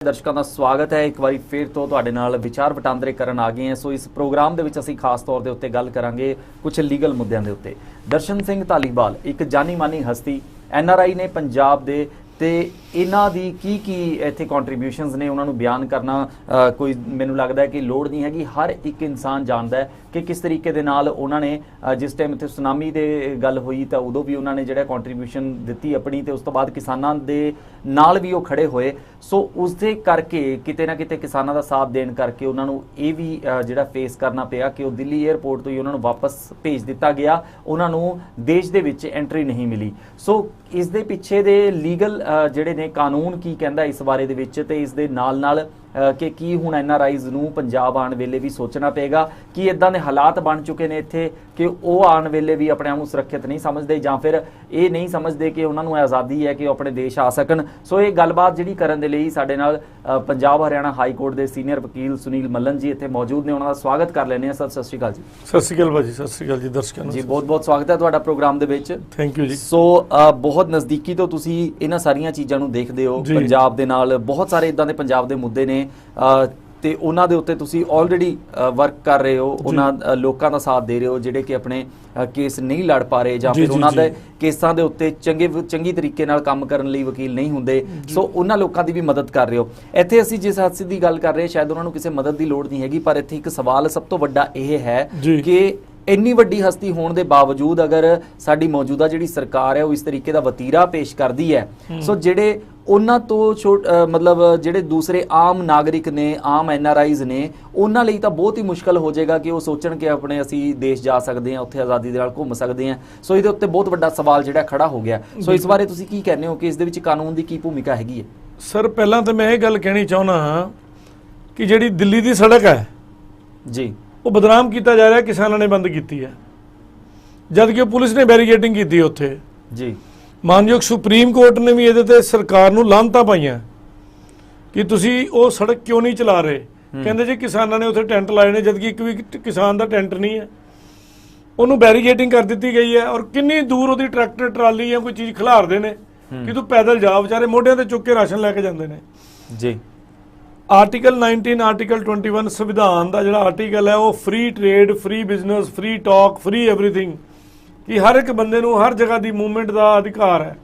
ਦਰਸ਼ਕਾਂ ਦਾ ਸਵਾਗਤ ਹੈ। ਇੱਕ ਵਾਰੀ ਫਿਰ ਤੋਂ ਤੁਹਾਡੇ ਨਾਲ ਵਿਚਾਰ ਵਟਾਂਦਰੇ ਕਰਨ ਆ ਗਏ ਹਾਂ। ਸੋ ਇਸ ਪ੍ਰੋਗਰਾਮ ਦੇ ਵਿੱਚ ਅਸੀਂ ਖਾਸ ਤੌਰ ਦੇ ਉੱਤੇ ਗੱਲ ਕਰਾਂਗੇ ਕੁਝ ਲੀਗਲ ਮੁੱਦਿਆਂ ਦੇ ਉੱਤੇ। ਦਰਸ਼ਨ ਸਿੰਘ ਧਾਲੀਵਾਲ ਇੱਕ ਜਾਨੀ ਮਾਨੀ ਹਸਤੀ NRI ਨੇ ਪੰਜਾਬ ਦੇ, ਤੇ ਇਹਨਾਂ ਦੀ ਕੀ ਇੱਥੇ ਕੰਟਰੀਬਿਊਸ਼ਨਸ ਨੇ ਉਹਨਾਂ ਨੂੰ ਬਿਆਨ ਕਰਨਾ ਕੋਈ ਮੈਨੂੰ ਲੱਗਦਾ ਹੈ ਕਿ ਲੋੜ ਨਹੀਂ ਹੈਗੀ। ਹਰ ਇੱਕ ਇਨਸਾਨ ਜਾਣਦਾ ਹੈ ਕਿ ਕਿਸ ਤਰੀਕੇ ਦੇ ਨਾਲ ਉਹਨਾਂ ਨੇ ਜਿਸ ਟਾਈਮ ਇੱਥੇ ਸੁਨਾਮੀ ਦੇ ਗੱਲ ਹੋਈ ਤਾਂ ਉਦੋਂ ਵੀ ਉਹਨਾਂ ਨੇ ਜਿਹੜਾ ਕੰਟਰੀਬਿਊਸ਼ਨ ਦਿੱਤੀ ਆਪਣੀ, ਤੇ ਉਸ ਤੋਂ ਬਾਅਦ ਕਿਸਾਨਾਂ ਦੇ ਨਾਲ ਵੀ ਉਹ ਖੜੇ ਹੋਏ। ਸੋ ਉਸ ਦੇ ਕਰਕੇ ਕਿਤੇ ਨਾ ਕਿਤੇ ਕਿਸਾਨਾਂ ਦਾ ਸਾਥ ਦੇਣ ਕਰਕੇ ਉਹਨਾਂ ਨੂੰ ਇਹ ਵੀ ਜਿਹੜਾ ਫੇਸ ਕਰਨਾ ਪਿਆ ਕਿ ਉਹ ਦਿੱਲੀ ਏਅਰਪੋਰਟ ਤੋਂ ਹੀ ਉਹਨਾਂ ਨੂੰ ਵਾਪਸ ਭੇਜ ਦਿੱਤਾ ਗਿਆ, ਉਹਨਾਂ ਨੂੰ ਦੇਸ਼ ਦੇ ਵਿੱਚ ਐਂਟਰੀ ਨਹੀਂ ਮਿਲੀ। ਸੋ ਇਸ ਦੇ ਪਿੱਛੇ ਦੇ ਲੀਗਲ ਜਿਹੜੇ ਨੇ ਕਾਨੂੰਨ ਕੀ ਕਹਿੰਦਾ ਇਸ ਬਾਰੇ ਦੇ ਵਿੱਚ, ਤੇ ਇਸ ਦੇ ਨਾਲ ਕਿ ਕੀ ਹੁਣ NRIs ਨੂੰ ਪੰਜਾਬ ਆਉਣ ਵੇਲੇ ਵੀ ਸੋਚਣਾ ਪਏਗਾ ਕਿ ਇਦਾਂ ਦੇ ਹਾਲਾਤ ਬਣ ਚੁੱਕੇ ਨੇ ਇੱਥੇ ਕਿ ਉਹ ਆਉਣ ਵੇਲੇ ਵੀ ਆਪਣੇ ਆਪ ਨੂੰ ਸੁਰੱਖਿਅਤ ਨਹੀਂ ਸਮਝਦੇ, ਜਾਂ ਫਿਰ ਇਹ ਨਹੀਂ ਸਮਝਦੇ ਕਿ ਉਹਨਾਂ ਨੂੰ ਆਜ਼ਾਦੀ ਹੈ ਕਿ ਉਹ ਆਪਣੇ ਦੇਸ਼ ਆ ਸਕਣ। ਸੋ ਇਹ ਗੱਲਬਾਤ ਜਿਹੜੀ ਕਰਨ ਦੇ ਲਈ ਸਾਡੇ ਨਾਲ ਪੰਜਾਬ ਹਰਿਆਣਾ ਹਾਈ ਕੋਰਟ ਦੇ ਸੀਨੀਅਰ ਵਕੀਲ ਸੁਨੀਲ ਮੱਲਨ ਜੀ ਇੱਥੇ ਮੌਜੂਦ ਨੇ। ਉਹਨਾਂ ਦਾ ਸਵਾਗਤ ਕਰ ਲੈਂਦੇ ਹਾਂ। ਸਰ ਸਤਿ ਸ਼੍ਰੀ ਅਕਾਲ ਜੀ। ਸਤਿ ਸ਼੍ਰੀ ਅਕਾਲ ਭਾਜੀ। ਸਤਿ ਸ਼੍ਰੀ ਅਕਾਲ ਜੀ ਦਰਸ਼ਕਾਂ ਨੂੰ ਜੀ, ਬਹੁਤ ਬਹੁਤ ਸਵਾਗਤ ਹੈ ਤੁਹਾਡਾ ਪ੍ਰੋਗਰਾਮ ਦੇ ਵਿੱਚ। ਥੈਂਕ ਯੂ ਜੀ। ਸੋ ਬਹੁਤ ਨਜ਼ਦੀਕੀ ਤੋਂ ਤੁਸੀਂ ਇਹਨਾਂ ਸਾਰੀਆਂ ਚੀਜ਼ਾਂ ਨੂੰ ਦੇਖਦੇ ਹੋ, ਪੰਜਾਬ ਦੇ ਨਾਲ ਬਹੁਤ ਸਾਰੇ ਇਦਾਂ ਦੇ ਪੰਜਾਬ ਦੇ ਮੁੱਦੇ ਨੇ ਤੇ ਉਹਨਾਂ ਦੇ ਉੱਤੇ ਤੁਸੀਂ ਆਲਰੇਡੀ ਵਰਕ ਕਰ ਰਹੇ ਹੋ, ਉਹਨਾਂ ਲੋਕਾਂ ਦਾ ਸਾਥ ਦੇ ਰਹੇ ਹੋ ਜਿਹੜੇ ਕਿ ਆਪਣੇ ਕੇਸ ਨਹੀਂ ਲੜ ਪਾ ਰਹੇ, ਜਾਂ ਫਿਰ ਉਹਨਾਂ ਦੇ ਕੇਸਾਂ ਦੇ ਉੱਤੇ ਚੰਗੀ ਤਰੀਕੇ ਨਾਲ ਕੰਮ ਕਰਨ ਲਈ ਵਕੀਲ ਨਹੀਂ ਹੁੰਦੇ। ਸੋ ਉਹਨਾਂ ਲੋਕਾਂ ਦੀ ਵੀ ਮਦਦ ਕਰ ਰਹੇ ਹੋ। ਇੱਥੇ ਅਸੀਂ ਜਿਸ ਹਾਦਸੇ ਦੀ ਗੱਲ ਕਰ ਰਹੇ ਸ਼ਾਇਦ ਉਹਨਾਂ ਨੂੰ ਕਿਸੇ ਮਦਦ ਦੀ ਲੋੜ ਨਹੀਂ ਹੈਗੀ, ਪਰ ਇੱਥੇ ਇੱਕ ਸਵਾਲ ਸਭ ਤੋਂ ਵੱਡਾ ਇਹ ਹੈ ਕਿ ਇੰਨੀ ਵੱਡੀ ਹਸਤੀ ਹੋਣ ਦੇ ਬਾਵਜੂਦ ਅਗਰ ਸਾਡੀ ਮੌਜੂਦਾ ਜਿਹੜੀ ਸਰਕਾਰ ਹੈ ਉਹ ਇਸ ਤਰੀਕੇ ਦਾ ਵਤੀਰਾ ਪੇਸ਼ ਕਰਦੀ ਹੈ, ਸੋ ਜਿਹੜੇ ਉਹਨਾਂ ਤੋਂ ਮਤਲਬ ਜਿਹੜੇ ਦੂਸਰੇ ਆਮ ਨਾਗਰਿਕ ਨੇ, ਆਮ NRIs ਨੇ, ਉਹਨਾਂ ਲਈ ਤਾਂ ਬਹੁਤ ਹੀ ਮੁਸ਼ਕਲ ਹੋ ਜਾਏਗਾ ਕਿ ਉਹ ਸੋਚਣ ਕਿ ਆਪਣੇ ਅਸੀਂ ਦੇਸ਼ ਜਾ ਸਕਦੇ ਹਾਂ, ਉੱਥੇ ਆਜ਼ਾਦੀ ਦੇ ਨਾਲ ਘੁੰਮ ਸਕਦੇ ਹਾਂ। ਸੋ ਇਹਦੇ ਉੱਤੇ ਬਹੁਤ ਵੱਡਾ ਸਵਾਲ ਜਿਹੜਾ ਖੜਾ ਹੋ ਗਿਆ। ਸੋ ਇਸ ਬਾਰੇ ਤੁਸੀਂ ਕੀ ਕਹਿੰਦੇ ਹੋ ਕਿ ਇਸ ਦੇ ਵਿੱਚ ਕਾਨੂੰਨ ਦੀ ਕੀ ਭੂਮਿਕਾ ਹੈਗੀ ਹੈ? ਸਰ ਪਹਿਲਾਂ ਤਾਂ ਮੈਂ ਇਹ ਗੱਲ ਕਹਿਣੀ ਚਾਹੁੰਦਾ ਹਾਂ ਕਿ ਜਿਹੜੀ ਦਿੱਲੀ ਦੀ ਸੜਕ ਹੈ ਜੀ, ਉਹ ਬਦਨਾਮ ਕੀਤਾ ਜਾ ਰਿਹਾ, ਕਿਸਾਨਾਂ ਨੇ ਬੰਦ ਕੀਤੀ ਹੈ, ਜਦ ਕਿ ਪੁਲਿਸ ਨੇ ਬੈਰੀਕੇਡਿੰਗ ਕੀਤੀ ਉੱਥੇ ਜੀ। ਮਾਨਯੋਗ ਸੁਪਰੀਮ ਕੋਰਟ ਨੇ ਵੀ ਇਹਦੇ ਤੇ ਸਰਕਾਰ ਨੂੰ ਲਾਹਨਤਾਂ ਪਾਈਆਂ ਕਿ ਤੁਸੀਂ ਉਹ ਸੜਕ ਕਿਉਂ ਨਹੀਂ ਚਲਾ ਰਹੇ। ਕਹਿੰਦੇ ਜੀ ਕਿਸਾਨਾਂ ਨੇ ਉੱਥੇ ਟੈਂਟ ਲਾਏ ਨੇ, ਜਦਕਿ ਇੱਕ ਵੀ ਕਿਸਾਨ ਦਾ ਟੈਂਟ ਨਹੀਂ ਹੈ। ਉਹਨੂੰ ਬੈਰੀਕੇਡਿੰਗ ਕਰ ਦਿੱਤੀ ਗਈ ਹੈ, ਔਰ ਕਿੰਨੀ ਦੂਰ ਉਹਦੀ ਟਰੈਕਟਰ ਟਰਾਲੀ ਜਾਂ ਕੋਈ ਚੀਜ਼ ਖਿਲਾਰਦੇ ਨੇ ਕਿ ਤੂੰ ਪੈਦਲ ਜਾ, ਵਿਚਾਰੇ ਮੋਢਿਆਂ ਤੇ ਚੁੱਕ ਕੇ ਰਾਸ਼ਨ ਲੈ ਕੇ ਜਾਂਦੇ ਨੇ ਜੀ। ਆਰਟੀਕਲ 19 ਆਰਟੀਕਲ 21 ਸੰਵਿਧਾਨ ਦਾ ਜਿਹੜਾ ਆਰਟੀਕਲ ਹੈ ਉਹ free trade, free business, free talk, free everything, ਕਿ ਹਰ ਇੱਕ ਬੰਦੇ ਨੂੰ ਹਰ ਜਗ੍ਹਾ ਦੀ ਮੂਵਮੈਂਟ ਦਾ ਅਧਿਕਾਰ ਹੈ।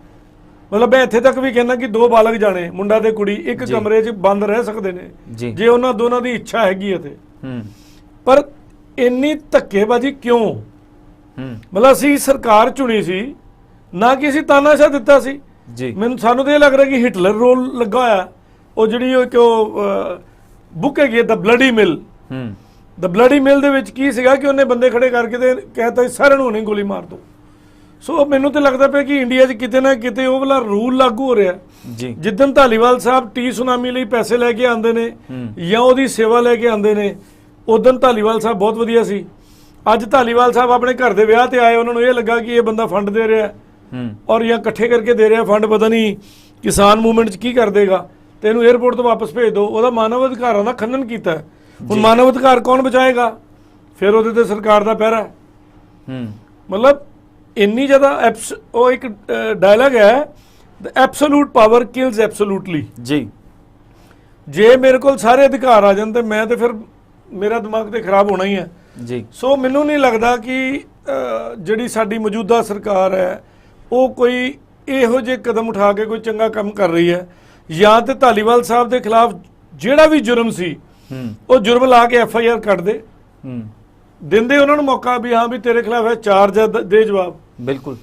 ਮਤਲਬ ਮੈਂ ਇੱਥੇ ਤੱਕ ਵੀ ਕਹਿੰਦਾ ਕਿ ਦੋ ਬਾਲਗ ਜਾਣੇ, ਮੁੰਡਾ ਤੇ ਕੁੜੀ, ਇੱਕ ਕਮਰੇ 'ਚ ਬੰਦ ਰਹਿ ਸਕਦੇ ਨੇ ਜੇ ਉਹਨਾਂ ਦੋਨਾਂ ਦੀ ਇੱਛਾ ਹੈਗੀ ਹੈ ਤੇ। ਪਰ ਇੰਨੀ ਧੱਕੇਬਾਜ਼ੀ ਕਿਉਂ? ਮਤਲਬ ਅਸੀਂ ਸਰਕਾਰ ਚੁਣੀ ਸੀ, ਨਾ ਕਿ ਅਸੀਂ ਤਾਨਾਸ਼ਾਹ ਦਿੱਤਾ ਸੀ। ਸਾਨੂੰ ਤਾਂ ਇਹ ਲੱਗ ਰਿਹਾ ਕਿ ਹਿਟਲਰ ਰੋਲ ਲੱਗਾ ਹੋਇਆ। ਉਹ ਜਿਹੜੀ ਬੁੱਕ ਹੈਗੀ ਦ ਬਲੱਡੀ ਮਿਲ, ਦ ਬਲੱਡੀ ਮਿਲ ਦੇ ਵਿੱਚ ਕੀ ਸੀਗਾ ਕਿ ਉਹਨੇ ਬੰਦੇ ਖੜੇ ਕਰਕੇ ਤੇ ਕਹਿਤਾ ਸਾਰਿਆਂ ਨੂੰ ਨਹੀਂ ਗੋਲੀ ਮਾਰ ਦੋ। ਸੋ ਮੈਨੂੰ ਤਾਂ ਲੱਗਦਾ ਪਿਆ ਕਿ ਇੰਡੀਆ 'ਚ ਕਿਤੇ ਨਾ ਕਿਤੇ ਉਹ ਵਾਲਾ ਰੂਲ ਲਾਗੂ ਹੋ ਰਿਹਾ ਜੀ। ਜਿੱਦਣ ਧਾਲੀਵਾਲ ਸਾਹਿਬ ਟੀ ਸੁਨਾਮੀ ਲਈ ਪੈਸੇ ਲੈ ਕੇ ਆਉਂਦੇ ਨੇ ਜਾਂ ਉਹਦੀ ਸੇਵਾ ਲੈ ਕੇ ਆਉਂਦੇ ਨੇ, ਉਦੋਂ ਧਾਲੀਵਾਲ ਸਾਹਿਬ ਬਹੁਤ ਵਧੀਆ ਸੀ। ਅੱਜ ਧਾਲੀਵਾਲ ਸਾਹਿਬ ਆਪਣੇ ਘਰ ਦੇ ਵਿਆਹ ਤੇ ਆਏ, ਉਹਨਾਂ ਨੂੰ ਇਹ ਲੱਗਾ ਕਿ ਇਹ ਬੰਦਾ ਫੰਡ ਦੇ ਰਿਹਾ ਔਰ ਜਾਂ ਇਕੱਠੇ ਕਰਕੇ ਦੇ ਰਿਹਾ ਫੰਡ, ਪਤਾ ਨਹੀਂ ਕਿਸਾਨ ਮੂਵਮੈਂਟ 'ਚ ਕੀ ਕਰ ਦੇਗਾ, ਤੇ ਇਹਨੂੰ ਏਅਰਪੋਰਟ ਤੋਂ ਵਾਪਸ ਭੇਜ ਦਿਓ। ਉਹਦਾ ਮਾਨਵ ਅਧਿਕਾਰਾਂ ਦਾ ਖੰਡਨ ਕੀਤਾ। ਹੁਣ ਮਾਨਵ ਅਧਿਕਾਰ ਕੌਣ ਬਚਾਏਗਾ? ਫਿਰ ਉਹਦੇ ਤੇ ਸਰਕਾਰ ਦਾ ਪਹਿਰਾ। ਮਤਲਬ ਇੰਨੀ ਜ਼ਿਆਦਾ ਉਹ ਇੱਕ ਡਾਇਲੌਗ ਹੈ, ਦ ਐਬਸੋਲੂਟ ਪਾਵਰ ਕਿਲਸ ਐਬਸੋਲੂਟਲੀ ਜੀ। ਜੇ ਮੇਰੇ ਕੋਲ ਸਾਰੇ ਅਧਿਕਾਰ ਆ ਜਾਣ ਤੇ ਮੈਂ ਤੇ ਫਿਰ ਮੇਰਾ ਦਿਮਾਗ ਤੇ ਖਰਾਬ ਹੋਣਾ ਹੀ ਹੈ ਜੀ। ਸੋ ਮੈਨੂੰ ਨਹੀਂ ਲੱਗਦਾ ਕਿ ਜਿਹੜੀ ਸਾਡੀ ਮੌਜੂਦਾ ਸਰਕਾਰ ਹੈ ਉਹ ਕੋਈ ਇਹੋ ਜਿਹੇ ਕਦਮ ਉਠਾ ਕੇ ਕੋਈ ਚੰਗਾ ਕੰਮ ਕਰ ਰਹੀ ਹੈ, ਜਾਂ ਤੇ ਧਾਲੀਵਾਲ ਸਾਹਿਬ ਦੇ ਖਿਲਾਫ ਜਿਹੜਾ ਵੀ ਜੁਰਮ ਸੀ ਉਹ ਜੁਰਮ ਲਾ ਕੇ FIR ਕੱਢ ਦੇ, ਦਿੰਦੇ ਉਹਨਾਂ ਨੂੰ ਮੌਕਾ ਵੀ ਹਾਂ ਵੀ ਤੇਰੇ ਖਿਲਾਫ ਹੈ ਚਾਰਜ ਦੇ ਜਵਾਬ। ਬਿਲਕੁਲ।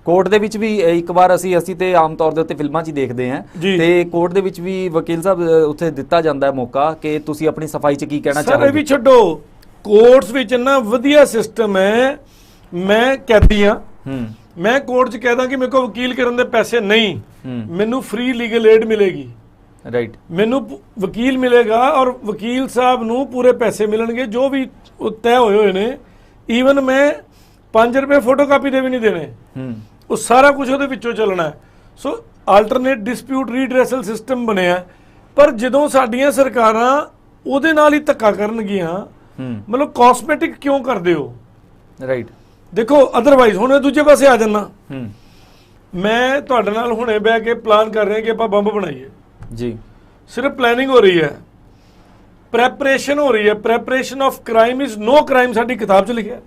ਕੋਰਟ ਦੇ ਵਿੱਚ ਵੀ ਇੱਕ ਵਾਰ ਅਸੀਂ ਤੇ ਆਮ ਤੌਰ ਦੇ ਉੱਤੇ ਫਿਲਮਾਂ 'ਚ ਹੀ ਦੇਖਦੇ ਹਾਂ, ਤੇ ਕੋਰਟ ਦੇ ਵਿੱਚ ਵੀ ਵਕੀਲ ਸਾਹਿਬ ਉੱਥੇ ਦਿੱਤਾ ਜਾਂਦਾ ਹੈ ਮੌਕਾ ਕਿ ਤੁਸੀਂ ਆਪਣੀ ਸਫਾਈ 'ਚ ਕੀ ਕਹਿਣਾ ਚਾਹੋਗੇ। ਵੀ ਛੱਡੋ, ਕੋਰਟਸ ਵਿੱਚ ਇੰਨਾ ਵਧੀਆ ਸਿਸਟਮ ਹੈ। ਮੈਂ ਕੈਦੀ ਹਾਂ, ਮੈਂ ਕੋਰਟ 'ਚ ਕਹਿਦਾ ਕਿ ਮੇਰੇ ਕੋਲ ਵਕੀਲ ਕਰਨ ਦੇ ਪੈਸੇ ਨਹੀਂ, ਮੈਨੂੰ ਫ੍ਰੀ ਲੀਗਲ ਏਡ ਮਿਲੇਗੀ, ਰਾਈਟ, ਮੈਨੂੰ ਵਕੀਲ ਮਿਲੇਗਾ ਔਰ ਵਕੀਲ ਸਾਹਿਬ ਨੂੰ ਪੂਰੇ ਪੈਸੇ ਮਿਲਣਗੇ ਜੋ ਵੀ ਤੈਅ ਹੋਏ ਨੇ। ਈਵਨ ਮੈਂ 5 ਰੁਪਏ ਫੋਟੋਕਾਪੀ ਦੇ ਵੀ ਨਹੀਂ ਦੇਣੇ, ਉਹ ਸਾਰਾ ਕੁਝ ਉਹਦੇ ਵਿੱਚੋਂ ਚੱਲਣਾ। ਸੋ ਆਲਟਰਨੇਟ ਡਿਸਪਿਊਟ ਰੀਡਰੈਸਲ ਸਿਸਟਮ ਬਣਿਆ। ਪਰ ਜਦੋਂ ਸਾਡੀਆਂ ਸਰਕਾਰਾਂ ਉਹਦੇ ਨਾਲ ਹੀ ਧੱਕਾ ਕਰਨਗੀਆਂ, ਮਤਲਬ ਕਾਸਮੈਟਿਕ ਕਿਉਂ ਕਰਦੇ ਹੋ? ਰਾਈਟ, ਦੇਖੋ ਅਦਰਵਾਈਜ਼ ਹੁਣ ਦੂਜੇ ਪਾਸੇ ਆ ਜਾਣਾ। ਮੈਂ ਤੁਹਾਡੇ ਨਾਲ ਹੁਣੇ ਬਹਿ ਕੇ ਪਲਾਨ ਕਰ ਰਹੇ ਕਿ ਆਪਾਂ ਬੰਬ ਬਣਾਈਏ ਜੀ। सिर्फ प्लानिंग हो रही है, ਪ੍ਰੈਪਰੇਸ਼ਨ ਹੋ ਰਹੀ ਹੈ। Preparation of crime is no crime ਸਾਡੀ ਕਿਤਾਬ 'ਚ ਲਿਖਿਆ,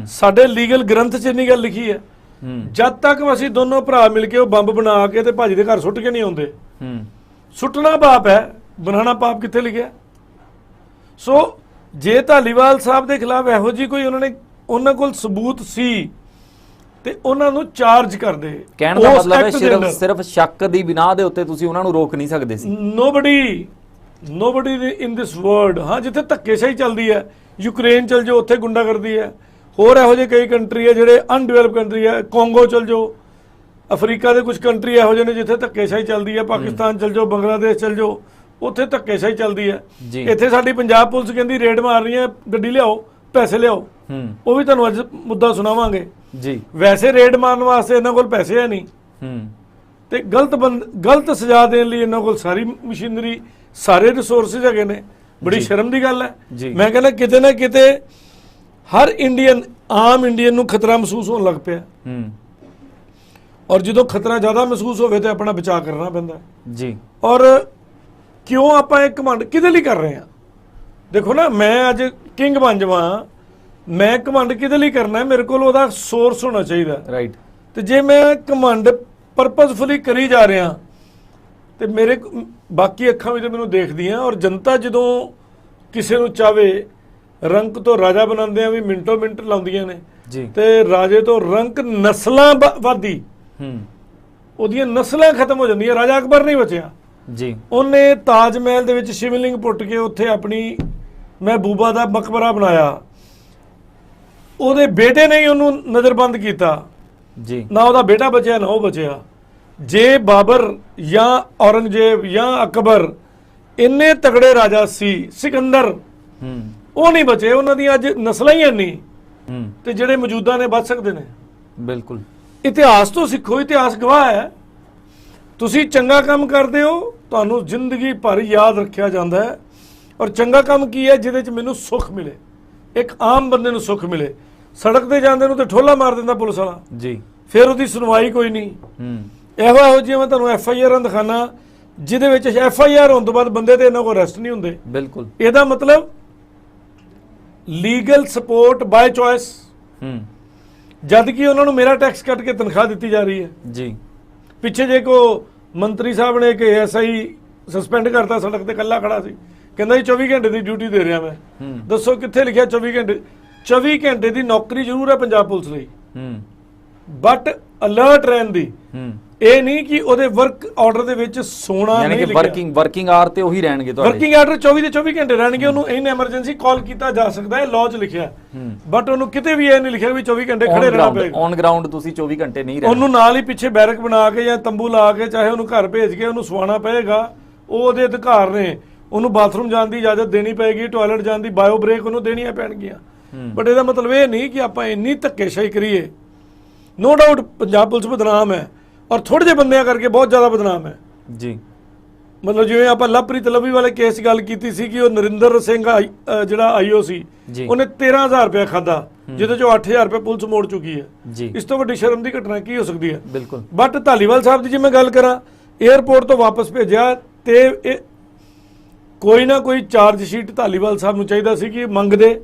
ਸਾਡੇ ਲੀਗਲ ਗ੍ਰੰਥ 'ਚ ਇੰਨੀ ਗੱਲ ਲਿਖੀ ਹੈ। ਜਦ ਤੱਕ ਅਸੀਂ ਦੋਨੋਂ ਭਰਾ ਮਿਲ ਕੇ ਉਹ ਬੰਬ ਬਣਾ ਕੇ ਤੇ ਭਾਜੀ ਦੇ ਘਰ ਸੁੱਟ ਕੇ ਨਹੀਂ ਆਉਂਦੇ, ਸੁੱਟਣਾ ਪਾਪ ਹੈ, ਬਣਾਉਣਾ ਪਾਪ ਕਿੱਥੇ ਲਿਖਿਆ? ਸੋ ਜੇ ਧਾਲੀਵਾਲ ਸਾਹਿਬ ਦੇ ਖਿਲਾਫ ਇਹੋ ਜਿਹੀ ਕੋਈ ਉਹਨਾਂ ਕੋਲ ਸਬੂਤ ਸੀ ਤੇ ਉਹਨਾਂ ਨੂੰ ਚਾਰਜ ਕਰਦੇ। ਕਹਿਣ ਦਾ ਮਤਲਬ ਹੈ ਸਿਰਫ ਸ਼ੱਕ ਦੀ ਬਿਨਾਹ ਦੇ ਉੱਤੇ ਤੁਸੀਂ ਉਹਨਾਂ ਨੂੰ ਰੋਕ ਨਹੀਂ ਸਕਦੇ ਸੀ। Nobody in this world. ਹਾਂ, ਜਿੱਥੇ ਧੱਕੇਸ਼ਾਹੀ ਚੱਲਦੀ ਹੈ, ਯੂਕਰੇਨ ਚਲ ਜਾਓ, ਉੱਥੇ ਗੁੰਡਾਗਰਦੀ ਹੈ। ਹੋਰ ਇਹੋ ਜਿਹੇ ਕਈ ਕੰਟਰੀ ਹੈ ਜਿਹੜੇ ਅਨਡਿਵੈਲਪ ਕੰਟਰੀ ਹੈ, ਕੋਂਗੋ ਚਲ ਜਾਓ, ਅਫਰੀਕਾ ਦੇ ਕੁਝ ਕੰਟਰੀ ਇਹੋ ਜਿਹੇ ਨੇ ਜਿੱਥੇ ਧੱਕੇਸ਼ਾਹੀ ਚੱਲਦੀ ਹੈ, ਪਾਕਿਸਤਾਨ ਚਲ ਜਾਓ, ਬੰਗਲਾਦੇਸ਼ ਚਲ ਜਾਓ, ਉੱਥੇ ਧੱਕੇਸ਼ਾਹੀ ਚੱਲਦੀ ਹੈ। ਇੱਥੇ ਸਾਡੀ ਪੰਜਾਬ ਪੁਲਿਸ ਕਹਿੰਦੀ ਰੇਡ ਮਾਰ ਰਹੀ ਹੈ, ਗੱਡੀ ਲਿਆਓ, ਪੈਸੇ ਲਿਆਓ। ਉਹ ਵੀ ਤੁਹਾਨੂੰ ਅੱਜ ਮੁੱਦਾ ਸੁਣਾਵਾਂਗੇ ਜੀ। ਵੈਸੇ ਰੇਡ ਮਾਰਨ ਵਾਸਤੇ ਇਹਨਾਂ ਕੋਲ ਪੈਸੇ ਹੈ ਨਹੀਂ ਤੇ ਗਲਤ ਸਜ਼ਾ ਦੇਣ ਲਈ ਇਹਨਾਂ ਕੋਲ ਸਾਰੀ ਮਸ਼ੀਨਰੀ, ਸਾਰੇ ਰਿਸੋਰਸਿਸ ਹੈਗੇ ਨੇ। ਬੜੀ ਸ਼ਰਮ ਦੀ ਗੱਲ ਹੈ। ਮੈਂ ਕਹਿੰਦਾ ਕਿਤੇ ਨਾ ਕਿਤੇ ਹਰ ਇੰਡੀਅਨ, ਆਮ ਇੰਡੀਅਨ ਨੂੰ ਖਤਰਾ ਮਹਿਸੂਸ ਹੋਣ ਲੱਗ ਪਿਆ। ਔਰ ਜਦੋਂ ਖਤਰਾ ਜ਼ਿਆਦਾ ਮਹਿਸੂਸ ਹੋਵੇ ਤੇ ਆਪਣਾ ਬਚਾਅ ਕਰਨਾ ਪੈਂਦਾ ਜੀ। ਔਰ ਕਿਉਂ ਆਪਾਂ ਇਹ ਘਮੰਡ ਕਿਹਦੇ ਲਈ ਕਰ ਰਹੇ ਹਾਂ? ਦੇਖੋ ਨਾ, ਮੈਂ ਅੱਜ ਕਿੰਗ ਬਣ ਜਾਵਾਂ, ਮੈਂ ਘਮੰਡ ਕਿਹਦੇ ਲਈ ਕਰਨਾ? ਮੇਰੇ ਕੋਲ ਉਹਦਾ ਸੋਰਸ ਹੋਣਾ ਚਾਹੀਦਾ, ਰਾਈਟ। ਤੇ ਜੇ ਮੈਂ ਘਮੰਡ ਪਰਪਸਫੁਲੀ ਕਰੀ ਜਾ ਰਿਹਾ ਤੇ ਮੇਰੇ ਬਾਕੀ ਅੱਖਾਂ ਵੀ ਤਾਂ ਮੈਨੂੰ ਦੇਖਦੀਆਂ। ਔਰ ਜਨਤਾ ਜਦੋਂ ਕਿਸੇ ਨੂੰ ਚਾਵੇ, ਰੰਕ ਤੋਂ ਰਾਜਾ ਬਣਾਉਂਦੇ ਆ ਵੀ ਮਿੰਟੋ ਮਿੰਟ ਲਾਉਂਦੀਆਂ ਨੇ ਜੀ। ਤੇ ਰਾਜੇ ਤੋਂ ਰੰਕ ਨਸਲਾਂ ਵਾਦੀ, ਉਹਦੀਆਂ ਨਸਲਾਂ ਖਤਮ ਹੋ ਜਾਂਦੀਆਂ। ਰਾਜਾ ਅਕਬਰ ਨਹੀਂ ਬਚਿਆ ਜੀ, ਉਹਨੇ ਤਾਜ ਮਹਿਲ ਦੇ ਵਿੱਚ ਸ਼ਿਵਲਿੰਗ ਪੁੱਟ ਕੇ ਉੱਥੇ ਆਪਣੀ ਮਹਿਬੂਬਾ ਦਾ ਮਕਬਰਾ ਬਣਾਇਆ। ਉਹਦੇ ਬੇਟੇ ਨੇ ਹੀ ਉਹਨੂੰ ਨਜ਼ਰਬੰਦ ਕੀਤਾ ਜੀ, ਨਾ ਉਹਦਾ ਬੇਟਾ ਬਚਿਆ ਨਾ ਉਹ ਬਚਿਆ। ਜੇ ਬਾਬਰ ਜਾਂ ਔਰੰਗਜ਼ੇਬ ਜਾਂ ਅਕਬਰ ਇੰਨੇ ਤਗੜੇ ਰਾਜਾ ਸੀ, ਸਿਕੰਦਰ, ਉਹ ਨਹੀਂ ਬਚੇ, ਉਹਨਾਂ ਦੀਆਂ ਅੱਜ ਨਸਲਾਂ ਹੀ ਨਹੀਂ ਤੇ ਜਿਹੜੇ ਮੌਜੂਦਾ ਨੇ ਬਚ ਸਕਦੇ ਨੇ। ਬਿਲਕੁਲ, ਇਤਿਹਾਸ ਤੋਂ ਸਿੱਖੋ, ਇਤਿਹਾਸ ਗਵਾਹ ਹੈ। ਤੁਸੀਂ ਚੰਗਾ ਕੰਮ ਕਰਦੇ ਹੋ, ਤੁਹਾਨੂੰ ਜ਼ਿੰਦਗੀ ਭਰ ਯਾਦ ਰੱਖਿਆ ਜਾਂਦਾ ਹੈ। ਔਰ ਚੰਗਾ ਕੰਮ ਕੀ ਹੈ? ਜਿਹਦੇ 'ਚ ਮੈਨੂੰ ਸੁੱਖ ਮਿਲੇ, ਇੱਕ ਆਮ ਬੰਦੇ ਨੂੰ ਸੁੱਖ ਮਿਲੇ। ਸੜਕ ਤੇ ਜਾਂਦੇ ਨੂੰ ਤੇ ਠੋਲਾ ਮਾਰ ਦਿੰਦਾ ਪੁਲਿਸ ਵਾਲਾ ਜੀ, ਫਿਰ ਉਹਦੀ ਸੁਣਵਾਈ ਕੋਈ ਨਹੀਂ। ਇਹੋ ਜਿਹਾ ਮੈਂ ਤੁਹਾਨੂੰ FIR ਦਿਖਾਣਾ ਜਿਹਦੇ ਵਿੱਚ FIR ਹੋਣ ਤੋਂ ਬਾਅਦ ਬੰਦੇ ਤੇ ਇਹਨਾਂ ਕੋਲ ਅਰੈਸਟ ਨਹੀਂ ਹੁੰਦੇ। ਬਿਲਕੁਲ, ਇਹਦਾ ਮਤਲਬ ਲੀਗਲ ਸਪੋਰਟ ਬਾय ਚੋਇਸ, ਜਦ ਕਿ ਉਹਨਾਂ ਨੂੰ ਮੇਰਾ ਟੈਕਸ ਕੱਟ ਕੇ ਤਨਖਾਹ ਦਿੱਤੀ ਜਾ ਰਹੀ ਹੈ ਜੀ। ਪਿੱਛੇ ਜੇ ਕੋ ਮੰਤਰੀ ਸਾਹਿਬ ਨੇ ਕਿ SI ਸਸਪੈਂਡ ਕਰਤਾ, ਸੜਕ ਤੇ ਇਕੱਲਾ ਖੜਾ ਸੀ, ਕਹਿੰਦਾ ਜੀ 24 ਘੰਟੇ ਦੀ ਡਿਊਟੀ ਦੇ ਰਿਹਾ ਮੈਂ। ਦੱਸੋ ਕਿੱਥੇ ਲਿਖਿਆ 24 ਘੰਟੇ? 24 ਘੰਟੇ ਦੀ ਨੌਕਰੀ ਜ਼ਰੂਰ ਹੈ ਪੰਜਾਬ ਪੁਲਿਸ ਲਈ, ਬਟ ਅਲਰਟ ਰਹਿਣ ਦੀ। ਇਹ ਨਹੀਂ ਕਿ ਉਹਦੇ ਵਰਕ ਆਰਡਰ ਦੇ ਵਿੱਚ ਸੋਣਾ ਨਹੀਂ ਲਿਖਿਆ। ਵਰਕਿੰਗ ਆਰ ਤੇ ਉਹੀ ਰਹਿਣਗੇ ਤੁਹਾਡੇ, ਵਰਕਿੰਗ ਆਰਡਰ 24 ਦੇ 24 ਘੰਟੇ ਰਹਿਣਗੇ। ਉਹਨੂੰ ਇਨ ਐਮਰਜੈਂਸੀ ਕਾਲ ਕੀਤਾ ਜਾ ਸਕਦਾ ਹੈ, ਲਾਅ 'ਚ ਲਿਖਿਆ, ਬਟ ਉਹਨੂੰ ਕਿਤੇ ਵੀ ਇਹ ਨਹੀਂ ਲਿਖਿਆ ਵੀ 24 ਘੰਟੇ ਖੜੇ ਰਹਿਣਾ ਪਏਗਾ। ਔਨ ਗਰਾਊਂਡ ਤੁਸੀਂ 24 ਘੰਟੇ ਨਹੀਂ ਰਹਿਣਾ। ਉਹਨੂੰ ਨਾਲ ਹੀ ਪਿੱਛੇ ਬੈਰਕ ਬਣਾ ਕੇ ਜਾਂ ਤੰਬੂ ਲਾ ਕੇ, ਚਾਹੇ ਉਹਨੂੰ ਘਰ ਭੇਜ ਕੇ ਉਹਨੂੰ ਸਵਾਣਾ ਪਏਗਾ। ਉਹ ਉਹਦੇ ਅਧਿਕਾਰ ਨੇ, ਉਹਨੂੰ ਬਾਥਰੂਮ ਜਾਣ ਦੀ ਇਜਾਜ਼ਤ ਦੇਣੀ ਪਏਗੀ, ਟਾਇਲਟ ਜਾਣ ਦੀ ਬਾਇਓ ਬ੍ਰੇਕ ਉਹਨੂੰ ਦੇਣੀਆਂ ਪੈਣਗੀਆਂ। ਬਟ ਇਹਦਾ ਮਤਲਬ ਇਹ ਨਹੀਂ ਕਿ ਆਪਾਂ ਇੰਨੀ ਧੱਕੇਸ਼ਾਹੀ ਕਰੀਏ। ਨੋ ਡਾਊਟ ਪੰਜਾਬ ਪੁਲਿਸ ਬਦਨਾਮ ਹੈ, ਔਰ ਥੋੜੇ ਜਿਹੇ ਬੰਦਿਆਂ ਕਰਕੇ ਬਹੁਤ ਜ਼ਿਆਦਾ ਬਦਨਾਮ ਹੈ ਜੀ। ਮਤਲਬ ਜਿਵੇਂ ਆਪਾਂ ਲਵਪ੍ਰੀਤ ਲੱਭੀ ਵਾਲੇ ਕੇਸ 'ਚ ਗੱਲ ਕੀਤੀ ਸੀ ਕਿ ਉਹ ਨਰਿੰਦਰ ਸਿੰਘ ਜਿਹੜਾ IO ਸੀ, ਉਹਨੇ 13,000 ਰੁਪਇਆ ਖਾਦਾ, ਜਿਹਦੇ ਚੋਂ 8,000 ਰੁਪਏ ਪੁਲਿਸ ਮੋੜ ਚੁੱਕੀ ਹੈ। ਇਸ ਤੋਂ ਵੱਡੀ ਸ਼ਰਮ ਦੀ ਘਟਨਾ ਕੀ ਹੋ ਸਕਦੀ ਹੈ? ਬਿਲਕੁਲ। ਬਟ ਧਾਲੀਵਾਲ ਸਾਹਿਬ ਦੀ ਜੇ ਮੈਂ ਗੱਲ ਕਰਾਂ, 에ਅਰਪੋਰਟ ਤੋਂ ਵਾਪਸ ਭੇਜਿਆ ਤੇ ਕੋਈ ਨਾ ਕੋਈ ਚਾਰਜ ਸ਼ੀਟ ਧਾਲੀਵਾਲ ਸਾਹਿਬ ਨੂੰ ਚਾਹੀਦਾ ਸੀ ਕਿ ਮੰਗਦੇ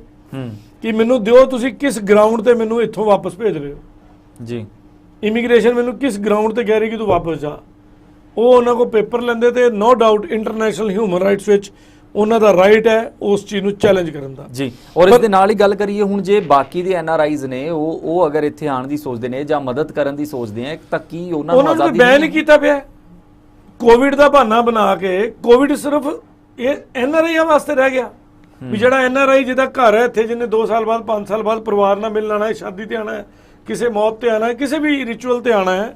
ਕਿ ਮੈਨੂੰ ਦਿਓ, ਤੁਸੀਂ ਕਿਸ ਗਰਾਊਂਡ ਤੇ ਮੈਨੂੰ ਇੱਥੋਂ ਵਾਪਸ ਭੇਜ ਰਹੇ ਹੋ ਜੀ। ਇਮੀਗ੍ਰੇਸ਼ਨ ਮੈਨੂੰ ਕਿਸ ਗਰਾਊਂਡ ਤੇ ਕਹਿ ਰਹੀ ਕਿ ਤੂੰ ਵਾਪਸ ਜਾ। ਉਹ ਉਹਨਾਂ ਕੋਲ ਪੇਪਰ ਲੈਂਦੇ ਤੇ no doubt international human rights ਵਿੱਚ ਉਹਨਾਂ ਦਾ ਰਾਈਟ ਹੈ ਉਸ ਚੀਜ਼ ਨੂੰ ਚੈਲੰਜ ਕਰਨ ਦਾ ਜੀ। ਔਰ ਇਸ ਦੇ ਨਾਲ ਹੀ ਗੱਲ ਕਰੀਏ, ਹੁਣ ਜੇ ਬਾਕੀ ਦੇ NRIs ਨੇ ਉਹ ਅਗਰ ਇੱਥੇ ਆਉਣ ਦੀ ਸੋਚਦੇ ਨੇ ਜਾਂ ਮਦਦ ਕਰਨ ਦੀ ਸੋਚਦੇ ਆ, ਤਾਂ ਕੀ ਉਹਨਾਂ ਨੂੰ ਆਜ਼ਾਦੀ ਬੈਨ ਨਹੀਂ ਕੀਤਾ ਪਿਆ? ਕੋਵਿਡ ਦਾ ਬਹਾਨਾ ਬਣਾ ਕੇ, ਕੋਵਿਡ ਸਿਰਫ ਇਹ NRI ਵਾਸਤੇ ਰਹਿ ਗਿਆ ਵੀ ਜਿਹੜਾ NRI ਜਿਹਦਾ ਘਰ ਹੈ ਇੱਥੇ, ਜਿਹਨੇ 2 ਸਾਲ ਬਾਅਦ 5 ਸਾਲ ਬਾਅਦ ਪਰਿਵਾਰ ਨਾਲ ਮਿਲਣ ਆਣਾ ਹੈ, ਸ਼ਾਦੀ ਤੇ ਆਣਾ ਹੈ, ਕਿਸੇ ਮੌਤ ਤੇ ਆਣਾ ਹੈ, ਕਿਸੇ ਵੀ ਰਿਚੁਅਲ ਤੇ ਆਣਾ ਹੈ,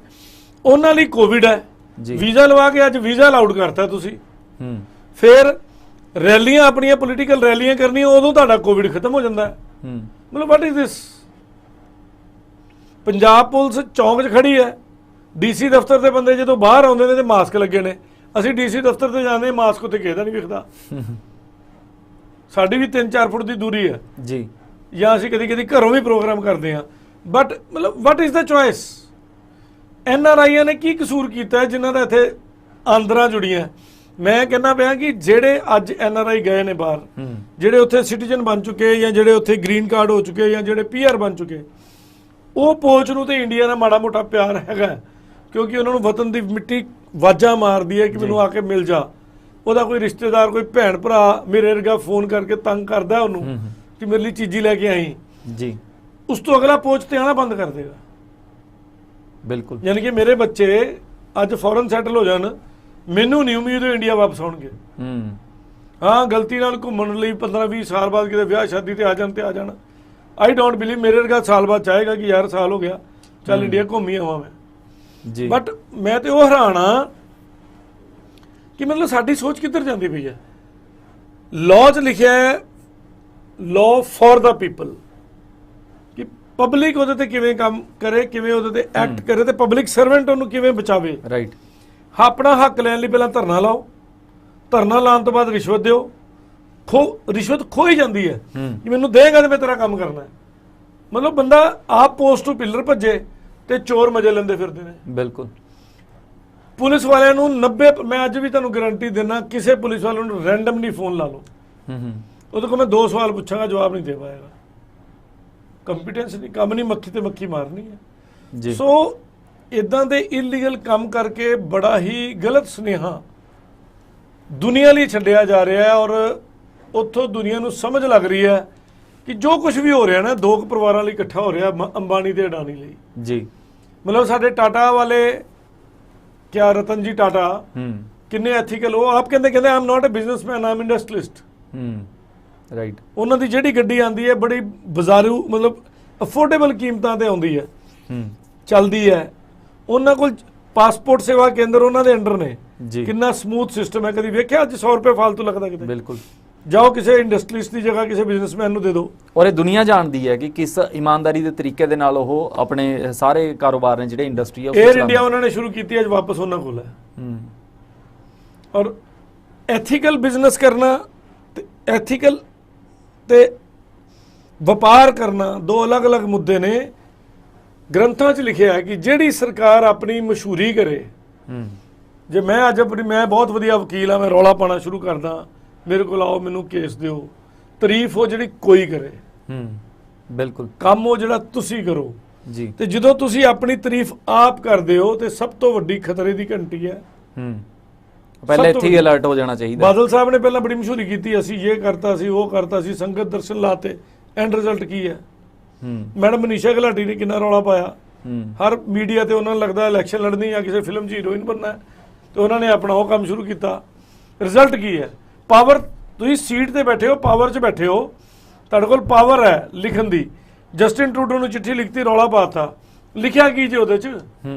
ਉਹਨਾਂ ਲਈ ਕੋਵਿਡ ਹੈ। ਵੀਜ਼ਾ ਲਵਾ ਕੇ ਅੱਜ ਵੀਜ਼ਾ ਅਲਾਉਡ ਕਰਤਾ ਤੁਸੀਂ, ਫਿਰ ਰੈਲੀਆਂ ਆਪਣੀਆਂ ਪੋਲੀਟੀਕਲ ਰੈਲੀਆਂ ਕਰਨੀਆਂ, ਉਦੋਂ ਤੁਹਾਡਾ ਕੋਵਿਡ ਖਤਮ ਹੋ ਜਾਂਦਾ ਹੈ। ਮਤਲਬ what is this? Punjab police ਚੌਂਕ 'ਚ ਖੜੀ ਹੈ, DC ਦਫ਼ਤਰ ਦੇ ਬੰਦੇ ਜਦੋਂ ਬਾਹਰ ਆਉਂਦੇ ਨੇ ਤੇ ਮਾਸਕ ਲੱਗੇ ਨੇ। ਅਸੀਂ DC ਦਫ਼ਤਰ ਤੇ ਜਾਂਦੇ, ਮਾਸਕ ਉੱਤੇ ਕਿਸੇ ਦਾ ਨਹੀਂ ਵਿਖਦਾ। ਸਾਡੀ ਵੀ 3-4 ਫੁੱਟ ਦੀ ਦੂਰੀ ਹੈ ਜੀ, ਜਾਂ ਅਸੀਂ ਕਦੀ ਕਦੀ ਘਰੋਂ ਵੀ ਪ੍ਰੋਗਰਾਮ ਕਰਦੇ ਹਾਂ। ਬਟ ਮਤਲਬ ਵਾਟ ਇਜ਼ ਦਾ ਚੋਇਸ? NRIਆਂ ਨੇ ਕੀ ਕਸੂਰ ਕੀਤਾ ਜਿਨ੍ਹਾਂ ਦਾ ਇੱਥੇ ਆਂਦਰਾਂ ਜੁੜੀਆਂ? ਮੈਂ ਕਹਿੰਦਾ ਪਿਆ ਕਿ ਜਿਹੜੇ ਅੱਜ NRI ਗਏ ਨੇ ਬਾਹਰ, ਜਿਹੜੇ ਉੱਥੇ ਸਿਟੀਜ਼ਨ ਬਣ ਚੁੱਕੇ ਜਾਂ ਜਿਹੜੇ ਉੱਥੇ ਗ੍ਰੀਨ ਕਾਰਡ ਹੋ ਚੁੱਕੇ ਜਾਂ ਜਿਹੜੇ PR ਬਣ ਚੁੱਕੇ, ਉਹ ਪੋਚ ਨੂੰ ਤੇ ਇੰਡੀਆ ਨਾਲ ਮਾੜਾ ਮੋਟਾ ਪਿਆਰ ਹੈਗਾ, ਕਿਉਂਕਿ ਉਹਨਾਂ ਨੂੰ ਵਤਨ ਦੀ ਮਿੱਟੀ ਵਾਜਾਂ ਮਾਰਦੀ ਹੈ ਕਿ ਮੈਨੂੰ ਆ ਕੇ ਮਿਲ ਜਾ। ਉਹਦਾ ਕੋਈ ਰਿਸ਼ਤੇਦਾਰ, ਕੋਈ ਭੈਣ ਭਰਾ ਮੇਰੇ ਵਰਗਾ ਫੋਨ ਕਰਕੇ ਤੰਗ ਕਰਦਾ ਉਹਨੂੰ ਕਿ ਮੇਰੇ ਲਈ ਚੀਜ਼ੀ ਲੈ ਕੇ ਆਈ ਜੀ, ਉਸ ਤੋਂ ਅਗਲਾ ਪੋਚ ਤੇ ਆਣਾ ਬੰਦ ਕਰ ਦੇਗਾ। ਬਿਲਕੁਲ। ਯਾਨੀ ਕਿ ਮੇਰੇ ਬੱਚੇ ਅੱਜ ਫੌਰਨ ਸੈਟਲ ਹੋ ਜਾਣ, ਮੈਨੂੰ ਨਹੀਂ ਉਮੀਦ ਇੰਡੀਆ ਵਾਪਸ ਆਉਣਗੇ। ਹਾਂ, ਗਲਤੀ ਨਾਲ ਘੁੰਮਣ ਲਈ 15-20 ਸਾਲ ਬਾਅਦ ਕਿਤੇ ਵਿਆਹ ਸ਼ਾਦੀ ਤੇ ਆ ਜਾਣ। ਆਈ ਡੋਂਟ ਬਿਲੀਵ ਮੇਰੇ ਵਰਗਾ ਸਾਲ ਬਾਅਦ ਚਾਹੇਗਾ ਕਿ ਯਾਰ ਸਾਲ ਹੋ ਗਿਆ, ਚੱਲ ਇੰਡੀਆ ਘੁੰਮ ਹੀ ਆਵਾਂ ਮੈਂ ਜੀ। ਬਟ ਮੈਂ ਤੇ ਉਹ ਹੈਰਾਨ ਆ ਕਿ ਮਤਲਬ ਸਾਡੀ ਸੋਚ ਕਿੱਧਰ ਜਾਂਦੀ ਪਈ ਹੈ। ਲਾਅ 'ਚ ਲਿਖਿਆ ਹੈ ਲਾਅ ਫॉर ਦਾ ਪੀਪਲ, ਕਿ ਪਬਲਿਕ ਉਹਦੇ ਤੇ ਕਿਵੇਂ ਕੰਮ ਕਰੇ, ਕਿਵੇਂ ਉਹਦੇ ਤੇ ਐਕਟ ਕਰੇ ਤੇ ਪਬਲਿਕ ਸਰਵੈਂਟ ਉਹਨੂੰ ਕਿਵੇਂ ਬਚਾਵੇ। ਰਾਈਟ। ਆਪਣਾ ਹੱਕ ਲੈਣ ਲਈ ਪਹਿਲਾਂ ਧਰਨਾ ਲਾਓ, ਧਰਨਾ ਲਾਉਣ ਤੋਂ ਬਾਅਦ ਰਿਸ਼ਵਤ ਦਿਓ। ਰਿਸ਼ਵਤ ਖੋਈ ਜਾਂਦੀ ਹੈ ਕਿ ਮੈਨੂੰ ਦੇਗਾ ਤੇ ਮੈਂ ਤੇਰਾ ਕੰਮ ਕਰਨਾ ਹੈ। ਮਤਲਬ ਬੰਦਾ ਆਪ ਪੋਸਟ ਟੂ ਪਿੱਲਰ ਭੱਜੇ ਤੇ ਚੋਰ ਮਜੇ ਲੈਂਦੇ ਫਿਰਦੇ ਨੇ। ਬਿਲਕੁਲ। ਪੁਲਿਸ ਵਾਲਿਆਂ ਨੂੰ 90, ਮੈਂ ਅੱਜ ਵੀ ਤੁਹਾਨੂੰ ਗਾਰੰਟੀ ਦਿੰਦਾ, ਕਿਸੇ ਪੁਲਿਸ ਵਾਲੇ ਨੂੰ ਰੈਂਡਮ ਨਹੀਂ ਫੋਨ ਲਾ ਲਓ, ਉਹਦੇ ਕੋਲ ਮੈਂ 2 ਸਵਾਲ ਪੁੱਛਾਂਗਾ, ਜਵਾਬ ਨਹੀਂ ਦੇ ਪਾਏਗਾ। ਕੰਪੀਟੈਂਸ ਨਹੀਂ, ਕੰਮ ਨਹੀਂ, ਮੱਖੀ ਤੇ ਮੱਖੀ ਮਾਰਨੀ ਹੈ ਜੀ। ਸੋ ਇਦਾਂ ਦੇ ਇਲੀਗਲ ਕੰਮ ਕਰਕੇ ਬੜਾ ਹੀ ਗਲਤ ਸੁਨੇਹਾ ਦੁਨੀਆ ਲਈ ਛੱਡਿਆ ਜਾ ਰਿਹਾ ਹੈ, ਔਰ ਉੱਥੋਂ ਦੁਨੀਆ ਨੂੰ ਸਮਝ ਲੱਗ ਰਹੀ ਹੈ ਕਿ ਜੋ ਕੁਝ ਵੀ ਹੋ ਰਿਹਾ ਨਾ, 2 ਪਰਿਵਾਰਾਂ ਲਈ ਇਕੱਠਾ ਹੋ ਰਿਹਾ, ਅੰਬਾਨੀ ਤੇ ਅਡਾਨੀ ਲਈ ਜੀ। ਮਤਲਬ ਸਾਡੇ ਟਾਟਾ ਵਾਲੇ, ਕਿਆ ਰਤਨ ਜੀ ਟਾਟਾ, ਕਿੰਨੇ ਐਥੀਕਲ, ਉਹ ਆਪ ਕਹਿੰਦੇ I am not a businessman, I am industrialist. Right. ਉਹਨਾਂ ਦੀ ਜਿਹੜੀ ਗੱਡੀ ਆਉਂਦੀ ਹੈ ਬੜੀ ਬਾਜ਼ਾਰੂ, ਮਤਲਬ ਅਫੋਰਡੇਬਲ ਕੀਮਤਾਂ ਤੇ ਆਉਂਦੀ ਹੈ, ਚੱਲਦੀ ਹੈ। ਉਹਨਾਂ ਕੋਲ ਪਾਸਪੋਰਟ ਸੇਵਾ ਕੇਂਦਰ ਉਹਨਾਂ ਦੇ ਅੰਡਰ ਨੇ, ਕਿੰਨਾ ਸਮੂਥ ਸਿਸਟਮ ਹੈ। ਕਦੀ ਵੇਖਿਆ ਅੱਜ 100 ਰੁਪਏ ਫਾਲਤੂ ਲੱਗਦਾ ਕਿਤੇ? ਬਿਲਕੁਲ। ਜਾਓ ਕਿਸੇ ਇੰਡਸਟਰੀਲਿਸਟ ਦੀ ਜਗ੍ਹਾ ਕਿਸੇ ਬਿਜ਼ਨਸਮੈਨ ਨੂੰ ਦੇ ਦਿਓ। ਔਰ ਇਹ ਦੁਨੀਆ ਜਾਣਦੀ ਹੈ ਕਿ ਕਿਸ ਇਮਾਨਦਾਰੀ ਦੇ ਤਰੀਕੇ ਦੇ ਨਾਲ ਉਹ ਆਪਣੇ ਸਾਰੇ ਕਾਰੋਬਾਰ ਨੇ ਜਿਹੜੇ ਇੰਡਸਟਰੀ ਹੈ। 에ਅਰ ਇੰਡੀਆ ਉਹਨਾਂ ਨੇ ਸ਼ੁਰੂ ਕੀਤੀ, ਅੱਜ ਵਾਪਸ ਉਹਨਾਂ ਕੋਲ ਹੈ। ਔਰ ਐਥੀਕਲ ਬਿਜ਼ਨਸ ਕਰਨਾ ਤੇ ਐਥੀਕਲ ਤੇ ਵਪਾਰ ਕਰਨਾ 2 ਅਲੱਗ-ਅਲੱਗ ਮੁੱਦੇ ਨੇ। ਗ੍ਰੰਥਾਂ 'ਚ ਲਿਖਿਆ ਹੈ ਕਿ ਜਿਹੜੀ ਸਰਕਾਰ ਆਪਣੀ ਮਸ਼ਹੂਰੀ ਕਰੇ, ਜੇ ਮੈਂ ਅੱਜ ਮੈਂ ਬਹੁਤ ਵਧੀਆ ਵਕੀਲ ਹਾਂ, ਮੈਂ ਰੌਲਾ ਪਾਉਣਾ ਸ਼ੁਰੂ ਕਰਦਾ, ਮੇਰੇ ਕੋਲ ਆਓ, ਮੈਨੂੰ ਕੇਸ ਦਿਓ, ਤਾਰੀਫ ਉਹ ਜਿਹੜੀ ਕੋਈ ਕਰੇ, ਬਿਲਕੁਲ, ਕੰਮ ਉਹ ਜਿਹੜਾ ਤੁਸੀਂ ਕਰੋ ਜੀ। ਤੇ ਜਦੋਂ ਤੁਸੀਂ ਆਪਣੀ ਤਾਰੀਫ ਆਪ ਕਰਦੇ ਹੋ ਤੇ ਸਭ ਤੋਂ ਵੱਡੀ ਖਤਰੇ ਦੀ ਘੰਟੀ ਹੈ। ਪਹਿਲੇ ਇੱਥੇ ਹੀ ਅਲਰਟ ਹੋ ਜਾਣਾ ਚਾਹੀਦਾ। ਬਾਦਲ ਸਾਹਿਬ ਨੇ ਪਹਿਲਾਂ ਬੜੀ ਮਸ਼ਹੂਰੀ ਕੀਤੀ, ਅਸੀਂ ਇਹ ਕਰਤਾ ਸੀ, ਉਹ ਕਰਤਾ ਸੀ, ਸੰਗਤ ਦਰਸ਼ਨ ਲਾਤੇ, ਐਂਡ ਰਿਜ਼ਲਟ ਕੀ ਹੈ? ਮੈਡਮ ਮਨੀਸ਼ਾ ਗੁਲਾਟੀ ਨੇ ਕਿੰਨਾ ਰੌਲਾ ਪਾਇਆ, ਹਰ ਮੀਡੀਆ ਤੇ ਉਹਨਾਂ ਨੂੰ ਲੱਗਦਾ ਇਲੈਕਸ਼ਨ ਲੜਨੀ ਜਾਂ ਕਿਸੇ ਫਿਲਮ 'ਚ ਹੀਰੋਇਨ ਬਣਨਾ, ਤੇ ਉਹਨਾਂ ਨੇ ਆਪਣਾ ਉਹ ਕੰਮ ਸ਼ੁਰੂ ਕੀਤਾ। ਰਿਜ਼ਲਟ ਕੀ ਹੈ? ਪਾਵਰ, ਤੁਸੀਂ ਸੀਟ ਤੇ ਬੈਠੇ ਹੋ, ਪਾਵਰ 'ਚ ਬੈਠੇ ਹੋ, ਤੁਹਾਡੇ ਕੋਲ ਪਾਵਰ ਹੈ ਲਿਖਣ ਦੀ। ਜਸਟਿਨ ਟਰੂਡੋ ਨੂੰ ਚਿੱਠੀ ਲਿਖਤੀ, ਰੌਲਾ ਪਾਤਾ, ਲਿਖਿਆ ਕੀ ਜੀ ਉਹਦੇ 'ਚ?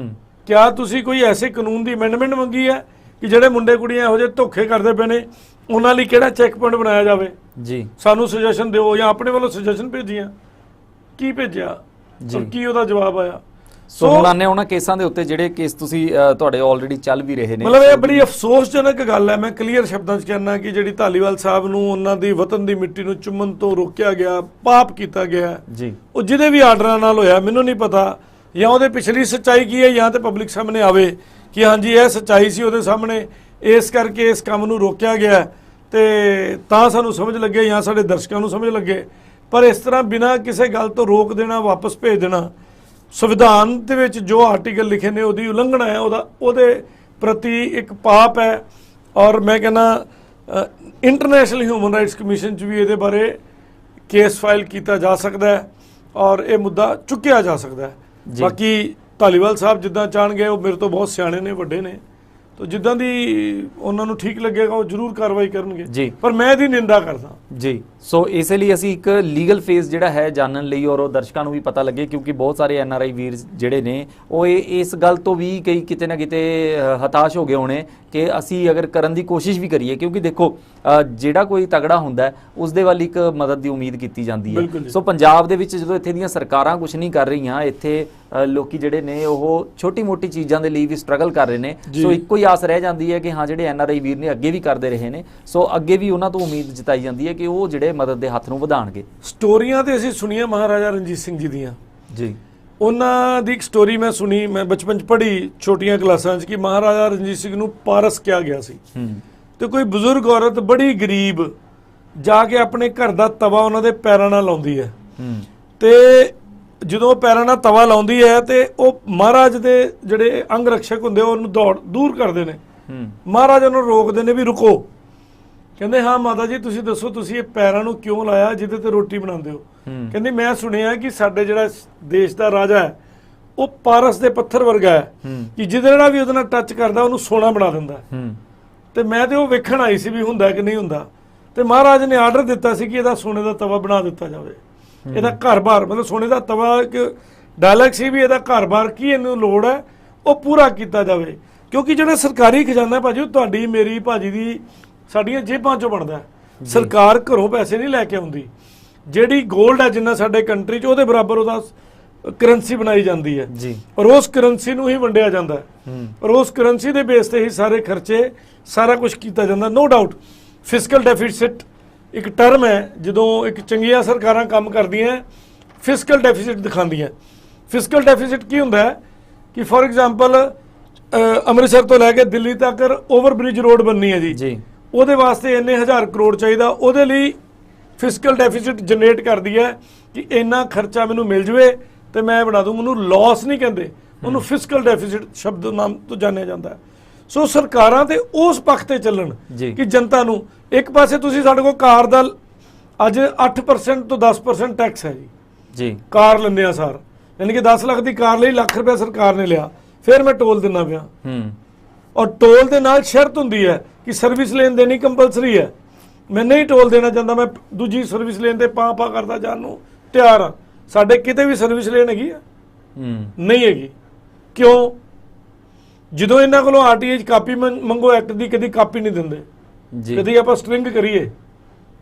ਕਿਆ ਤੁਸੀਂ ਕੋਈ ਐਸੇ ਕਾਨੂੰਨ ਦੀ ਅਮੈਂਡਮੈਂਟ ਮੰਗੀ ਹੈ ਕਿ ਜਿਹੜੇ ਮੁੰਡੇ ਕੁੜੀਆਂ ਇਹੋ ਜਿਹੇ ਧੋਖੇ ਕਰਦੇ ਪਏ ਨੇ, ਉਹਨਾਂ ਲਈ ਕਿਹੜਾ ਚੈੱਕ ਪੁਆਇੰਟ ਬਣਾਇਆ ਜਾਵੇ ਜੀ? ਸਾਨੂੰ ਸੁਜੈਸ਼ਨ ਦਿਓ, ਜਾਂ ਆਪਣੇ ਵੱਲੋਂ ਸੁਜੈਸ਼ਨ ਭੇਜੀਆਂ, ਕੀ ਭੇਜਿਆ ਜੀ? ਕੀ ਉਹਦਾ ਜਵਾਬ ਆਇਆ? ਸੋ ਹੁਣ ਆਨੇ ਉਹਨਾਂ ਕੇਸਾਂ ਦੇ ਉੱਤੇ ਜਿਹੜੇ ਕੇਸ ਤੁਸੀਂ ਤੁਹਾਡੇ ਆਲਰੇਡੀ ਚੱਲ ਵੀ ਰਹੇ ਨੇ। ਮਤਲਬ ਇਹ ਬੜੀ ਅਫਸੋਸਜਨਕ ਗੱਲ ਹੈ। ਮੈਂ ਕਲੀਅਰ ਸ਼ਬਦਾਂ 'ਚ ਕਹਿਣਾ ਕਿ ਜਿਹੜੀ ਧਾਲੀਵਾਲ ਸਾਹਿਬ ਨੂੰ ਉਹਨਾਂ ਦੀ ਵਤਨ ਦੀ ਮਿੱਟੀ ਨੂੰ ਚੁੰਮਣ ਤੋਂ ਰੋਕਿਆ ਗਿਆ, ਪਾਪ ਕੀਤਾ ਗਿਆ ਜੀ, ਉਹ ਜਿਹਦੇ ਵੀ ਆਰਡਰਾਂ ਨਾਲ ਹੋਇਆ, ਮੈਨੂੰ ਨਹੀਂ ਪਤਾ, ਜਾਂ ਉਹਦੇ ਪਿਛਲੀ ਸੱਚਾਈ ਕੀ ਹੈ, ਜਾਂ ਤੇ ਪਬਲਿਕ ਸਾਹਮਣੇ ਆਵੇ ਕਿ ਹਾਂਜੀ ਇਹ ਸੱਚਾਈ ਸੀ ਉਹਦੇ ਸਾਹਮਣੇ, ਇਸ ਕਰਕੇ ਇਸ ਕੰਮ ਨੂੰ ਰੋਕਿਆ ਗਿਆ, ਤੇ ਤਾਂ ਸਾਨੂੰ ਸਮਝ ਲੱਗੇ ਜਾਂ ਸਾਡੇ ਦਰਸ਼ਕਾਂ ਨੂੰ ਸਮਝ ਲੱਗੇ। ਪਰ ਇਸ ਤਰ੍ਹਾਂ ਬਿਨਾਂ ਕਿਸੇ ਗੱਲ ਤੋਂ ਰੋਕ ਦੇਣਾ, ਵਾਪਸ ਭੇਜ ਦੇਣਾ, ਸੰਵਿਧਾਨ ਦੇ ਵਿੱਚ ਜੋ ਆਰਟੀਕਲ ਲਿਖੇ ਨੇ ਉਹਦੀ ਉਲੰਘਣਾ ਹੈ, ਉਹਦੇ ਪ੍ਰਤੀ ਇੱਕ ਪਾਪ ਹੈ। ਔਰ ਮੈਂ ਕਹਿੰਦਾ ਇੰਟਰਨੈਸ਼ਨਲ ਹਿਊਮਨ ਰਾਈਟਸ ਕਮਿਸ਼ਨ 'ਚ ਵੀ ਇਹਦੇ ਬਾਰੇ ਕੇਸ ਫਾਈਲ ਕੀਤਾ ਜਾ ਸਕਦਾ ਹੈ ਔਰ ਇਹ ਮੁੱਦਾ ਚੁੱਕਿਆ ਜਾ ਸਕਦਾ ਹੈ। ਬਾਕੀ ਧਾਲੀਵਾਲ ਸਾਹਿਬ ਜਿੱਦਾਂ ਚਾਹਣਗੇ, ਉਹ ਮੇਰੇ ਤੋਂ ਬਹੁਤ ਸਿਆਣੇ ਨੇ, ਵੱਡੇ ਨੇ, ਤਾਂ ਜਿੱਦਾਂ ਦੀ ਉਹਨਾਂ ਨੂੰ ਠੀਕ ਲੱਗੇਗਾ ਉਹ ਜ਼ਰੂਰ ਕਾਰਵਾਈ ਕਰਨਗੇ ਜੀ। ਪਰ ਮੈਂ ਇਹਦੀ ਨਿੰਦਾ ਕਰਦਾ ਜੀ। ਸੋ ਇਸੇ ਲਈ ਅਸੀਂ ਇੱਕ ਲੀਗਲ ਫੇਸ ਜਿਹੜਾ ਹੈ ਜਾਣਨ ਲਈ, ਔਰ ਉਹ ਦਰਸ਼ਕਾਂ ਨੂੰ ਵੀ ਪਤਾ ਲੱਗੇ, ਕਿਉਂਕਿ ਬਹੁਤ ਸਾਰੇ NRI ਵੀਰ ਜਿਹੜੇ ਨੇ ਉਹ ਇਸ ਗੱਲ ਤੋਂ ਵੀ ਕਈ ਕਿਤੇ ਨਾ ਕਿਤੇ ਹਤਾਸ਼ ਹੋ ਗਏ ਹੋਣੇ ਕਿ ਅਸੀਂ ਅਗਰ ਕਰਨ ਦੀ ਕੋਸ਼ਿਸ਼ ਵੀ ਕਰੀਏ, ਕਿਉਂਕਿ ਦੇਖੋ ਜਿਹੜਾ ਕੋਈ ਤਗੜਾ ਹੁੰਦਾ ਉਸ ਦੇ ਵੱਲ ਇੱਕ ਮਦਦ ਦੀ ਉਮੀਦ ਕੀਤੀ ਜਾਂਦੀ ਹੈ। ਸੋ ਪੰਜਾਬ ਦੇ ਵਿੱਚ ਜਦੋਂ ਇੱਥੇ ਦੀਆਂ ਸਰਕਾਰਾਂ ਕੁਝ ਨਹੀਂ ਕਰ ਰਹੀਆਂ, ਇੱਥੇ ਲੋਕੀ ਜਿਹੜੇ ਨੇ ਉਹ ਛੋਟੀ ਮੋਟੀ ਚੀਜ਼ਾਂ ਦੇ ਲਈ ਵੀ ਸਟਰਗਲ ਕਰ ਰਹੇ ਨੇ। ਸੋ ਇੱਕੋ ਹੀ ਆਸ ਰਹਿ ਜਾਂਦੀ ਹੈ ਕਿ ਹਾਂ ਜਿਹੜੇ NRI ਵੀਰ ਨੇ ਅੱਗੇ ਵੀ ਕਰਦੇ ਰਹੇ ਨੇ, ਸੋ ਅੱਗੇ ਵੀ ਉਹਨਾਂ ਤੋਂ ਉਮੀਦ ਜਤਾਈ ਜਾਂਦੀ ਹੈ ਕਿ ਉਹ ਜਿਹੜੇ ਮਦਦ ਦੇ ਹੱਥ ਨੂੰ ਵਧਾਣਗੇ। ਸਟੋਰੀਆਂ ਤੇ ਅਸੀਂ ਸੁਣੀਆਂ ਮਹਾਰਾਜਾ ਰਣਜੀਤ ਸਿੰਘ ਜੀ ਦੀਆਂ ਜੀ। ਉਹਨਾਂ ਦੀ ਇੱਕ ਸਟੋਰੀ ਮੈਂ ਸੁਣੀ, ਮੈਂ ਬਚਪਨ 'ਚ ਪੜ੍ਹੀ ਛੋਟੀਆਂ ਕਲਾਸਾਂ 'ਚ, ਕਿ ਮਹਾਰਾਜਾ ਰਣਜੀਤ ਸਿੰਘ ਨੂੰ ਪਾਰਸ ਕਿਹਾ ਗਿਆ ਸੀ। ਤੇ ਕੋਈ ਬਜ਼ੁਰਗ ਔਰਤ ਬੜੀ ਗਰੀਬ ਜਾ ਕੇ ਆਪਣੇ ਘਰ ਦਾ ਤਵਾ ਉਹਨਾਂ ਦੇ ਪੈਰਾਂ ਨਾਲ ਲਾਉਂਦੀ ਹੈ ਤੇ ਜਦੋਂ ਪੈਰਾਂ ਨਾਲ ਤਵਾ ਲਾਉਂਦੀ ਹੈ ਤੇ ਉਹ ਮਹਾਰਾਜ ਦੇ ਜਿਹੜੇ ਅੰਗ ਰਕਸ਼ਕ ਹੁੰਦੇ ਉਹਨੂੰ ਦੂਰ ਕਰਦੇ ਨੇ। ਮਹਾਰਾਜ ਉਹਨੂੰ ਰੋਕਦੇ ਨੇ ਵੀ ਰੁਕੋ, ਕਹਿੰਦੇ ਹਾਂ ਮਾਤਾ ਜੀ ਤੁਸੀਂ ਦੱਸੋ ਤੁਸੀਂ ਇਹ ਪੈਰਾਂ ਨੂੰ ਕਿਉਂ ਲਾਇਆ ਜਿਹਦੇ ਤੇ ਰੋਟੀ ਬਣਾਉਂਦੇ ਹੋ? ਕਹਿੰਦੀ ਮੈਂ ਸੁਣਿਆ ਕਿ ਸਾਡੇ ਜਿਹੜਾ ਦੇਸ਼ ਦਾ ਰਾਜਾ ਹੈ ਉਹ ਪਾਰਸ ਦੇ ਪੱਥਰ ਵਰਗਾ ਹੈ ਕਿ ਜਿਹਦੇ ਜਿਹੜਾ ਵੀ ਉਹਦੇ ਨਾਲ ਟੱਚ ਕਰਦਾ ਉਹਨੂੰ ਸੋਨਾ ਬਣਾ ਦਿੰਦਾ। ਤੇ ਮੈਂ ਤੇ ਉਹ ਵੇਖਣ ਆਈ ਸੀ ਵੀ ਹੁੰਦਾ ਕਿ ਨਹੀਂ ਹੁੰਦਾ, ਤੇ ਮਹਾਰਾਜ ਨੇ ਆਰਡਰ ਦਿੱਤਾ ਸੀ ਕਿ ਇਹਦਾ ਸੋਨੇ ਦਾ ਤਵਾ ਬਣਾ ਦਿੱਤਾ ਜਾਵੇ। ਇਹਦਾ ਘਰ-ਬਾਰ ਮਤਲਬ ਸੋਨੇ ਦਾ ਤਵਾ ਇੱਕ ਡਾਇਲੌਗ ਸੀ ਵੀ ਇਹਦਾ ਘਰ-ਬਾਰ ਕੀ ਇਹਨੂੰ ਲੋੜ ਹੈ ਉਹ ਪੂਰਾ ਕੀਤਾ ਜਾਵੇ, ਕਿਉਂਕਿ ਜਿਹੜਾ ਸਰਕਾਰੀ ਖਜ਼ਾਨਾ ਭਾਜੀ ਉਹ ਤੁਹਾਡੀ ਮੇਰੀ ਭਾਜੀ ਦੀ ਸਾਡੀਆਂ ਜੇਬਾਂ ਚੋਂ ਬਣਦਾ। ਸਰਕਾਰ ਘਰੋਂ ਪੈਸੇ ਨਹੀਂ ਲੈ ਕੇ ਆਉਂਦੀ। ਜਿਹੜੀ ਗੋਲਡ ਹੈ ਜਿੰਨਾ ਸਾਡੇ ਕੰਟਰੀ 'ਚ ਉਹਦੇ ਬਰਾਬਰ ਉਹਦਾ ਕਰੰਸੀ ਬਣਾਈ ਜਾਂਦੀ ਹੈ ਔਰ ਉਸ ਕਰੰਸੀ ਨੂੰ ਹੀ ਵੰਡਿਆ ਜਾਂਦਾ ਹੈ ਔਰ ਉਸ ਕਰੰਸੀ ਦੇ ਬੇਸ ਤੇ ਹੀ ਸਾਰੇ ਖਰਚੇ ਸਾਰਾ ਕੁਝ ਕੀਤਾ ਜਾਂਦਾ। ਨੋ ਡਾਊਟ ਫਿਸਕਲ ਡੈਫਿਸਿਟ ਇੱਕ ਟਰਮ ਹੈ, ਜਦੋਂ ਇੱਕ ਚੰਗੀਆਂ ਸਰਕਾਰਾਂ ਕੰਮ ਕਰਦੀਆਂ ਫਿਸਕਲ ਡੈਫਿਸਿਟ ਦਿਖਾਉਂਦੀਆਂ। ਫਿਸਕਲ ਡੈਫਿਸਿਟ ਕੀ ਹੁੰਦਾ ਹੈ ਕਿ ਫੋਰ ਐਗਜ਼ਾਮਪਲ ਅੰਮ੍ਰਿਤਸਰ ਤੋਂ ਲੈ ਕੇ ਦਿੱਲੀ ਤੱਕ ਓਵਰਬ੍ਰਿਜ ਰੋਡ ਬਣਨੀ ਹੈ ਜੀ, ਉਹਦੇ ਵਾਸਤੇ ਇੰਨੇ 1000 ਕਰੋੜ ਚਾਹੀਦਾ, ਉਹਦੇ ਲਈ ਫਿਸਕਲ ਡੈਫਿਸਿਟ ਜਨਰੇਟ ਕਰਦੀ ਹੈ ਕਿ ਇੰਨਾ ਖਰਚਾ ਮੈਨੂੰ ਮਿਲ ਜਵੇ ਤੇ ਮੈਂ ਬਣਾ ਦੂੰ। ਉਹਨੂੰ ਲਾਸ ਨਹੀਂ ਕਹਿੰਦੇ, ਉਹਨੂੰ ਫਿਸਕਲ ਡੈਫਿਸਿਟ ਸ਼ਬਦ ਨਾਮ ਤੋਂ ਜਾਣਿਆ ਜਾਂਦਾ ਹੈ। ਸੋ ਸਰਕਾਰਾਂ ਤੇ ਉਸ ਪੱਖ ਤੇ ਚੱਲਣ ਕਿ ਜਨਤਾ ਨੂੰ ਇੱਕ ਪਾਸੇ ਤੁਸੀਂ ਸਾਡੇ ਕੋਲ ਕਾਰ ਦਾ ਅੱਜ 8% ਤੋਂ 10% ਟੈਕਸ ਹੈ ਜੀ ਕਾਰ ਲੈਂਦੇ ਆ ਸਾਰ, ਯਾਨੀ ਕਿ 10 ਲੱਖ ਦੀ ਕਾਰ ਲਈ ਲੱਖ ਰੁਪਏ ਸਰਕਾਰ ਨੇ ਲਿਆ, ਫਿਰ ਮੈਂ ਟੋਲ ਦਿੰਦਾ ਪਿਆ। ਔਰ ਟੋਲ ਦੇ ਨਾਲ ਸ਼ਰਤ ਹੁੰਦੀ ਹੈ ਕਿ ਸਰਵਿਸ ਲੇਨ ਦੇਣੀ ਕੰਪਲਸਰੀ ਹੈ। ਮੈਂ ਨਹੀਂ ਟੋਲ ਦੇਣਾ ਚਾਹੁੰਦਾ, ਮੈਂ ਦੂਜੀ ਸਰਵਿਸ ਲੇਨ ਤੇ ਪਾ ਕਰਦਾ ਜਾਣ ਨੂੰ ਤਿਆਰ ਹਾਂ। ਸਾਡੇ ਕਿਤੇ ਵੀ ਸਰਵਿਸ ਲੇਨ ਹੈਗੀ ਆ? ਨਹੀਂ ਹੈਗੀ। ਕਿਉਂ? ਜਦੋਂ ਇਹਨਾਂ ਕੋਲੋਂ ਆਰਟੀਆਈ ਕਾਪੀ ਮੰਗੋ ਐਕਟ ਦੀ, ਕਦੀ ਕਾਪੀ ਨਹੀਂ ਦਿੰਦੇ। ਕਦੀ ਆਪਾਂ ਸਟ੍ਰਿੰਗ ਕਰੀਏ,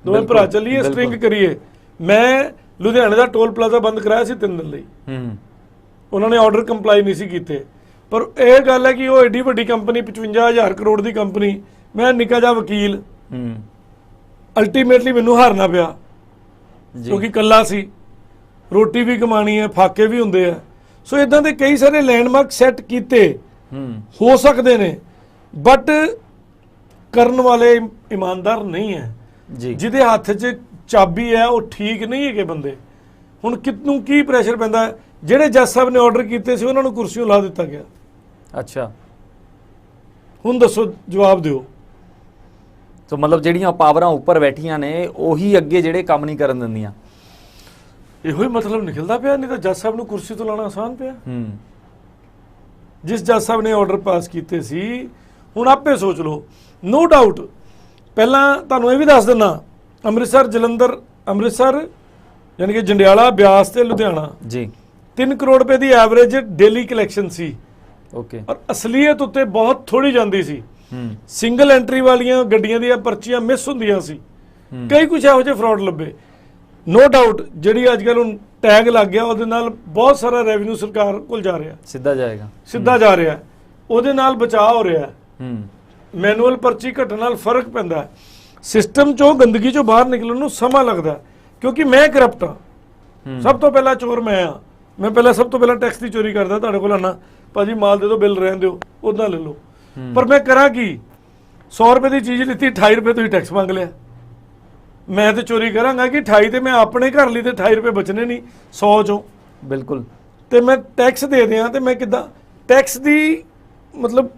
ਦੋਵੇਂ ਭਰਾ ਚੱਲੀਏ ਸਟ੍ਰਿੰਗ ਕਰੀਏ। ਮੈਂ ਲੁਧਿਆਣੇ ਦਾ ਟੋਲ ਪਲਾਜ਼ਾ ਬੰਦ ਕਰਾਇਆ ਸੀ 3 ਦਿਨ ਲਈ, ਉਹਨਾਂ ਨੇ ਆਰਡਰ ਕੰਪਲਾਈ ਨਹੀਂ ਸੀ ਕੀਤੇ। ਪਰ ਇਹ ਗੱਲ ਹੈ ਕਿ ਉਹ ਐਡੀ ਵੱਡੀ ਕੰਪਨੀ 55,000 ਕਰੋੜ ਦੀ ਕੰਪਨੀ, ਮੈਂ ਨਿੱਕਾ ਜਿਹਾ ਵਕੀਲ, ਅਲਟੀਮੇਟਲੀ ਮੈਨੂੰ ਹਾਰਨਾ ਪਿਆ ਕਿਉਂਕਿ ਇਕੱਲਾ ਸੀ, ਰੋਟੀ ਵੀ ਕਮਾਣੀ ਹੈ, ਫਾਕੇ ਵੀ ਹੁੰਦੇ ਆ। ਸੋ ਇਦਾਂ ਦੇ ਕਈ ਸਾਰੇ ਲੈਂਡਮਾਰਕ ਸੈੱਟ ਕੀਤੇ ਹੋ ਸਕਦੇ ਨੇ, ਬਟ ਕਰਨ ਵਾਲੇ ਇਮਾਨਦਾਰ ਨਹੀਂ ਹੈ। ਜਿਹਦੇ ਹੱਥ 'ਚ ਚਾਬੀ ਹੈ ਉਹ ਠੀਕ ਨਹੀਂ ਹੈਗੇ ਬੰਦੇ। ਹੁਣ ਕਿਤਨੂੰ ਕੀ ਪ੍ਰੈਸ਼ਰ ਪੈਂਦਾ ਹੈ? ਜਿਹੜੇ ਜੱਜ ਸਾਹਿਬ ਨੇ ਆਰਡਰ ਕੀਤੇ ਸੀ ਉਹਨਾਂ ਨੂੰ ਕੁਰਸੀਓਂ ਲਾ ਦਿੱਤਾ ਗਿਆ। ਅੱਛਾ, ਹੁਣ ਦੱਸੋ, ਜਵਾਬ ਦਿਓ। ਸੋ ਮਤਲਬ ਜਿਹੜੀਆਂ ਪਾਵਰਾਂ ਉੱਪਰ ਬੈਠੀਆਂ ਨੇ ਉਹੀ ਅੱਗੇ ਜਿਹੜੇ ਕੰਮ ਨਹੀਂ ਕਰਨ ਦਿੰਦੀਆਂ, ਇਹੋ ਹੀ ਮਤਲਬ ਨਿਕਲਦਾ ਪਿਆ। ਨਹੀਂ ਤਾਂ ਜੱਜ ਸਾਹਿਬ ਨੂੰ ਕੁਰਸੀ ਤੋਂ ਲਾਣਾ ਆਸਾਨ ਪਿਆ। ਜਿਸ ਜੱਜ ਸਾਹਿਬ ਨੇ ਆਰਡਰ ਪਾਸ ਕੀਤੇ ਸੀ, ਹੁਣ ਆਪੇ ਸੋਚ ਲਓ। ਨੋ ਡਾਊਟ ਪਹਿਲਾਂ ਤੁਹਾਨੂੰ ਇਹ ਵੀ ਦੱਸ ਦਿੰਦਾ, ਅੰਮ੍ਰਿਤਸਰ ਜਲੰਧਰ, ਅੰਮ੍ਰਿਤਸਰ ਯਾਨੀ ਕਿ ਜੰਡਿਆਲਾ, ਬਿਆਸ ਤੇ ਲੁਧਿਆਣਾ 3 ਕਰੋੜ ਰੁਪਏ ਦੀ ਐਵਰੇਜ ਡੇਲੀ ਕਲੈਕਸ਼ਨ ਸੀ। ਔਰ ਅਸਲੀਅਤ ਉੱਤੇ ਬਹੁਤ ਥੋੜੀ ਜਾਂਦੀ ਸੀ। ਸਿੰਗਲ ਐਂਟਰੀ ਵਾਲੀਆਂ ਗੱਡੀਆਂ ਦੀਆਂ ਪਰਚੀਆਂ ਮਿਸ ਹੁੰਦੀਆਂ ਸੀ, ਕਈ ਕੁਝ ਇਹੋ ਜਿਹੇ ਫਰਾਡ ਲੱਭੇ। ਨੋ ਡਾਊਟ ਜਿਹੜੀ ਅੱਜ ਕੱਲ੍ਹ ਹੁਣ ਟੈਗ ਲੱਗ ਗਿਆ ਉਹਦੇ ਨਾਲ ਬਹੁਤ ਸਾਰਾ ਰੈਵਨਿਊ ਸਰਕਾਰ ਕੋਲ ਜਾ ਰਿਹਾ, ਸਿੱਧਾ ਜਾ ਰਿਹਾ, ਉਹਦੇ ਨਾਲ ਬਚਾਅ ਹੋ ਰਿਹਾ। ਮੈਨੂਅਲ ਪਰਚੀ ਘਟਣ ਨਾਲ ਫਰਕ ਪੈਂਦਾ। ਸਿਸਟਮ ਚੋਂ ਗੰਦਗੀ ਚੋਂ ਬਾਹਰ ਨਿਕਲਣ ਨੂੰ ਸਮਾਂ ਲੱਗਦਾ, ਕਿਉਂਕਿ ਮੈਂ ਕਰਪਟ ਹਾਂ। ਸਭ ਤੋਂ ਪਹਿਲਾਂ ਚੋਰ ਮੈਂ ਹਾਂ। ਮੈਂ ਪਹਿਲਾਂ ਸਭ ਤੋਂ ਪਹਿਲਾਂ ਟੈਕਸ ਦੀ ਚੋਰੀ ਕਰਦਾ, ਤੁਹਾਡੇ ਕੋਲ ਆਣਾ ਭਾਜੀ ਮਾਲ ਦੇ ਦਿਓ, ਬਿੱਲ ਰਹਿਣ ਦਿਓ, ਉੱਦਾਂ ਲੈ ਲਓ। ਪਰ ਮੈਂ ਕਰਾਂ ਕੀ? 100 ਰੁਪਏ ਦੀ ਚੀਜ਼ ਲਿੱਤੀ, 28 ਰੁਪਏ ਤੁਸੀਂ ਟੈਕਸ ਮੰਗ ਲਿਆ। ਮੈਂ ਤੇ ਚੋਰੀ ਕਰਾਂਗਾ ਕਿ 28 ਤੇ ਮੈਂ ਆਪਣੇ ਘਰ ਲਈ ਤੇ 28 ਰੁਪਏ ਬਚਣੇ ਨਹੀਂ 100 ਚੋਂ। ਬਿਲਕੁਲ। ਤੇ ਮੈਂ ਟੈਕਸ ਦੇ ਦਿਆਂ ਤੇ ਮੈਂ ਕਿੱਦਾਂ? ਟੈਕਸ ਦੀ ਮਤਲਬ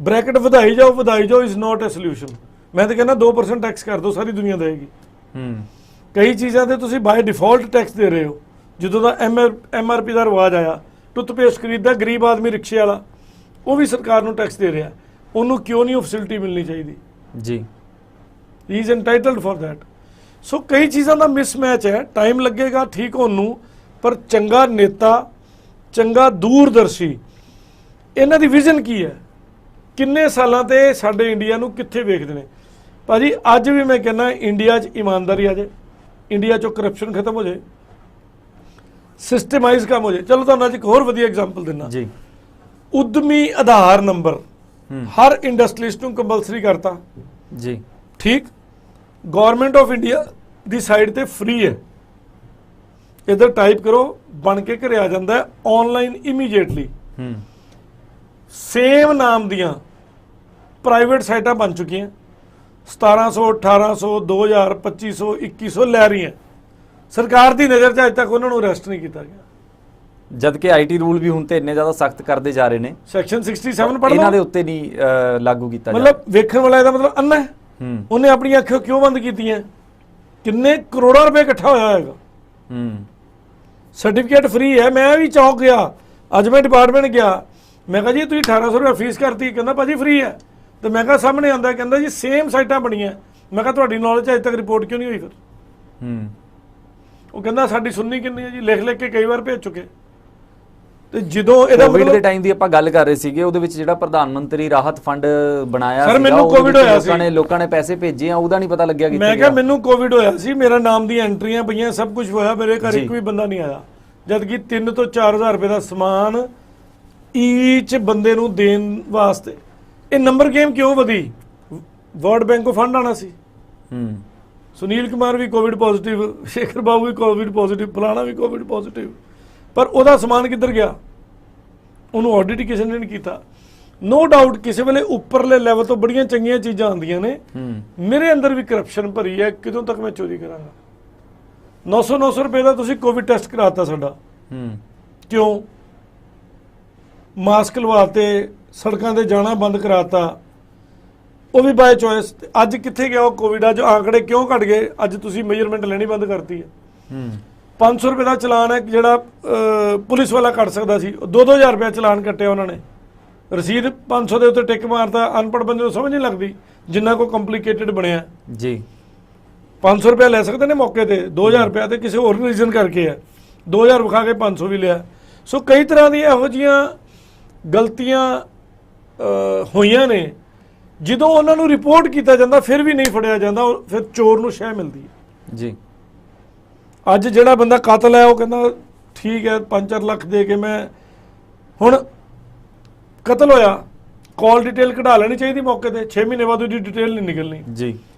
ਬ੍ਰੈਕਟ ਵਧਾਈ ਜਾਓ ਇਜ਼ ਨਾਟ ਅ ਸੋਲੂਸ਼ਨ। ਮੈਂ ਤਾਂ ਕਹਿੰਦਾ 2% ਟੈਕਸ ਕਰ ਦਿਓ, ਸਾਰੀ ਦੁਨੀਆ ਦੇਗੀ। ਕਈ ਚੀਜ਼ਾਂ ਤੇ ਤੁਸੀਂ ਬਾਏ ਡਿਫਾਲਟ ਟੈਕਸ ਦੇ ਰਹੇ ਹੋ। ਜਦੋਂ ਦਾ MRP ਦਾ ਰਿਵਾਜ ਆਇਆ, ਟੁੱਥਪੇਸਟ ਖਰੀਦਦਾ ਗਰੀਬ ਆਦਮੀ ਰਿਕਸ਼ੇ ਵਾਲਾ, ਉਹ ਵੀ ਸਰਕਾਰ ਨੂੰ ਟੈਕਸ ਦੇ ਰਿਹਾ। ਉਹਨੂੰ ਕਿਉਂ ਨਹੀਂ ਉਹ ਫੈਸਿਲਿਟੀ ਮਿਲਣੀ ਚਾਹੀਦੀ? He is entitled for that. So ਕਈ ਚੀਜ਼ਾਂ ਦਾ ਮਿਸਮੈਚ ਹੈ, ਟਾਈਮ ਲੱਗੇਗਾ ਠੀਕ ਹੋਣ ਨੂੰ, ਪਰ ਚੰਗਾ ਨੇਤਾ, ਚੰਗਾ ਦੂਰਦਰਸ਼ੀ, ਇਹਨਾਂ ਦੀ ਵਿਜ਼ਨ ਕੀ ਹੈ? ਕਿੰਨੇ ਸਾਲਾਂ ਤੇ ਸਾਡੇ ਇੰਡੀਆ ਨੂੰ ਕਿੱਥੇ ਵੇਖਦੇ ਨੇ? ਭਾਜੀ ਅੱਜ ਵੀ ਮੈਂ ਕਹਿੰਦਾ ਇੰਡੀਆ 'ਚ ਇਮਾਨਦਾਰੀ ਆ ਜਾਏ, ਇੰਡੀਆ 'ਚੋਂ ਕਰਪਸ਼ਨ ਖਤਮ ਹੋ ਜਾਏ, ਸਿਸਟਮਾਈਜ਼ ਕੰਮ ਹੋ ਜਾਏ। ਚਲੋ ਤੁਹਾਨੂੰ ਅੱਜ ਇੱਕ ਹੋਰ ਵਧੀਆ ਐਗਜ਼ਾਮਪਲ ਦਿੰਦਾ। ਉਦਮੀ ਆਧਾਰ ਨੰਬਰ ਹਰ ਇੰਡਸਟਰੀਲਿਸਟ ਨੂੰ ਕੰਪਲਸਰੀ ਕਰਤਾ ਠੀਕ। Government of India the side ਤੇ ਫ੍ਰੀ ਹੈ, ਇੱਧਰ ਟਾਈਪ ਕਰੋ, ਬਣ ਕੇ ਘਰੇ ਆ ਜਾਂਦਾ ਹੈ ਆਨਲਾਈਨ ਇਮੀਡੀਏਟਲੀ। ਸੇਮ ਨਾਮ ਦੀਆਂ ਪ੍ਰਾਈਵੇਟ ਸਾਈਟਾਂ ਬਣ ਚੁੱਕੀਆਂ, 1700 1800 2000 2500 2100 ਲੈ ਰਹੀਆਂ। ਸਰਕਾਰ ਦੀ ਨਜ਼ਰ 'ਚ ਅਜੇ ਤੱਕ ਉਹਨਾਂ ਨੂੰ ਅਰੈਸਟ ਨਹੀਂ ਕੀਤਾ ਗਿਆ, ਜਦ ਕਿ ਆਈਟੀ ਰੂਲ ਵੀ ਹੁਣ ਤੇ ਇੰਨੇ ਜ਼ਿਆਦਾ ਸਖਤ ਕਰਦੇ ਜਾ ਰਹੇ ਨੇ। ਸੈਕਸ਼ਨ 67 ਪੜ੍ਹ ਲਓ, ਇਹਨਾਂ ਦੇ ਉੱਤੇ ਨਹੀਂ ਲਾਗੂ ਕੀਤਾ ਮਤਲਬ ਵੇਖਣ ਵਾਲਾ ਇਹਦਾ ਮਤਲਬ ਅੰਨਾ ਹੈ। ਉਹਨੇ ਆਪਣੀਆਂ ਅੱਖਾਂ ਕਿਉਂ ਬੰਦ ਕੀਤੀਆਂ? ਕਿੰਨੇ ਕਰੋੜਾਂ ਰੁਪਏ ਇਕੱਠਾ ਹੋਇਆ ਹੋਏਗਾ। ਸਰਟੀਫਿਕੇਟ ਫ੍ਰੀ ਹੈ। ਮੈਂ ਵੀ ਚੌਂਕ ਗਿਆ, ਅੱਜ ਮੈਂ ਡਿਪਾਰਟਮੈਂਟ ਗਿਆ, ਮੈਂ ਕਿਹਾ ਜੀ ਤੁਸੀਂ 1800 ਰੁਪਏ ਫੀਸ ਕਰਤੀ, ਕਹਿੰਦਾ ਭਾਜੀ ਫ੍ਰੀ ਹੈ। ਤੇ ਮੈਂ ਕਿਹਾ ਸਾਹਮਣੇ ਆਉਂਦਾ, ਕਹਿੰਦਾ ਜੀ ਸੇਮ ਸਾਈਟਾਂ ਬਣੀਆਂ। ਮੈਂ ਕਿਹਾ ਤੁਹਾਡੀ ਨੌਲੇਜ ਅਜੇ ਤੱਕ ਰਿਪੋਰਟ ਕਿਉਂ ਨਹੀਂ ਹੋਈ ਫਿਰ? ਉਹ ਕਹਿੰਦਾ ਸਾਡੀ ਸੁਣਨੀ ਕਿੰਨੀ ਹੈ ਜੀ, ਲਿਖ ਲਿਖ ਕੇ ਕਈ ਵਾਰ ਭੇਜ ਚੁੱਕੇ। ਤੇ ਜਦੋਂ ਇਹਦਾ ਕੋਵਿਡ ਦੇ ਟਾਈਮ ਦੀ ਆਪਾਂ ਗੱਲ ਕਰ ਰਹੇ ਸੀਗੇ, ਉਹਦੇ ਵਿੱਚ ਜਿਹੜਾ ਪ੍ਰਧਾਨ ਮੰਤਰੀ ਰਾਹਤ ਫੰਡ ਬਣਾਇਆ ਸਰ, ਮੈਨੂੰ ਕੋਵਿਡ ਹੋਇਆ ਸੀ, ਲੋਕਾਂ ਨੇ ਪੈਸੇ ਭੇਜੇ ਆ, ਉਹਦਾ ਨਹੀਂ ਪਤਾ ਲੱਗਿਆ ਕਿੱਥੇ। ਮੈਂ ਕਿਹਾ ਮੈਨੂੰ ਕੋਵਿਡ ਹੋਇਆ ਸੀ, ਮੇਰਾ ਨਾਮ ਦੀ ਐਂਟਰੀਆਂ ਪਈਆਂ, ਸਭ ਕੁਝ ਹੋਇਆ, ਮੇਰੇ ਘਰ ਇੱਕ ਵੀ ਬੰਦਾ ਨਹੀਂ ਆਇਆ। ਜਦ ਕਿ 3 ਤੋਂ 4000 ਰੁਪਏ ਦਾ ਸਮਾਨ ਈਚ ਬੰਦੇ ਨੂੰ ਦੇਣ ਵਾਸਤੇ। ਇਹ ਨੰਬਰ ਗੇਮ ਕਿਉਂ ਵਧੀ? ਵਰਲਡ ਬੈਂਕ ਕੋ ਫੰਡ ਆਣਾ ਸੀ। ਸੁਨੀਲ ਕੁਮਾਰ ਵੀ ਕੋਵਿਡ ਪੋਜ਼ਿਟਿਵ, ਸ਼ੇਖਰ ਬਾਬੂ ਵੀ ਕੋਵਿਡ ਪੋਜ਼ਿਟਿਵ, ਫਲਾਣਾ ਵੀ ਕੋਵਿਡ ਪੋਜ਼ਿਟਿਵ, ਪਰ ਉਹਦਾ ਸਮਾਨ ਕਿੱਧਰ ਗਿਆ? ਉਹਨੂੰ ਆਡਿਟ ਕਿਸੇ ਨੇ ਨਹੀਂ ਕੀਤਾ। ਨੋ ਡਾਊਟ ਕਿਸੇ ਵੇਲੇ ਉੱਪਰਲੇ ਲੈਵਲ ਤੋਂ ਬੜੀਆਂ ਚੰਗੀਆਂ ਚੀਜ਼ਾਂ ਆਉਂਦੀਆਂ ਨੇ। ਮੇਰੇ ਅੰਦਰ ਵੀ ਕਰਪਸ਼ਨ ਭਰੀ ਹੈ, ਕਿਦੋਂ ਤੱਕ ਮੈਂ ਚੋਰੀ ਕਰਾਂਗਾ? 900 ਰੁਪਏ ਦਾ ਤੁਸੀਂ ਕੋਵਿਡ ਟੈਸਟ ਕਰਾਤਾ ਸਾਡਾ, ਕਿਉਂ? ਮਾਸਕ ਲਵਾਤੇ, ਸੜਕਾਂ ਤੇ ਜਾਣਾ ਬੰਦ ਕਰਾਤਾ, ਉਹ ਵੀ ਬਾਏ ਚੋਇਸ। ਅੱਜ ਕਿੱਥੇ ਗਿਆ ਉਹ ਕੋਵਿਡ? ਅੱਜ ਆંકੜੇ ਕਿਉਂ ਘਟ ਗਏ? ਅੱਜ ਤੁਸੀਂ ਮੇਜਰਮੈਂਟ ਲੈਣੀ ਬੰਦ ਕਰਤੀ ਹੈ। 500 ਰੁਪਏ ਦਾ ਚਲਾਨ ਹੈ ਜਿਹੜਾ ਪੁਲਿਸ ਵਾਲਾ ਕੱਟ ਸਕਦਾ ਸੀ, 2-2000 ਰੁਪਏ ਚਲਾਨ ਕੱਟਿਆ ਉਹਨਾਂ ਨੇ। ਰਸੀਦ 500 ਦੇ ਉੱਤੇ ਟਿਕ ਮਾਰਤਾ। ਅਨਪੜ੍ਹ ਬੰਦੇ ਨੂੰ ਸਮਝ ਨਹੀਂ ਲੱਗਦੀ ਜਿੰਨਾ ਕੋ ਕੰਪਲਿਕੇਟਡ ਬਣਿਆ ਜੀ। 500 ਰੁਪਏ ਲੈ ਸਕਦੇ ਨੇ ਮੌਕੇ ਤੇ, 2000 ਰੁਪਏ ਤੇ ਕਿਸੇ ਹੋਰ ਰੀਜ਼ਨ ਕਰਕੇ ਹੈ, 2000 ਵਿਖਾ ਕੇ 500 ਵੀ ਲਿਆ। ਸੋ ਕਈ ਤਰ੍ਹਾਂ ਦੀਆਂ ਇਹੋ ਜਿਹੀਆਂ ਗਲਤੀਆਂ ਹੋਈਆਂ ਨੇ। ਜਦੋਂ ਉਹਨਾਂ ਨੂੰ ਰਿਪੋਰਟ ਕੀਤਾ ਜਾਂਦਾ ਫਿਰ ਵੀ ਨਹੀਂ ਫੜਿਆ ਜਾਂਦਾ, ਫਿਰ ਚੋਰ ਨੂੰ ਸ਼ਹਿ ਮਿਲਦੀ ਹੈ ਜੀ। ਅੱਜ ਜਿਹੜਾ ਬੰਦਾ ਕਾਤਲ ਹੈ ਉਹ ਕਹਿੰਦਾ ਠੀਕ ਹੈ 5-4 ਲੱਖ ਦੇ ਕੇ ਮੈਂ, ਹੁਣ ਕਤਲ ਹੋਇਆ, ਕਾਲ ਡਿਟੇਲ ਕਢਾ ਲੈਣੀ ਚਾਹੀਦੀ ਮੌਕੇ ਤੇ। 6 ਮਹੀਨੇ ਬਾਅਦ ਉਹਦੀ ਡਿਟੇਲ ਨਹੀਂ ਨਿਕਲਣੀ ਜੀ।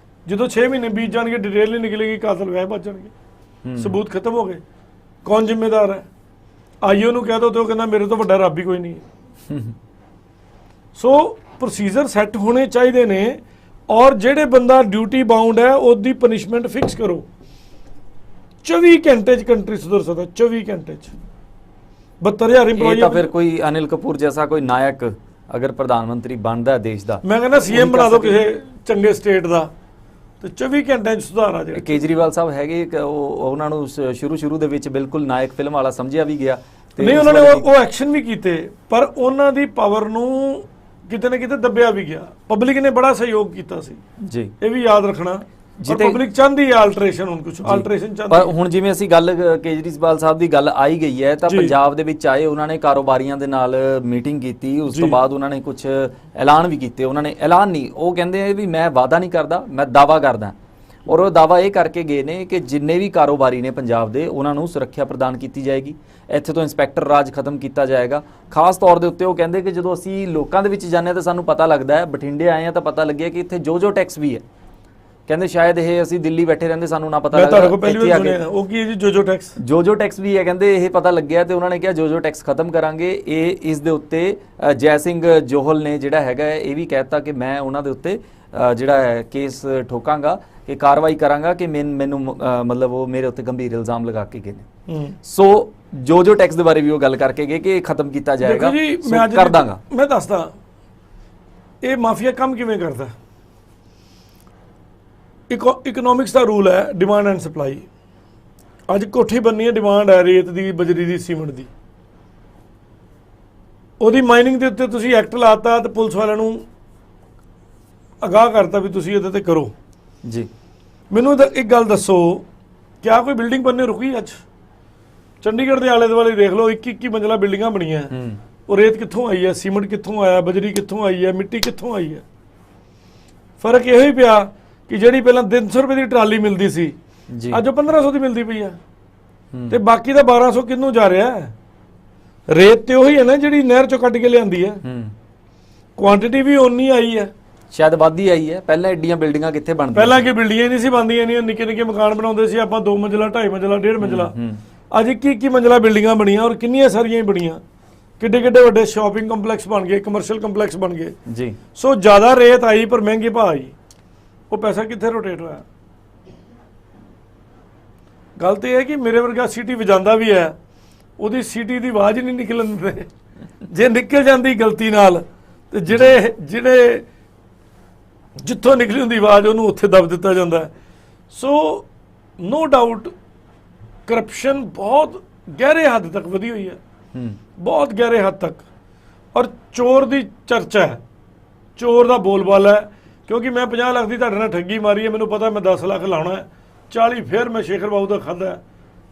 ਜਦੋਂ 6 ਮਹੀਨੇ ਬੀਤ ਜਾਣਗੇ, ਡਿਟੇਲ ਨਹੀਂ ਨਿਕਲੇਗੀ, ਕਾਤਲ ਵਹਿ ਭੱਜ ਜਾਣਗੇ, ਸਬੂਤ ਖਤਮ ਹੋ ਗਏ। ਕੌਣ ਜ਼ਿੰਮੇਦਾਰ ਹੈ? ਆਈਓ ਨੂੰ ਕਹਿ ਦੋ ਤੇ ਉਹ ਕਹਿੰਦਾ ਮੇਰੇ ਤੋਂ ਵੱਡਾ ਰੱਬ ਹੀ ਕੋਈ ਨਹੀਂ ਹੈ। ਸੋ ਪ੍ਰੋਸੀਜਰ ਸੈੱਟ ਹੋਣੇ ਚਾਹੀਦੇ ਨੇ, ਔਰ ਜਿਹੜੇ ਬੰਦਾ ਡਿਊਟੀ ਬਾਉਂਡ ਹੈ ਉਹਦੀ ਪਨਿਸ਼ਮੈਂਟ ਫਿਕਸ ਕਰੋ। 24 ਘੰਟੇ 'ਚ ਕੰਟਰੀ ਸੁਧਰ ਸਕਦਾ, 24 ਘੰਟੇ 'ਚ। 72,000 ਇੰਪਲੋਈ ਤਾਂ ਫਿਰ ਕੋਈ ਅਨਿਲ ਕਪੂਰ ਜੈਸਾ ਕੋਈ ਨਾਇਕ ਅਗਰ ਪ੍ਰਧਾਨ ਮੰਤਰੀ ਬਣਦਾ ਦੇਸ਼ ਦਾ, ਮੈਂ ਕਹਿੰਦਾ ਸੀਐਮ ਬਣਾ ਦਿਓ ਕਿਸੇ ਚੰਗੇ ਸਟੇਟ ਦਾ, ਤੇ 24 ਘੰਟਿਆਂ 'ਚ ਸੁਧਾਰ ਆ ਜਾਏ। ਕੇਜਰੀਵਾਲ ਸਾਹਿਬ ਹੈਗੇ, ਉਹਨਾਂ ਨੂੰ ਸ਼ੁਰੂ ਦੇ ਵਿੱਚ ਬਿਲਕੁਲ ਨਾਇਕ ਫਿਲਮ ਵਾਲਾ ਸਮਝਿਆ ਵੀ ਗਿਆ। ਨਹੀਂ, ਉਹਨਾਂ ਨੇ ਉਹ ਐਕਸ਼ਨ ਵੀ ਕੀਤੇ, ਪਰ ਉਹਨਾਂ ਦੀ ਪਾਵਰ ਨੂੰ ਕਿਤੇ ਨਾ ਕਿਤੇ ਦੱਬਿਆ ਵੀ ਗਿਆ। ਪਬਲਿਕ ਨੇ ਬੜਾ ਸਹਿਯੋਗ ਕੀਤਾ ਸੀ ਜੀ, ਇਹ ਵੀ ਯਾਦ ਰੱਖਣਾ। ਪਬਲਿਕ ਚਾਹੁੰਦੀ ਹੈ ਆਲਟਰੇਸ਼ਨ, ਹੁਣ ਕੁਝ ਆਲਟਰੇਸ਼ਨ ਚਾਹੁੰਦੀ। ਪਰ ਹੁਣ ਜਿਵੇਂ ਅਸੀਂ ਗੱਲ ਕੇਜਰੀਵਾਲ ਸਾਹਿਬ ਦੀ ਗੱਲ ਆਈ ਗਈ ਹੈ, ਤਾਂ ਪੰਜਾਬ ਦੇ ਵਿੱਚ ਆਏ, ਉਹਨਾਂ ਨੇ ਕਾਰੋਬਾਰੀਆਂ ਦੇ ਨਾਲ ਮੀਟਿੰਗ ਕੀਤੀ, ਉਸ ਤੋਂ ਬਾਅਦ ਉਹਨਾਂ ਨੇ ਕੁਝ ਐਲਾਨ ਵੀ ਕੀਤੇ। ਉਹਨਾਂ ਨੇ ਐਲਾਨ ਨਹੀਂ, ਉਹ ਕਹਿੰਦੇ ਵੀ ਮੈਂ ਵਾਅਦਾ ਨਹੀਂ ਕਰਦਾ, ਮੈਂ ਦਾਵਾ ਕਰਦਾ। ਔਰ ਉਹ ਦਾਵਾ ਇਹ ਕਰਕੇ ਗਏ ਨੇ ਕਿ ਜਿੰਨੇ ਵੀ ਕਾਰੋਬਾਰੀ ਨੇ ਪੰਜਾਬ ਦੇ, ਉਹਨਾਂ ਨੂੰ ਸੁਰੱਖਿਆ ਪ੍ਰਦਾਨ ਕੀਤੀ ਜਾਏਗੀ, ਇੱਥੇ ਤੋਂ ਇੰਸਪੈਕਟਰ ਰਾਜ ਖਤਮ ਕੀਤਾ ਜਾਏਗਾ। ਖਾਸ ਤੌਰ ਦੇ ਉੱਤੇ ਉਹ ਕਹਿੰਦੇ ਕਿ ਜਦੋਂ ਅਸੀਂ ਲੋਕਾਂ ਦੇ ਵਿੱਚ ਜਾਂਦੇ ਹਾਂ ਤਾਂ ਸਾਨੂੰ ਪਤਾ ਲੱਗਦਾ ਹੈ, ਬਠਿੰਡੇ ਆਏ ਆ ਤਾਂ ਪਤਾ ਲੱਗਿਆ ਕਿ ਇੱਥੇ ਜੋ ਟੈਕਸ ਵੀ ਹੈ। ਕਹਿੰਦੇ ਸ਼ਾਇਦ ਇਹ ਅਸੀਂ ਦਿੱਲੀ ਬੈਠੇ ਰਹਿੰਦੇ ਸਾਨੂੰ ਨਾ ਪਤਾ ਲੱਗਦਾ। ਉਹ ਕੀ ਹੈ ਜੀ ਜੋ ਟੈਕਸ? ਜੋ ਟੈਕਸ ਵੀ ਹੈ, ਕਹਿੰਦੇ ਇਹ ਪਤਾ ਲੱਗਿਆ ਤੇ ਉਹਨਾਂ ਨੇ ਕਿਹਾ ਜੋ ਟੈਕਸ ਖਤਮ ਕਰਾਂਗੇ। ਇਹ ਇਸ ਦੇ ਉੱਤੇ ਜੈ ਸਿੰਘ ਜੋਹਲ ਨੇ ਜਿਹੜਾ ਹੈਗਾ ਇਹ ਵੀ ਕਹਿਤਾ ਕਿ ਮੈਂ ਉਹਨਾਂ ਦੇ ਉੱਤੇ ਜਿਹੜਾ ਹੈ ਕੇਸ ਠੋਕਾਂਗਾ, ਕਿ ਕਾਰਵਾਈ ਕਰਾਂਗਾ, ਕਿ ਮੈਨੂੰ ਮਤਲਬ ਉਹ ਮੇਰੇ ਉੱਤੇ ਗੰਭੀਰ ਇਲਜ਼ਾਮ ਲਗਾ ਕੇ ਗਏ ਨੇ। ਸੋ ਜੋ ਟੈਕਸ ਦੇ ਬਾਰੇ ਵੀ ਉਹ ਗੱਲ ਕਰਕੇ ਗਏ ਕਿ ਖਤਮ ਕੀਤਾ ਜਾਏਗਾ, ਕਰ ਦਾਂਗਾ। ਮੈਂ ਦੱਸਦਾ ਇਹ ਮਾਫੀਆ ਕੰਮ ਕਿਵੇਂ ਕਰਦਾ। ਇਕਨੋਮਿਕਸ ਦਾ ਰੂਲ ਹੈ ਡਿਮਾਂਡ ਐਂਡ ਸਪਲਾਈ। ਅੱਜ ਕੋਠੀ ਬੰਨੀ ਹੈ, ਡਿਮਾਂਡ ਹੈ ਰੇਤ ਦੀ, ਬਜਰੀ ਦੀ, ਸੀਮੈਂਟ ਦੀ। ਉਹਦੀ ਮਾਈਨਿੰਗ ਦੇ ਉੱਤੇ ਤੁਸੀਂ ਐਕਟ ਲਾਤਾ ਤੇ ਪੁਲਿਸ ਵਾਲਿਆਂ ਨੂੰ ਅਗਾਹ ਕਰਤਾ ਵੀ ਤੁਸੀਂ ਇਹਦੇ ਤੇ ਕਰੋ ਜੀ। ਮੈਨੂੰ ਇੱਕ ਗੱਲ ਦੱਸੋ, ਕਿਆ ਕੋਈ ਬਿਲਡਿੰਗ ਬਣਨੇ ਰੁਕੀ? ਅੱਜ ਚੰਡੀਗੜ੍ਹ ਦੇ ਆਲੇ ਦੁਆਲੇ ਦੇਖ ਲਓ, 21 ਮੰਜ਼ਿਲਾ ਬਿਲਡਿੰਗਾਂ ਬਣੀਆਂ। ਉਹ ਰੇਤ ਕਿੱਥੋਂ ਆਈ ਹੈ? ਸੀਮੈਂਟ ਕਿੱਥੋਂ ਆਇਆ? ਬਜਰੀ ਕਿੱਥੋਂ ਆਈ ਹੈ? ਮਿੱਟੀ ਕਿੱਥੋਂ ਆਈ ਹੈ? ਫਰਕ ਇਹੋ ਹੀ ਪਿਆ ਕਿ ਜਿਹੜੀ ਪਹਿਲਾਂ 300 ਰੁਪਏ ਦੀ ਟਰਾਲੀ ਮਿਲਦੀ ਸੀ, ਅੱਜ ਉਹ 1500 ਦੀ ਮਿਲਦੀ ਪਈ ਆ, ਤੇ ਬਾਕੀ ਦਾ 1200 ਕਿਹਨੂੰ ਜਾ ਰਿਹਾ ਹੈ? ਰੇਤ ਤੇ ਉਹੀ ਹੈ ਨਾ ਜਿਹੜੀ ਨਹਿਰ ਚੋਂ ਕੱਢ ਕੇ ਲਿਆਂਦੀ ਹੈ। ਕੁਆਂਟੀਟੀ ਵੀ ਓਨੀ ਆਈ ਹੈ, ਸ਼ਾਇਦ ਵੱਧਦੀ ਆਈ ਹੈ। ਪਹਿਲਾਂ ਐਡੀਆਂ ਬਿਲਡਿੰਗਾਂ ਕਿੱਥੇ ਬਣਦੀਆਂ? ਪਹਿਲਾਂ ਕਿ ਬਿਲਡਿੰਗਾਂ ਨਹੀਂ ਸੀ ਬਣਦੀਆਂ, ਨਹੀਂ ਨਿੱਕੇ ਨਿੱਕੇ ਮਕਾਨ ਬਣਾਉਂਦੇ ਸੀ ਆਪਾਂ, 2 ਮੰਜ਼ਿਲਾ, 2.5 ਮੰਜ਼ਿਲਾ, 1.5 ਮੰਜ਼ਿਲਾ। ਅੱਜ 21 ਮੰਜ਼ਿਲਾ ਬਿਲਡਿੰਗਾਂ ਬਣੀਆਂ, ਔਰ ਕਿੰਨੀਆਂ ਸਾਰੀਆਂ ਹੀ ਬਣੀਆਂ। ਕਿੱਡੇ ਕਿੱਡੇ ਵੱਡੇ ਸ਼ਾਪਿੰਗ ਕੰਪਲੈਕਸ ਬਣ ਗਏ, ਕਮਰਸ਼ੀਅਲ ਕੰਪਲੈਕਸ ਬਣ ਗਏ ਜੀ। ਸੋ ਜ਼ਿਆਦਾ ਰੇਤ ਆਈ ਪਰ ਮਹਿੰਗੇ ਭਾਅ ਆਈ। ਉਹ ਪੈਸਾ ਕਿੱਥੇ ਰੋਟੇਟ ਹੋਇਆ? ਗੱਲ ਤੇ ਇਹ ਹੈ ਕਿ ਮੇਰੇ ਵਰਗਾ ਸੀਟੀ ਵਜਾਉਂਦਾ ਵੀ ਹੈ, ਉਹਦੀ ਸੀਟੀ ਦੀ ਆਵਾਜ਼ ਨਹੀਂ ਨਿਕਲਣ ਦਿੰਦੇ। ਜੇ ਨਿਕਲ ਜਾਂਦੀ ਗਲਤੀ ਨਾਲ ਤੇ ਜਿਹੜੇ ਜਿੱਥੋਂ ਨਿਕਲੀ ਹੁੰਦੀ ਆਵਾਜ਼ ਉਹਨੂੰ ਉੱਥੇ ਦਬ ਦਿੱਤਾ ਜਾਂਦਾ। ਸੋ ਨੋ ਡਾਊਟ ਕਰਪਸ਼ਨ ਬਹੁਤ ਗਹਿਰੇ ਹੱਦ ਤੱਕ ਵਧੀ ਹੋਈ ਹੈ, ਬਹੁਤ ਗਹਿਰੇ ਹੱਦ ਤੱਕ। ਔਰ ਚੋਰ ਦੀ ਚਰਚਾ ਹੈ, ਚੋਰ ਦਾ ਬੋਲਬਾਲਾ ਹੈ, ਕਿਉਂਕਿ ਮੈਂ 50 ਲੱਖ ਦੀ ਤੁਹਾਡੇ ਨਾਲ ਠੱਗੀ ਮਾਰੀ ਹੈ, ਮੈਨੂੰ ਪਤਾ ਮੈਂ 10 ਲੱਖ ਲਾਉਣਾ ਹੈ, 40 ਫਿਰ ਮੈਂ ਸ਼ੇਖਰ ਬਾਬੂ ਦਾ ਖਾਧਾ,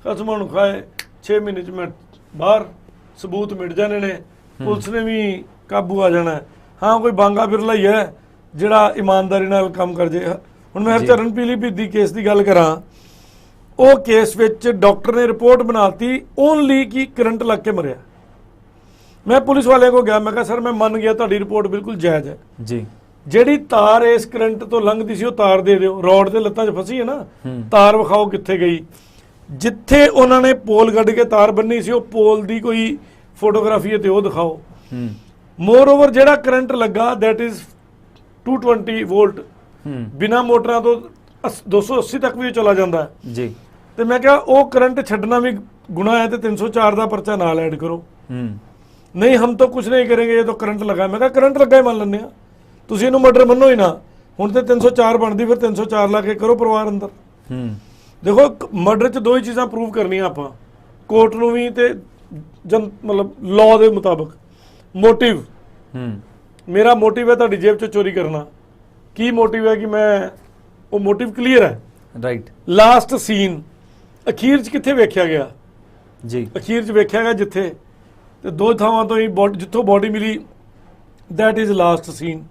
ਖਸਮਾਂ ਨੂੰ ਖਾਏ, 6 ਮਹੀਨੇ 'ਚ ਮੈਂ ਬਾਹਰ, ਸਬੂਤ ਮਿਟ ਜਾਣੇ ਨੇ, ਪੁਲਿਸ ਨੇ ਵੀ ਕਾਬੂ ਆ ਜਾਣਾ। ਹਾਂ ਕੋਈ ਬਾਂਗਾ ਬਿਰਲਾ ਹੀ ਹੈ ਜਿਹੜਾ ਇਮਾਨਦਾਰੀ ਨਾਲ ਕੰਮ ਕਰ ਜੇ। ਹੁਣ ਮੈਂ ਹਰਚਰਨ ਪੀਲੀਭੀਤ ਦੀ ਕੇਸ ਦੀ ਗੱਲ ਕਰਾਂ, ਉਹ ਕੇਸ ਵਿੱਚ ਡਾਕਟਰ ਨੇ ਰਿਪੋਰਟ ਬਣਾਤੀ ਓਨਲੀ ਕਿ ਕਰੰਟ ਲੱਗ ਕੇ ਮਰਿਆ। ਮੈਂ ਪੁਲਿਸ ਵਾਲਿਆਂ ਕੋਲ ਗਿਆ, ਮੈਂ ਕਿਹਾ ਸਰ ਮੈਂ ਮੰਨ ਗਿਆ ਤੁਹਾਡੀ ਰਿਪੋਰਟ ਬਿਲਕੁਲ ਜਾਇਜ਼ ਹੈ ਜੀ, ਜਿਹੜੀ ਤਾਰ ਇਸ ਕਰੰਟ ਤੋਂ ਲੰਘਦੀ ਸੀ ਉਹ ਤਾਰ ਦੇ ਦਿਓ, ਰੋਡ ਦੇ ਲੱਤਾਂ 'ਚ ਫਸੀ ਹੈ ਨਾ, ਤਾਰ ਵਿਖਾਓ ਕਿੱਥੇ ਗਈ। ਜਿੱਥੇ ਉਹਨਾਂ ਨੇ ਪੋਲ ਕੱਢ ਕੇ ਤਾਰ ਬੰਨੀ ਸੀ ਉਹ ਪੋਲ ਦੀ ਕੋਈ ਫੋਟੋਗ੍ਰਾਫੀ ਹੈ ਤੇ ਉਹ ਦਿਖਾਓ। ਮੋਰ ਓਵਰ ਜਿਹੜਾ ਕਰੰਟ ਲੱਗਾ ਦੈਟ ਇਜ਼ 220 ਵੋਲਟ, ਬਿਨਾ ਮੋਟਰਾਂ ਤੋਂ 280 ਤੱਕ ਵੀ ਚਲਾ ਜਾਂਦਾ ਜੀ। ਤੇ ਮੈਂ ਕਿਹਾ ਉਹ ਕਰੰਟ ਛੱਡਣਾ ਵੀ ਗੁਨਾਹ ਹੈ ਤੇ 304 ਦਾ ਪਰਚਾ ਨਾਲ ਐਡ ਕਰੋ। ਨਹੀਂ ਹਮ ਤਾਂ ਕੁਝ ਨਹੀਂ ਕरेंगे, ਇਹ ਤਾਂ ਕਰੰਟ ਲਗਾ। ਮੈਂ ਕਿਹਾ ਕਰੰਟ ਲੱਗਾ ਹੀ ਮੰਨ ਲੈਂਦੇ ਆ, ਤੁਸੀਂ ਇਹਨੂੰ ਮਰਡਰ ਮੰਨੋ ਹੀ ਨਾ। ਹੁਣ ਤੇ 304 ਬਣਦੀ, ਫਿਰ 304 ਲਾ ਕੇ ਕਰੋ ਪਰਿਵਾਰ ਅੰਦਰ। ਦੇਖੋ ਮਰਡਰ 'ਚ ਦੋ ਹੀ ਚੀਜ਼ਾਂ ਪ੍ਰੂਵ ਕਰਨੀਆਂ ਆਪਾਂ, ਕੋਰਟ ਨੂੰ ਵੀ ਤੇ ਮਤਲਬ ਲਾਅ ਦੇ ਮੁਤਾਬਕ। ਮੋਟਿਵ, ਮੇਰਾ ਮੋਟਿਵ ਹੈ ਤੁਹਾਡੀ ਜੇਬ 'ਚੋਂ ਚੋਰੀ ਕਰਨਾ। ਕੀ ਮੋਟਿਵ ਹੈ ਕਿ ਮੈਂ, ਉਹ ਮੋਟਿਵ ਕਲੀਅਰ ਹੈ, ਰਾਈਟ। ਲਾਸਟ ਸੀਨ ਅਖੀਰ 'ਚ ਕਿੱਥੇ ਵੇਖਿਆ ਗਿਆ ਜੀ? ਅਖੀਰ 'ਚ ਵੇਖਿਆ ਗਿਆ ਜਿੱਥੇ, ਤੇ ਦੋ ਥਾਵਾਂ ਤੋਂ ਹੀ ਜਿੱਥੋਂ ਬੋਡੀ ਮਿਲੀ ਦੈਟ ਇਜ਼ ਲਾਸਟ ਸੀਨ।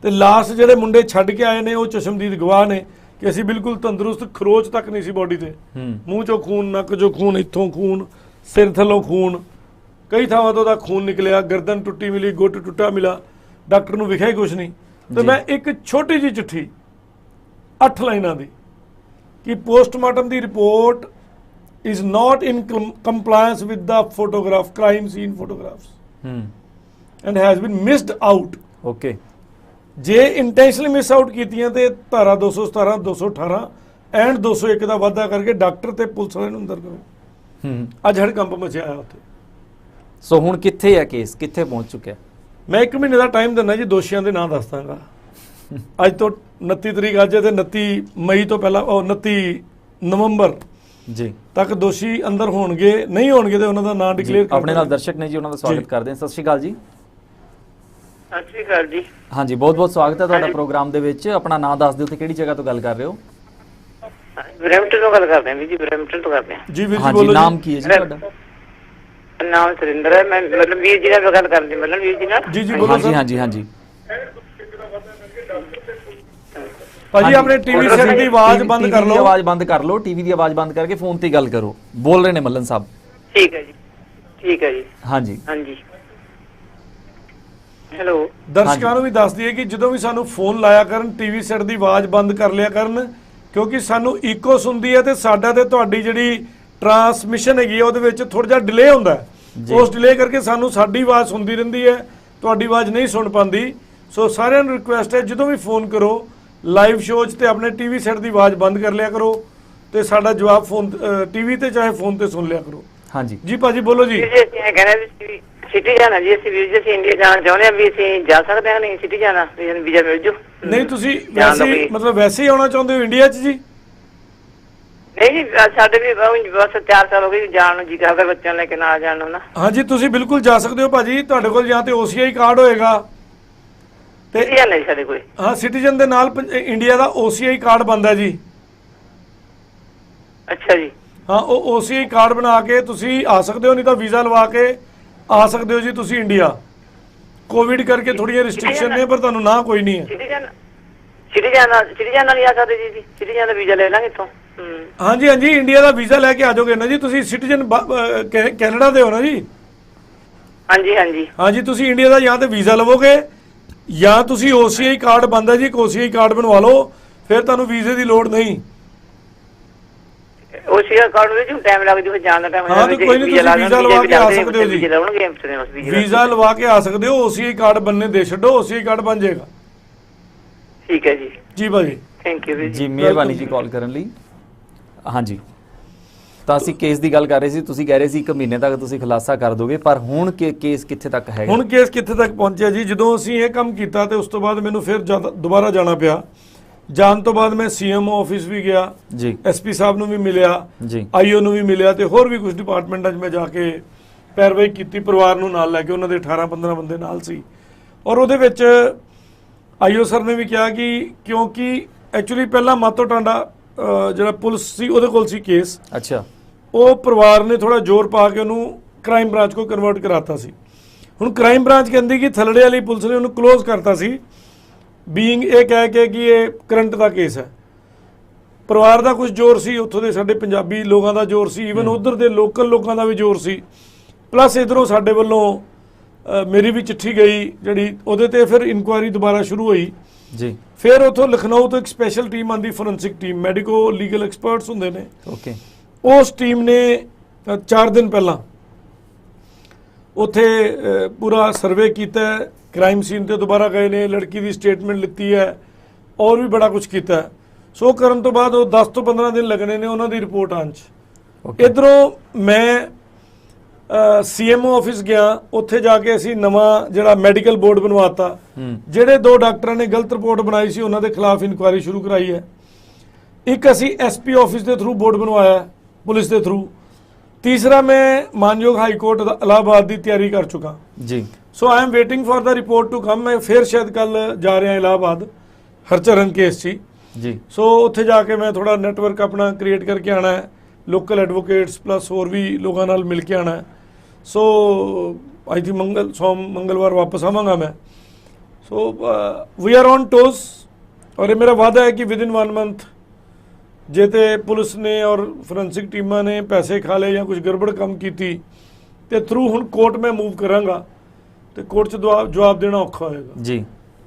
ਤੇ ਲਾਸਟ ਜਿਹੜੇ ਮੁੰਡੇ ਛੱਡ ਕੇ ਆਏ ਨੇ ਉਹ ਚਸ਼ਮਦੀਦ ਗਵਾਹ ਨੇ ਕਿ ਅਸੀਂ ਬਿਲਕੁਲ ਤੰਦਰੁਸਤ, ਖਰੋਚ ਤੱਕ ਨਹੀਂ ਸੀ ਬੋਡੀ ਤੇ, ਮੂੰਹ 'ਚੋਂ ਖੂਨ, ਨੱਕ 'ਚੋਂ ਖੂਨ, ਇੱਥੋਂ ਖੂਨ, ਸਿਰ ਥੱਲੋਂ ਖੂਨ, ਕਈ ਥਾਵਾਂ ਤੋਂ ਉਹਦਾ ਖੂਨ ਨਿਕਲਿਆ, ਗਰਦਨ ਟੁੱਟੀ ਮਿਲੀ, ਗੁੱਟ ਟੁੱਟਾ ਮਿਲਾ, ਡਾਕਟਰ ਨੂੰ ਵਿਖਿਆ ਹੀ ਕੁਛ ਨਹੀਂ। ਤੇ ਮੈਂ ਇੱਕ ਛੋਟੀ ਜਿਹੀ ਚਿੱਠੀ 8 ਲਾਈਨਾਂ ਦੀ ਕਿ postmortem the report is not in compliance with the crime scene photographs and has been missed out. Okay. ਜੇ ਇੰਟੈਂਸ਼ਨਲੀ ਮਿਸ ਆਊਟ ਕੀਤੀਆਂ ਤੇ ਧਾਰਾ 217, 218 ਐਂਡ 201 ਦਾ ਵਾਅਦਾ ਕਰਕੇ ਡਾਕਟਰ ਤੇ ਪੁਲਿਸ ਵਾਲਿਆਂ ਨੂੰ ਅੰਦਰ ਕਰੋ। ਅੱਜ ਹੜਕੰਪ ਮਚਿਆ ਉੱਥੇ। ਸੋ ਹੁਣ ਕਿੱਥੇ ਹੈ ਕੇਸ, ਕਿੱਥੇ ਪਹੁੰਚ ਚੁੱਕਿਆ? ਮੈਂ 1 ਮਹੀਨੇ ਦਾ ਟਾਈਮ ਦਿੰਦਾ ਜੀ, ਦੋਸ਼ੀਆਂ ਦੇ ਨਾਂ ਦੱਸ ਦਾਂਗਾ। ਅੱਜ ਤੋਂ 29 ਤਰੀਕ ਅੱਜ ਤੇ 29 ਮਈ ਤੋਂ ਪਹਿਲਾਂ, 29 ਨਵੰਬਰ ਜੀ ਤੱਕ ਦੋਸ਼ੀ ਅੰਦਰ ਹੋਣਗੇ। ਨਹੀਂ ਹੋਣਗੇ ਤੇ ਉਹਨਾਂ ਦਾ ਨਾਮ ਡਿਕਲੇਅਰ ਕਰ। ਆਪਣੇ ਨਾਲ ਦਰਸ਼ਕ ਨੇ ਜੀ, ਉਹਨਾਂ ਦਾ ਸਵਾਗਤ ਕਰਦੇ ਹਾਂ। ਸਤਿ ਸ਼੍ਰੀ ਅਕਾਲ ਜੀ। ਸਤਿ ਸ਼੍ਰੀ ਅਕਾਲ ਜੀ। ਹਾਂਜੀ, ਬਹੁਤ ਬਹੁਤ ਸਵਾਗਤ ਹੈ ਤੁਹਾਡਾ ਪ੍ਰੋਗਰਾਮ ਦੇ ਵਿੱਚ। ਆਪਣਾ ਨਾਮ ਦੱਸ ਦਿਓ ਤੇ ਕਿਹੜੀ ਜਗ੍ਹਾ ਤੋਂ ਗੱਲ ਕਰ ਰਹੇ ਹੋ? ਬਰੈਂਪਟਨ ਤੋਂ ਗੱਲ ਕਰਦੇ ਹਾਂ ਵੀਰ ਜੀ, ਬਰੈਂਪਟਨ ਤੋਂ ਕਰਦੇ ਹਾਂ ਜੀ। ਵੀਰ ਜੀ ਬੋਲੋ। ਨਾਮ ਕੀ ਹੈ ਜੀ ਤੁਹਾਡਾ? ਨਾਮ ਸੁਰਿੰਦਰ ਹੈ। ਮੈਂ ਮਤਲਬ ਵੀਰ ਜੀ ਨਾਲ ਗੱਲ ਕਰਦੀ, ਮਤਲਬ ਵੀਰ ਜੀ ਨਾਲ। ਜੀ ਜੀ ਬੋਲੋ। ਹਾਂਜੀ ਹਾਂਜੀ ਹਾਂਜੀ ਭਾਜੀ ਆਪਣੇ ਟੀਵੀ ਸੈੱਟ ਦੀ ਆਵਾਜ਼ ਬੰਦ ਕਰ ਲਓ। ਆਵਾਜ਼ ਬੰਦ ਕਰ ਲਓ, ਟੀਵੀ ਦੀ ਆਵਾਜ਼ ਬੰਦ ਕਰਕੇ ਫੋਨ ਤੇ ਗੱਲ ਕਰੋ। ਬੋਲ ਰਹੇ ਨੇ ਮੱਲਨ ਸਾਹਿਬ। ਠੀਕ ਹੈ ਜੀ, ਠੀਕ ਹੈ ਜੀ। ਹਾਂਜੀ ਹਾਂਜੀ, ਹੈਲੋ। ਦਰਸ਼ਕਾਂ ਨੂੰ ਵੀ ਦੱਸ ਦਈਏ ਕਿ ਜਦੋਂ ਵੀ ਸਾਨੂੰ ਫੋਨ ਲਾਇਆ ਕਰਨ, ਟੀਵੀ ਸੈੱਟ ਦੀ ਆਵਾਜ਼ ਬੰਦ ਕਰ ਲਿਆ ਕਰਨ, ਕਿਉਂਕਿ ਸਾਨੂੰ ਇਕੋ ਸੁਣਦੀ ਹੈ ਤੇ ਸਾਡਾ ਤੇ ਤੁਹਾਡੀ ਜਿਹੜੀ ਟਰਾਂਸਮਿਸ਼ਨ ਹੈਗੀ ਉਹਦੇ ਵਿੱਚ ਥੋੜਾ ਜਿਹਾ ਡਿਲੇ ਹੁੰਦਾ ਹੈ। ਉਸ ਡਿਲੇ ਕਰਕੇ ਸਾਨੂੰ ਸਾਡੀ ਆਵਾਜ਼ ਸੁਣਦੀ ਰਹਿੰਦੀ ਹੈ, ਤੁਹਾਡੀ ਆਵਾਜ਼ ਨਹੀਂ ਸੁਣ ਪਾਉਂਦੀ। ਸੋ ਸਾਰਿਆਂ ਨੂੰ ਰਿਕੁਐਸਟ ਹੈ ਜਦੋਂ ਵੀ ਫੋਨ ਕਰੋ ਲਾਈਵ ਸ਼ੋਅ 'ਚ ਤੇ ਆਪਣੇ ਟੀਵੀ ਸੈੱਟ ਦੀ ਆਵਾਜ਼ ਬੰਦ ਕਰ ਲਿਆ ਕਰੋ ਤੇ ਸਾਡਾ ਜਵਾਬ ਫੋਨ ਟੀਵੀ ਤੇ ਚਾਹੇ ਫੋਨ ਤੇ ਸੁਣ ਲਿਆ ਕਰੋ। ਹਾਂਜੀ ਜੀ ਭਾਜੀ ਬੋਲੋ ਜੀ। ਸਿਟੀ ਜਾਣਾ ਜੀ, ਅਸੀਂ ਵੀਰ ਜੀ ਅਸੀਂ ਇੰਡੀਆ ਜਾਣਾ ਚਾਹੁੰਦੇ ਹਾਂ, ਵੀ ਅਸੀਂ ਜਾ ਸਕਦੇ ਹਾਂ? ਨਹੀਂ ਸਿਟੀ ਜਾਣਾ, ਵੀਜ਼ਾ ਮਿਲ ਜੂ? ਨਹੀਂ ਤੁਸੀਂ ਵੈਸੇ ਮਤਲਬ ਵੈਸੇ ਹੀ ਆਉਣਾ ਚਾਹੁੰਦੇ ਹੋ ਇੰਡੀਆ 'ਚ ਜੀ? ਨਹੀਂ ਜੀ, ਸਾਡੇ ਵੀ ਬਸ 4 ਸਾਲ ਹੋ ਗਏ ਜਾਣ ਨੂੰ, ਜੀ ਕਰ ਬੱਚਿਆਂ ਲੈ ਕੇ ਨਾ ਜਾਣ ਨੂੰ ਨਾ। ਹਾਂਜੀ ਤੁਸੀਂ ਬਿਲਕੁਲ ਜਾ ਸਕਦੇ ਹੋ ਭਾਜੀ, ਤੁਹਾਡੇ ਕੋਲ ਜਾਂ ਤੇ OCI ਕਾਰਡ ਹੋਏਗਾ ਤੇ ਸਾਡੇ ਕੋਲ। ਹਾਂ, ਸਿਟੀਜ਼ਨ ਦੇ ਨਾਲ ਇੰਡੀਆ ਦਾ OCI ਕਾਰਡ ਬਣਦਾ ਜੀ। ਅੱਛਾ ਜੀ। ਹਾਂ, ਉਹ OCI ਕਾਰਡ ਬਣਾ ਕੇ ਤੁਸੀਂ ਆ ਸਕਦੇ ਹੋ, ਨਹੀਂ ਤਾਂ ਵੀਜ਼ਾ ਲਵਾ ਕੇ ਆ ਸਕਦੇ ਹੋ ਜੀ ਤੁਸੀਂ ਇੰਡੀਆ। ਕੋਵਿਡ ਕਰਕੇ ਥੋੜੀਆਂ ਰਿਸਟ੍ਰਿਕਸ਼ਨ ਨੇ, ਪਰ ਤੁਹਾਨੂੰ ਨਾ ਕੋਈ ਨਹੀਂ ਹੈ। ਸਿਟੀਜ਼ਨ ਨਾਲ ਹੀ ਆ ਸਕਦੇ ਜੀ, ਸਿਟੀਜ਼ਨ ਦਾ ਵੀਜ਼ਾ ਲੈ ਲਾਂਗੇ ਇੱਥੋਂ। ਹਾਂਜੀ ਹਾਂਜੀ, ਇੰਡੀਆ ਦਾ ਵੀਜ਼ਾ ਲੈ ਕੇ ਆ ਜਾਓਗੇ ਨਾ ਜੀ। ਤੁਸੀਂ ਸਿਟੀਜ਼ਨ ਕੈਨੇਡਾ ਦੇ ਹੋ ਨਾ ਜੀ? ਹਾਂਜੀ ਹਾਂਜੀ ਹਾਂਜੀ, ਤੁਸੀਂ ਇੰਡੀਆ ਦਾ ਜਾਂ ਤੇ ਵੀਜ਼ਾ ਲਵੋਗੇ ਜਾਂ ਤੁਸੀਂ OCI ਕਾਰਡ ਬਣਦਾ ਜੀ, OCI ਕਾਰਡ ਬਣਵਾ ਲਓ, ਫਿਰ ਤੁਹਾਨੂੰ ਵੀਜ਼ੇ ਦੀ ਲੋੜ ਨਹੀਂ। OCI ਕਾਰਡ ਵਿੱਚ ਟਾਈਮ ਲੱਗ ਜੂ ਜਾਣ ਦਾ ਟਾਈਮ। ਹਾਂ ਤੇ ਕੋਈ ਨਹੀਂ, ਤੁਸੀਂ ਵੀਜ਼ਾ ਲਵਾ ਕੇ ਆ ਸਕਦੇ ਹੋ ਜੀ। ਵੀਜ਼ਾ ਲਵਾ ਕੇ ਆ ਸਕਦੇ ਹੋ, OCI ਕਾਰਡ ਬਣਨੇ ਦੇ ਛੱਡੋ, OCI ਕਾਰਡ ਬਣ ਜਾਏਗਾ। ਠੀਕ ਹੈ ਜੀ। ਜੀ ਭਾਜੀ ਥੈਂਕ ਯੂ ਜੀ, ਮਿਹਰਬਾਨੀ ਜੀ ਕਾਲ ਕਰਨ ਲਈ। ਹਾਂਜੀ, ਤਾਂ ਅਸੀਂ ਕੇਸ ਦੀ ਗੱਲ ਕਰ ਰਹੇ ਸੀ, ਤੁਸੀਂ ਕਹਿ ਰਹੇ ਸੀ 1 ਮਹੀਨੇ ਤੱਕ ਤੁਸੀਂ ਖੁਲਾਸਾ ਕਰ ਦੋਗੇ, ਪਰ ਹੁਣ ਕੇਸ ਕਿੱਥੇ ਤੱਕ ਹੈਗਾ? ਹੁਣ ਕੇਸ ਕਿੱਥੇ ਤੱਕ ਪਹੁੰਚਿਆ ਜੀ, ਜਦੋਂ ਅਸੀਂ ਇਹ ਕੰਮ ਕੀਤਾ ਤੇ ਉਸ ਤੋਂ ਬਾਅਦ ਮੈਨੂੰ ਫਿਰ ਦੁਬਾਰਾ ਜਾਣਾ ਪਿਆ। ਜਾਣ ਤੋਂ ਬਾਅਦ ਮੈਂ ਸੀਐਮਓ ਆਫਿਸ ਵੀ ਗਿਆ ਜੀ, ਐਸਪੀ ਸਾਹਿਬ ਨੂੰ ਵੀ ਮਿਲਿਆ ਜੀ, ਆਈਓ ਨੂੰ ਵੀ ਮਿਲਿਆ ਤੇ ਹੋਰ ਵੀ ਕੁਝ ਡਿਪਾਰਟਮੈਂਟਾਂ 'ਚ ਮੈਂ ਜਾ ਕੇ ਪੈਰਵਾਈ ਕੀਤੀ, ਪਰਿਵਾਰ ਨੂੰ ਨਾਲ ਲੈ ਕੇ। ਉਹਨਾਂ ਦੇ 18-15 ਬੰਦੇ ਨਾਲ ਸੀ ਔਰ ਉਹਦੇ ਵਿੱਚ ਆਈਓ ਸਰ ਨੇ ਵੀ ਕਿਹਾ ਕਿ ਕਿਉਂਕਿ ਐਕਚੁਅਲੀ ਪਹਿਲਾਂ ਮਾਤੋ ਟਾਂਡਾ ਜਿਹੜਾ ਪੁਲਿਸ ਸੀ ਉਹਦੇ ਕੋਲ ਸੀ ਕੇਸ, ਅੱਛਾ, ਉਹ ਪਰਿਵਾਰ ਨੇ ਥੋੜਾ ਜ਼ੋਰ ਪਾ ਕੇ ਉਹਨੂੰ ਕ੍ਰਾਈਮ ਬ੍ਰਾਂਚ ਕੋ ਕਨਵਰਟ ਕਰਾਤਾ ਸੀ। ਹੁਣ ਕ੍ਰਾਈਮ ਬ੍ਰਾਂਚ ਕਹਿੰਦੀ ਕਿ ਥਲੜੇ ਵਾਲੀ ਪੁਲਿਸ ਨੇ ਉਹਨੂੰ ਕਲੋਜ਼ ਕਰਤਾ ਸੀ, ਬੀਇੰਗ ਇਹ ਕਹਿ ਕੇ ਕਿ ਇਹ ਕਰੰਟ ਦਾ ਕੇਸ ਹੈ। ਪਰਿਵਾਰ ਦਾ ਕੁਝ ਜ਼ੋਰ ਸੀ, ਉੱਥੋਂ ਦੇ ਸਾਡੇ ਪੰਜਾਬੀ ਲੋਕਾਂ ਦਾ ਜ਼ੋਰ ਸੀ, ਈਵਨ ਉਧਰ ਦੇ ਲੋਕਲ ਲੋਕਾਂ ਦਾ ਵੀ ਜ਼ੋਰ ਸੀ, ਪਲੱਸ ਇਧਰੋਂ ਸਾਡੇ ਵੱਲੋਂ ਮੇਰੀ ਵੀ ਚਿੱਠੀ ਗਈ ਜਿਹੜੀ ਉਹਦੇ ਤੇ ਫਿਰ ਇਨਕੁਆਇਰੀ ਦੁਬਾਰਾ ਸ਼ੁਰੂ ਹੋਈ ਜੀ। ਫਿਰ ਉੱਥੋਂ ਲਖਨਊ ਤੋਂ ਇੱਕ ਸਪੈਸ਼ਲ ਟੀਮ ਆਂਦੀ, forensic team, medico legal experts ਹੁੰਦੇ ਨੇ, ਓਕੇ। ਉਸ ਟੀਮ ਨੇ 4 ਦਿਨ ਪਹਿਲਾਂ ਉੱਥੇ ਪੂਰਾ ਸਰਵੇ ਕੀਤਾ, ਕ੍ਰਾਈਮ ਸੀਨ ਤੇ ਦੁਬਾਰਾ ਗਏ ਨੇ, ਲੜਕੀ ਦੀ ਸਟੇਟਮੈਂਟ ਲਿੱਤੀ ਹੈ ਔਰ ਵੀ ਬੜਾ ਕੁਝ ਕੀਤਾ। ਸੋ ਕਰਨ ਤੋਂ ਬਾਅਦ ਉਹ 10 ਤੋਂ 15 ਦਿਨ ਲੱਗਣੇ ਨੇ ਉਹਨਾਂ ਦੀ ਰਿਪੋਰਟ ਆਉਣ 'ਚ। ਇੱਧਰੋਂ ਮੈਂ ਸੀਐਮਓ ਆਫਿਸ ਗਿਆ, ਉੱਥੇ ਜਾ ਕੇ ਅਸੀਂ ਨਵਾਂ ਜਿਹੜਾ ਮੈਡੀਕਲ ਬੋਰਡ ਬਣਵਾਤਾ। ਜਿਹੜੇ 2 ਡਾਕਟਰਾਂ ਨੇ ਗਲਤ ਰਿਪੋਰਟ ਬਣਾਈ ਸੀ ਉਹਨਾਂ ਦੇ ਖਿਲਾਫ ਇਨਕੁਆਇਰੀ ਸ਼ੁਰੂ ਕਰਾਈ ਹੈ। ਇੱਕ ਅਸੀਂ ਐਸਪੀ ਆਫਿਸ ਦੇ ਥਰੂ ਬੋਰਡ ਬਣਵਾਇਆ ਪੁਲਿਸ ਦੇ ਥਰੂ। ਤੀਸਰਾ ਮੈਂ ਮਾਨਯੋਗ ਹਾਈ ਕੋਰਟ ਇਲਾਹਾਬਾਦ ਦੀ ਤਿਆਰੀ ਕਰ ਚੁੱਕਾ ਜੀ। So I am waiting for the report to come. ਮੈਂ ਫਿਰ ਸ਼ਾਇਦ ਕੱਲ ਜਾ ਰਿਹਾ ਇਲਾਹਾਬਾਦ ਹਰਚਰਨ ਕੇਸ 'ਚ ਜੀ। ਸੋ ਉੱਥੇ ਜਾ ਕੇ ਮੈਂ ਥੋੜਾ ਨੈਟਵਰਕ ਆਪਣਾ ਕ੍ਰੀਏਟ ਕਰਕੇ ਆਣਾ ਹੈ, ਲੋਕਲ ਐਡਵੋਕੇਟਸ ਪਲੱਸ ਹੋਰ ਵੀ ਲੋਕਾਂ ਨਾਲ ਮਿਲ ਕੇ ਆਣਾ ਹੈ। ਸੋ ਆਈ ਥਿੰਕ ਮੰਗਲਵਾਰ ਵਾਪਸ ਆਵਾਂਗਾ ਮੈਂ। ਸੋ ਵੀ ਆਰ ਔਨ ਟੋਸ ਔਰ ਇਹ ਮੇਰਾ ਵਾਅਦਾ ਹੈ ਕਿ ਵਿਦਿਨ 1 ਮੰਥ ਜੇ ਤੇ ਪੁਲਿਸ ਨੇ ਔਰ ਫੋਰੈਂਸਿਕ ਟੀਮਾਂ ਨੇ ਪੈਸੇ ਖਾ ਲਏ ਜਾਂ ਕੁਝ ਗੜਬੜ ਕੰਮ ਕੀਤੀ ਤੇ ਥਰੂ ਹੁਣ ਕੋਰਟ ਮੈਂ ਮੂਵ ਕਰਾਂਗਾ ਤੇ ਕੋਰਟ 'ਚ ਜਵਾਬ ਦੇਣਾ ਔਖਾ ਹੋਏਗਾ ਜੀ।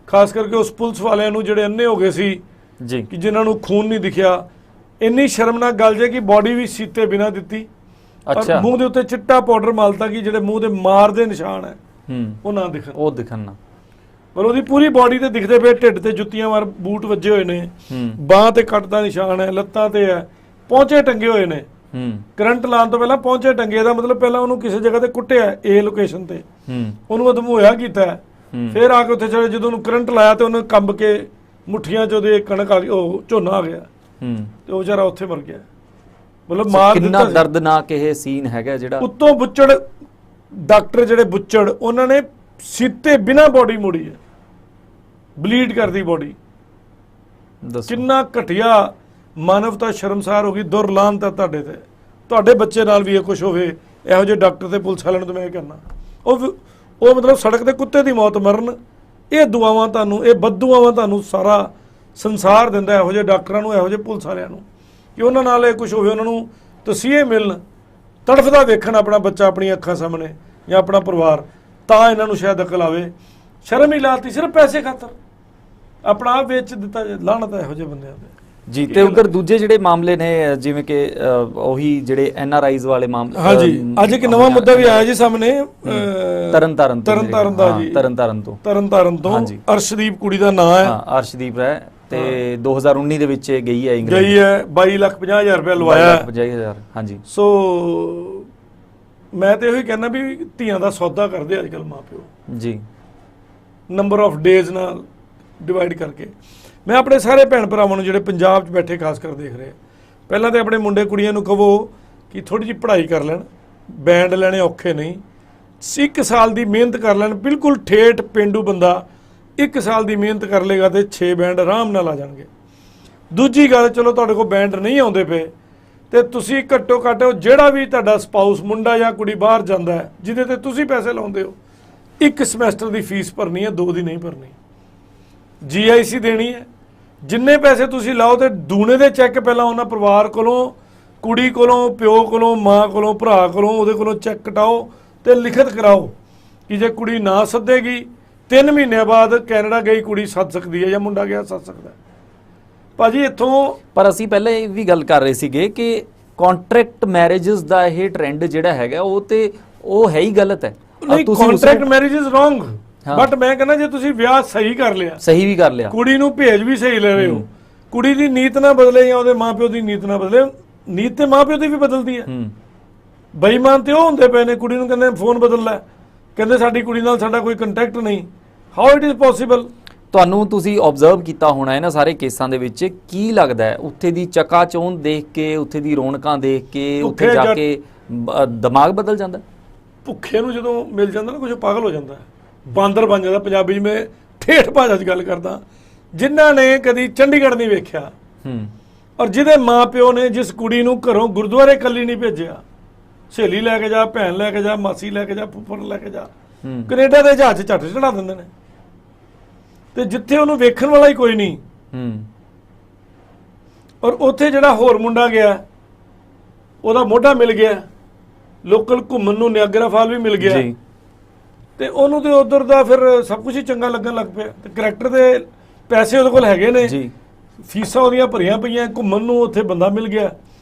ਖਾਸ ਕਰਕੇ ਉਸ ਪੁਲਿਸ ਵਾਲਿਆਂ ਨੂੰ ਜਿਹੜੇ ਅੰਨੇ ਹੋ ਗਏ ਸੀ ਜੀ, ਕਿ ਜਿਨ੍ਹਾਂ ਨੂੰ ਖੂਨ ਨਹੀਂ ਦਿਖਿਆ। ਇੰਨੀ ਸ਼ਰਮਨਾਕ ਗੱਲ ਜੇ ਕਿ ਬੋਡੀ ਵੀ ਸੀਤੇ ਬਿਨਾ ਦਿੱਤੀ, ਅੱਛਾ, ਮੂੰਹ ਦੇ ਉੱਤੇ ਚਿੱਟਾ ਪਾਊਡਰ ਮਾਲਤਾ ਕਿ ਜਿਹੜੇ ਮੂੰਹ ਦੇ ਮਾਰ ਦੇ ਨਿਸ਼ਾਨ ਹੈ ਉਹ ਨਾ ਦਿਖਣ, ਉਹ ਦਿਖਣ ਨਾ। ਪਰ ਉਹਦੀ ਪੂਰੀ ਬਾਡੀ ਤੇ ਦਿਖਦੇ ਪਏ, ਢਿੱਡ ਤੇ ਜੁੱਤੀਆਂ ਮਾਰ ਬੂਟ ਵੱਜੇ ਹੋਏ ਨੇ, ਬਾਹ ਤੇ ਕੱਟ ਦਾ ਨਿਸ਼ਾਨ ਹੈ, ਲੱਤਾਂ ਤੇ ਹੈ, ਪਹੁੰਚੇ ਟੰਗੇ ਹੋਏ ਨੇ। ਕਰੰਟ ਲਾਉਣ ਤੋਂ ਪਹਿਲਾਂ ਪਹੁੰਚੇ ਟੰਗੇ ਦਾ ਮਤਲਬ ਪਹਿਲਾਂ ਉਹਨੂੰ ਕਿਸੇ ਜਗ੍ਹਾ ਤੇ ਕੁੱਟਿਆ ਇਹ ਲੋਕੇਸ਼ਨ ਤੇ, ਉਹਨੂੰ ਅਧਮੋਇਆ ਕੀਤਾ, ਫਿਰ ਆ ਕੇ ਉੱਥੇ ਚਲੇ ਜਦੋਂ ਉਹਨੂੰ ਕਰੰਟ ਲਾਇਆ ਤੇ ਉਹਨੇ ਕੰਬ ਕੇ ਮੁੱਠੀਆਂ 'ਚ ਉਹਦੇ ਕਣਕ ਆ ਗਈ, ਉਹ ਝੋਨਾ ਆ ਗਿਆ ਤੇ ਉਹ ਵਿਚਾਰਾ ਉੱਥੇ ਮਰ ਗਿਆ। ਮਤਲਬ ਮਾਰ ਕਿੰਨਾ ਦਰਦਨਾਕ ਇਹ ਸੀਨ ਹੈਗਾ ਜਿਹੜਾ ਉੱਤੋਂ ਬੁੱਚੜ ਡਾਕਟਰ ਜਿਹੜੇ ਬੁੱਚੜ ਉਹਨਾਂ ਨੇ ਸੀਤੇ ਬਿਨਾ ਬੋਡੀ ਮੋੜੀ ਹੈ, ਬਲੀਡ ਕਰਦੀ ਬੋਡੀ। ਕਿੰਨਾ ਘਟਿਆ ਮਾਨਵਤਾ ਸ਼ਰਮਸਾਰ ਹੋ ਗਈ। ਦੁਰਲਾਨਤ ਹੈ ਤੁਹਾਡੇ ਤੇ, ਤੁਹਾਡੇ ਬੱਚੇ ਨਾਲ ਵੀ ਇਹ ਕੁਝ ਹੋਵੇ ਇਹੋ ਜਿਹੇ ਡਾਕਟਰ ਤੇ ਪੁਲਿਸ ਵਾਲਿਆਂ ਨੂੰ। ਤਾਂ ਮੈਂ ਇਹ ਕਹਿਣਾ ਉਹ ਮਤਲਬ ਸੜਕ ਤੇ ਕੁੱਤੇ ਦੀ ਮੌਤ ਮਰਨ। ਇਹ ਦੁਆਵਾਂ ਤੁਹਾਨੂੰ, ਇਹ ਬਦਦੁਆਵਾਂ ਤੁਹਾਨੂੰ ਸਾਰਾ ਸੰਸਾਰ ਦਿੰਦਾ ਇਹੋ ਜਿਹੇ ਡਾਕਟਰਾਂ ਨੂੰ, ਇਹੋ ਜਿਹੇ ਪੁਲਿਸ ਵਾਲਿਆਂ ਨੂੰ, ਕਿ ਉਹਨਾਂ ਨਾਲ ਇਹ ਕੁਝ ਹੋਵੇ, ਉਹਨਾਂ ਨੂੰ ਤਸੀਹੇ ਮਿਲਣ, ਤੜਫਦਾ ਵੇਖਣ ਆਪਣਾ ਬੱਚਾ ਆਪਣੀਆਂ ਅੱਖਾਂ ਸਾਹਮਣੇ ਜਾਂ ਆਪਣਾ ਪਰਿਵਾਰ। ਤਾਂ ਇਹਨਾਂ ਨੂੰ ਸ਼ਾਇਦ ਅਕਲ ਆਵੇ। ਸ਼ਰਮ ਹੀ ਲਾਤੀ ਸਿਰਫ ਪੈਸੇ ਖਾਤਰ, ਆਪਣਾ ਆਪ ਵੇਚ ਦਿੱਤਾ। ਲਾਹਨਤ ਇਹੋ ਜਿਹੇ ਬੰਦਿਆਂ ਤੇ ਜੀ। ਤੇ ਉਧਰ ਦੂਜੇ ਜਿਹੜੇ ਮਾਮਲੇ ਨੇ ਜਿਵੇਂ ਕਿ ਉਹੀ ਜਿਹੜੇ ਐਨਆਰਆਈਜ਼ ਵਾਲੇ ਮਾਮਲੇ। ਹਾਂਜੀ, ਅੱਜ ਇੱਕ ਨਵਾਂ ਮੁੱਦਾ ਵੀ ਆਇਆ ਜੀ ਸਾਹਮਣੇ ਤਰਨਤਾਰਨ ਦਾ ਜੀ, ਤਰਨਤਾਰਨ ਤੋਂ ਅਰਸ਼ਦੀਪ ਕੁੜੀ ਦਾ ਨਾਮ ਹੈ। ਹਾਂ, ਅਰਸ਼ਦੀਪ ਹੈ ਤੇ 2019 ਦੇ ਵਿੱਚ ਗਈ ਹੈ ਇੰਗਲੈਂਡ, ਗਈ ਹੈ। 22,50,000 ਰੁਪਏ ਲਵਾਇਆ, 52,000। ਹਾਂਜੀ। ਸੋ ਮੈਂ ਤੇ ਇਹੋ ਹੀ ਕਹਿੰਦਾ ਵੀ ਧੀਆਂ ਦਾ ਸੌਦਾ ਕਰਦੇ ਅੱਜ ਕੱਲ੍ਹ ਮਾਂ ਪਿਓ ਜੀ, ਨੰਬਰ ਆਫ ਡੇਜ਼ ਨਾਲ ਡਿਵਾਈਡ ਕਰਕੇ। ਮੈਂ ਆਪਣੇ ਸਾਰੇ ਭੈਣ ਭਰਾਵਾਂ ਨੂੰ ਜਿਹੜੇ ਪੰਜਾਬ 'ਚ ਬੈਠੇ ਖਾਸ ਕਰ ਦੇਖ ਰਹੇ, ਪਹਿਲਾਂ ਤਾਂ ਆਪਣੇ ਮੁੰਡੇ ਕੁੜੀਆਂ ਨੂੰ ਕਹੋ ਕਿ ਥੋੜ੍ਹੀ ਜਿਹੀ ਪੜ੍ਹਾਈ ਕਰ ਲੈਣ, ਬੈਂਡ ਲੈਣੇ ਔਖੇ ਨਹੀਂ, 1 ਸਾਲ ਦੀ ਮਿਹਨਤ ਕਰ ਲੈਣ। ਬਿਲਕੁਲ ਠੇਠ ਪੇਂਡੂ ਬੰਦਾ 1 ਸਾਲ ਦੀ ਮਿਹਨਤ ਕਰ ਲੇਗਾ ਤੇ 6 ਬੈਂਡ ਆਰਾਮ ਨਾਲ ਆ ਜਾਣਗੇ। ਦੂਜੀ ਗੱਲ, ਚਲੋ ਤੁਹਾਡੇ ਕੋਲ ਬੈਂਡ ਨਹੀਂ ਆਉਂਦੇ ਪਏ ਤੇ ਤੁਸੀਂ ਘੱਟੋ ਘੱਟ ਜਿਹੜਾ ਵੀ ਤੁਹਾਡਾ ਸਪਾਊਸ ਮੁੰਡਾ ਜਾਂ ਕੁੜੀ ਬਾਹਰ ਜਾਂਦਾ ਹੈ ਜਿਹਦੇ ਤੇ ਤੁਸੀਂ ਪੈਸੇ ਲਾਉਂਦੇ ਹੋ, 1 ਸਮੈਸਟਰ ਦੀ ਫੀਸ ਭਰਨੀ ਹੈ, 2 ਦੀ ਨਹੀਂ ਭਰਨੀ। GIC ਦੇਣੀ ਹੈ। ਜਿੰਨੇ ਪੈਸੇ ਤੁਸੀਂ ਲਾਓ ਤੇ ਦੂਣੇ ਦੇ ਚੈੱਕ ਪਹਿਲਾਂ ਉਹਨਾਂ ਪਰਿਵਾਰ ਕੋਲੋਂ, ਕੁੜੀ ਕੋਲੋਂ, ਪਿਓ ਕੋਲੋਂ, ਮਾਂ ਕੋਲੋਂ, ਭਰਾ ਕੋਲੋਂ, ਉਹਦੇ ਕੋਲੋਂ ਚੈੱਕ ਕਟਾਓ ਤੇ ਲਿਖਤ ਕਰਾਓ ਕਿ ਜੇ ਕੁੜੀ ਨਾ ਸੱਦੇਗੀ 3 ਮਹੀਨਿਆਂ ਬਾਅਦ ਕੈਨੇਡਾ ਗਈ ਕੁੜੀ ਸੱਦ ਸਕਦੀ ਹੈ ਜਾਂ ਮੁੰਡਾ ਗਿਆ ਸੱਦ ਸਕਦਾ ਹੈ। ਭਾਜੀ ਇੱਥੋਂ ਪਰ ਅਸੀਂ ਪਹਿਲਾਂ ਇਹ ਵੀ ਗੱਲ ਕਰ ਰਹੇ ਸੀਗੇ ਕਿ ਕੰਟਰੈਕਟ ਮੈਰਿਜਸ ਦਾ ਇਹ ਟ੍ਰੈਂਡ ਜਿਹੜਾ ਹੈਗਾ ਉਹ ਹੈ ਹੀ ਗਲਤ ਹੈ। ਤੁਸੀਂ contract marriage is wrong, but ਮੈਂ ਕਹਿੰਦਾ ਜੇ ਤੁਸੀਂ ਵਿਆਹ ਸਹੀ ਕਰ ਲਿਆ, ਸਹੀ ਵੀ ਕਰ ਲਿਆ, ਕੁੜੀ ਨੂੰ ਭੇਜ ਵੀ ਸਹੀ ਲੈ ਰਹੇ ਹੋ, ਕੁੜੀ ਦੀ ਨੀਤ ਨਾ ਬਦਲੇ ਜਾਂ ਉਹਦੇ ਮਾਪਿਓ ਦੀ ਨੀਤ ਨਾ ਬਦਲੇ, ਨੀਤ ਤੇ ਮਾਪਿਓ ਦੀ ਵੀ ਬਦਲਦੀ ਹੈ। ਬੇਈਮਾਨ ਤੇ ਉਹ ਹੁੰਦੇ ਪਏ ਨੇ, ਕੁੜੀ ਨੂੰ ਕਹਿੰਦੇ ਫੋਨ ਬਦਲ ਲੈ, ਕਹਿੰਦੇ ਸਾਡੀ ਕੁੜੀ ਨਾਲ ਸਾਡਾ ਕੋਈ ਕੰਟੈਕਟ ਨਹੀਂ। How it is possible? ਤੁਹਾਨੂੰ ਤੁਸੀਂ ਆਬਜ਼ਰਵ ਕੀਤਾ ਹੋਣਾ ਇਹਨਾਂ ਸਾਰੇ ਕੇਸਾਂ ਦੇ ਵਿੱਚ, ਕੀ ਲੱਗਦਾ ਹੈ ਉੱਥੇ ਦੀ ਚਕਾਚੌਂਧ ਦੇਖ ਕੇ, ਉੱਥੇ ਦੀ ਰੌਣਕਾਂ ਦੇਖ ਕੇ, ਉੱਥੇ ਜਾ ਕੇ ਦਿਮਾਗ ਬਦਲ ਜਾਂਦਾ? ਭੁੱਖੇ ਨੂੰ ਜਦੋਂ ਮਿਲ ਜਾਂਦਾ ਨਾ ਕੁਝ, ਪਾਗਲ ਹੋ ਜਾਂਦਾ, ਬਾਂਦਰ ਬਣ ਜਾਂਦਾ। ਪੰਜਾਬੀ 'ਚ ਮੈਂ ਠੇਠ ਭਾਸ਼ਾ 'ਚ ਗੱਲ ਕਰਦਾ, ਜਿਨ੍ਹਾਂ ਨੇ ਕਦੀ ਚੰਡੀਗੜ੍ਹ ਨਹੀਂ ਵੇਖਿਆ ਔਰ ਜਿਹਦੇ ਮਾਂ ਪਿਓ ਨੇ ਜਿਸ ਕੁੜੀ ਨੂੰ ਘਰੋਂ ਗੁਰਦੁਆਰੇ ਇਕੱਲੀ ਨਹੀਂ ਭੇਜਿਆ, ਸਹੇਲੀ ਲੈ ਕੇ ਜਾ, ਭੈਣ ਲੈ ਕੇ ਜਾ, ਮਾਸੀ ਲੈ ਕੇ ਜਾ, ਫੁੱਫੜ ਲੈ ਕੇ ਜਾ, ਕੈਨੇਡਾ ਦੇ ਜਹਾਜ਼ 'ਚ ਝੱਟ ਚੜਾ ਦਿੰਦੇ ਨੇ, ਤੇ ਜਿੱਥੇ ਉਹਨੂੰ ਵੇਖਣ ਵਾਲਾ ਹੀ ਕੋਈ ਨਹੀਂ। ਔਰ ਉੱਥੇ ਜਿਹੜਾ ਹੋਰ ਮੁੰਡਾ ਗਿਆ, ਉਹਦਾ ਮੋਢਾ ਮਿਲ ਗਿਆ, ਲੋਕਲ ਘੁੰਮਣ ਨੂੰ ਨਿਆਗਰਾ ਫਾਲ ਵੀ ਮਿਲ ਗਿਆ, ਤੇ ਉਹਨੂੰ ਤੇ ਉਧਰ ਦਾ ਫਿਰ ਸਭ ਕੁਝ ਹੀ ਚੰਗਾ ਲੱਗਣ ਲੱਗ ਪਿਆ। ਤੇ ਕਰੈਕਟਰ ਦੇ ਪੈਸੇ ਉਹਦੇ ਕੋਲ ਹੈਗੇ ਨੇ, ਫੀਸਾਂ ਉਹਦੀਆਂ ਭਰੀਆਂ ਪਈਆਂ, ਘੁੰਮਣ ਨੂੰ ਉੱਥੇ ਬੰਦਾ ਮਿਲ ਗਿਆ,